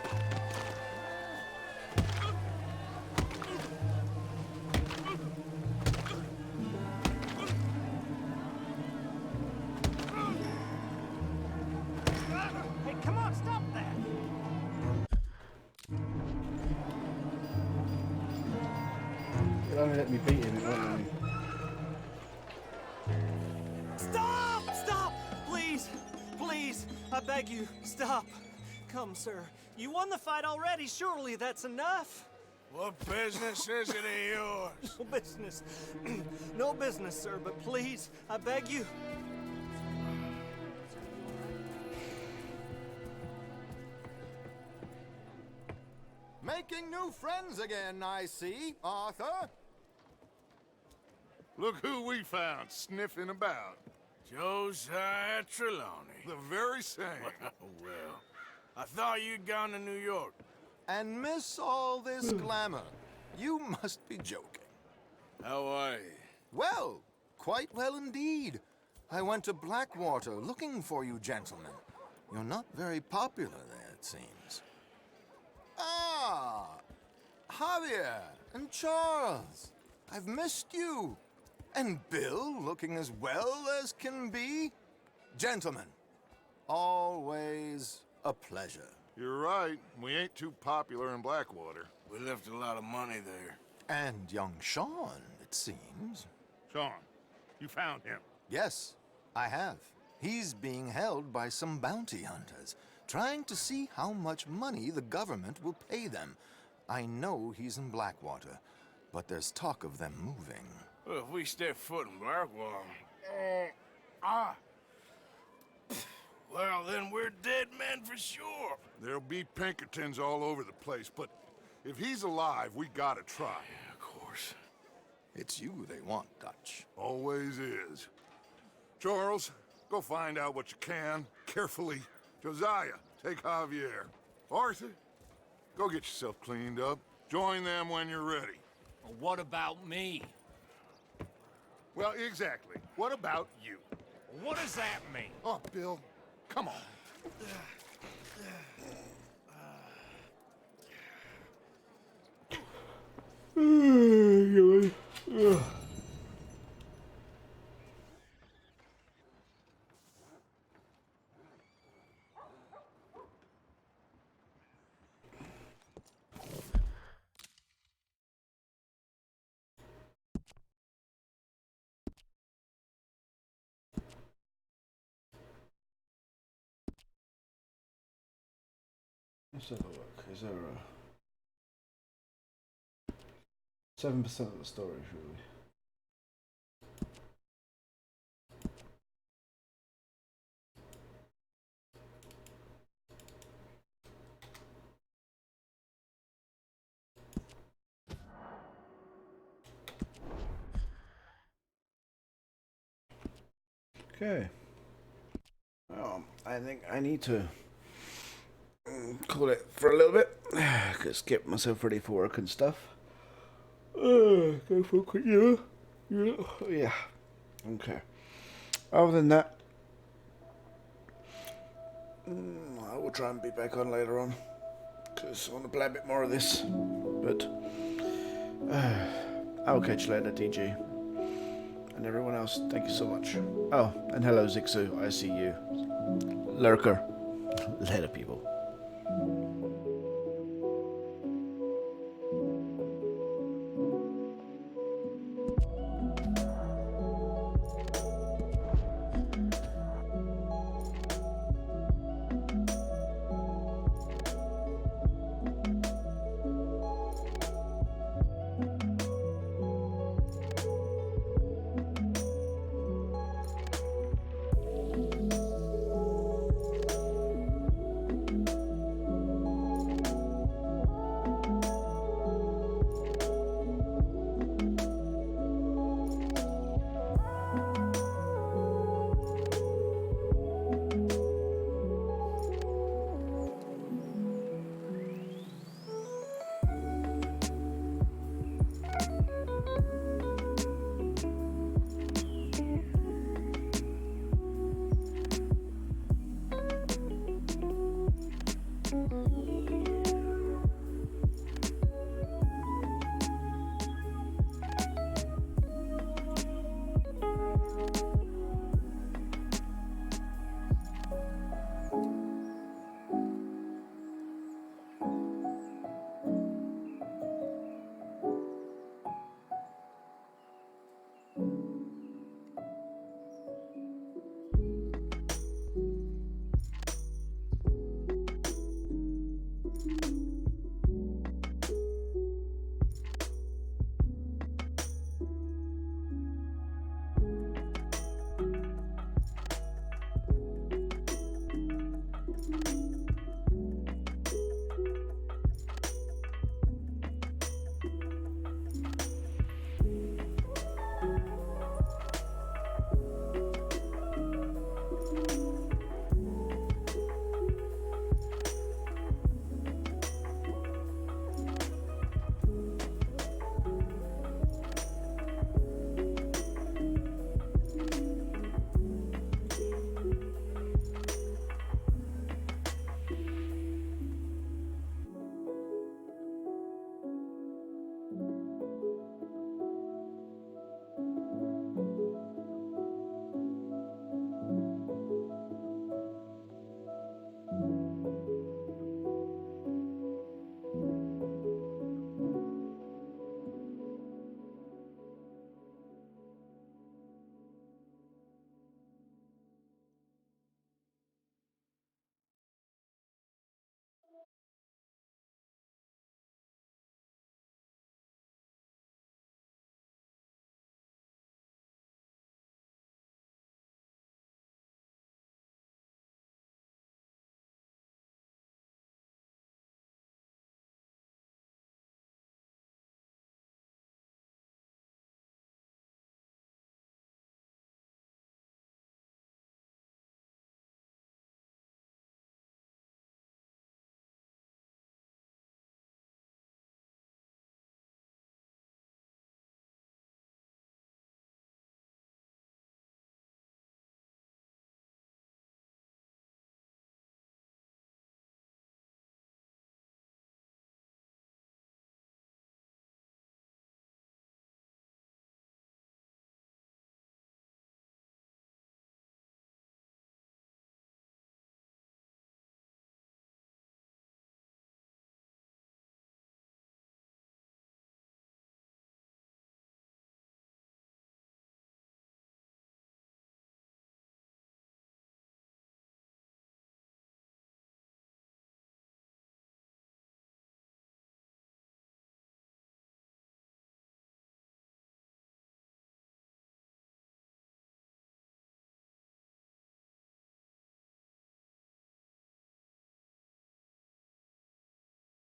Hey, come on, stop that. It'll only let me beat him, it won't let me. Stop! Stop! Please! Please! I beg you, stop. Come, sir. You won the fight already. Surely that's enough. What business is it of yours? No business. No business, sir, but please, I beg you. Making new friends again, I see, Arthur. Look who we found sniffing about. Josiah Trelawney. The very same. Well, I thought you'd gone to New York. And miss all this glamour. You must be joking. How are you? Well, quite well indeed. I went to Blackwater looking for you gentlemen. You're not very popular there, it seems. Ah, Javier and Charles. I've missed you. And Bill looking as well as can be. Gentlemen, always a pleasure. You're right. We ain't too popular in Blackwater. We left a lot of money there. And young Sean, it seems. Sean, you found him. Yes, I have. He's being held by some bounty hunters, trying to see how much money the government will pay them. I know he's in Blackwater, but there's talk of them moving. Well, if we step foot in Blackwater... Well, then we're dead men for sure. There'll be Pinkertons all over the place, but if he's alive, we gotta try. Yeah, of course. It's you they want, Dutch. Always is. Charles, go find out what you can, carefully. Josiah, take Javier. Arthur, go get yourself cleaned up. Join them when you're ready. Well, what about me? Well, exactly. What about you? What does that mean? Oh, Bill, come on. Let's have a look. Is there a 7% of the story, surely? Okay. I think I need to call it for a little bit. Just get myself ready for work and stuff. Go for a quick yeah. Okay. Other than that, I will try and be back on later on, because I want to play a bit more of this. But I'll catch you later, TG. And everyone else, thank you so much. Oh, and hello, Zixu. I see you. Lurker. Later, people.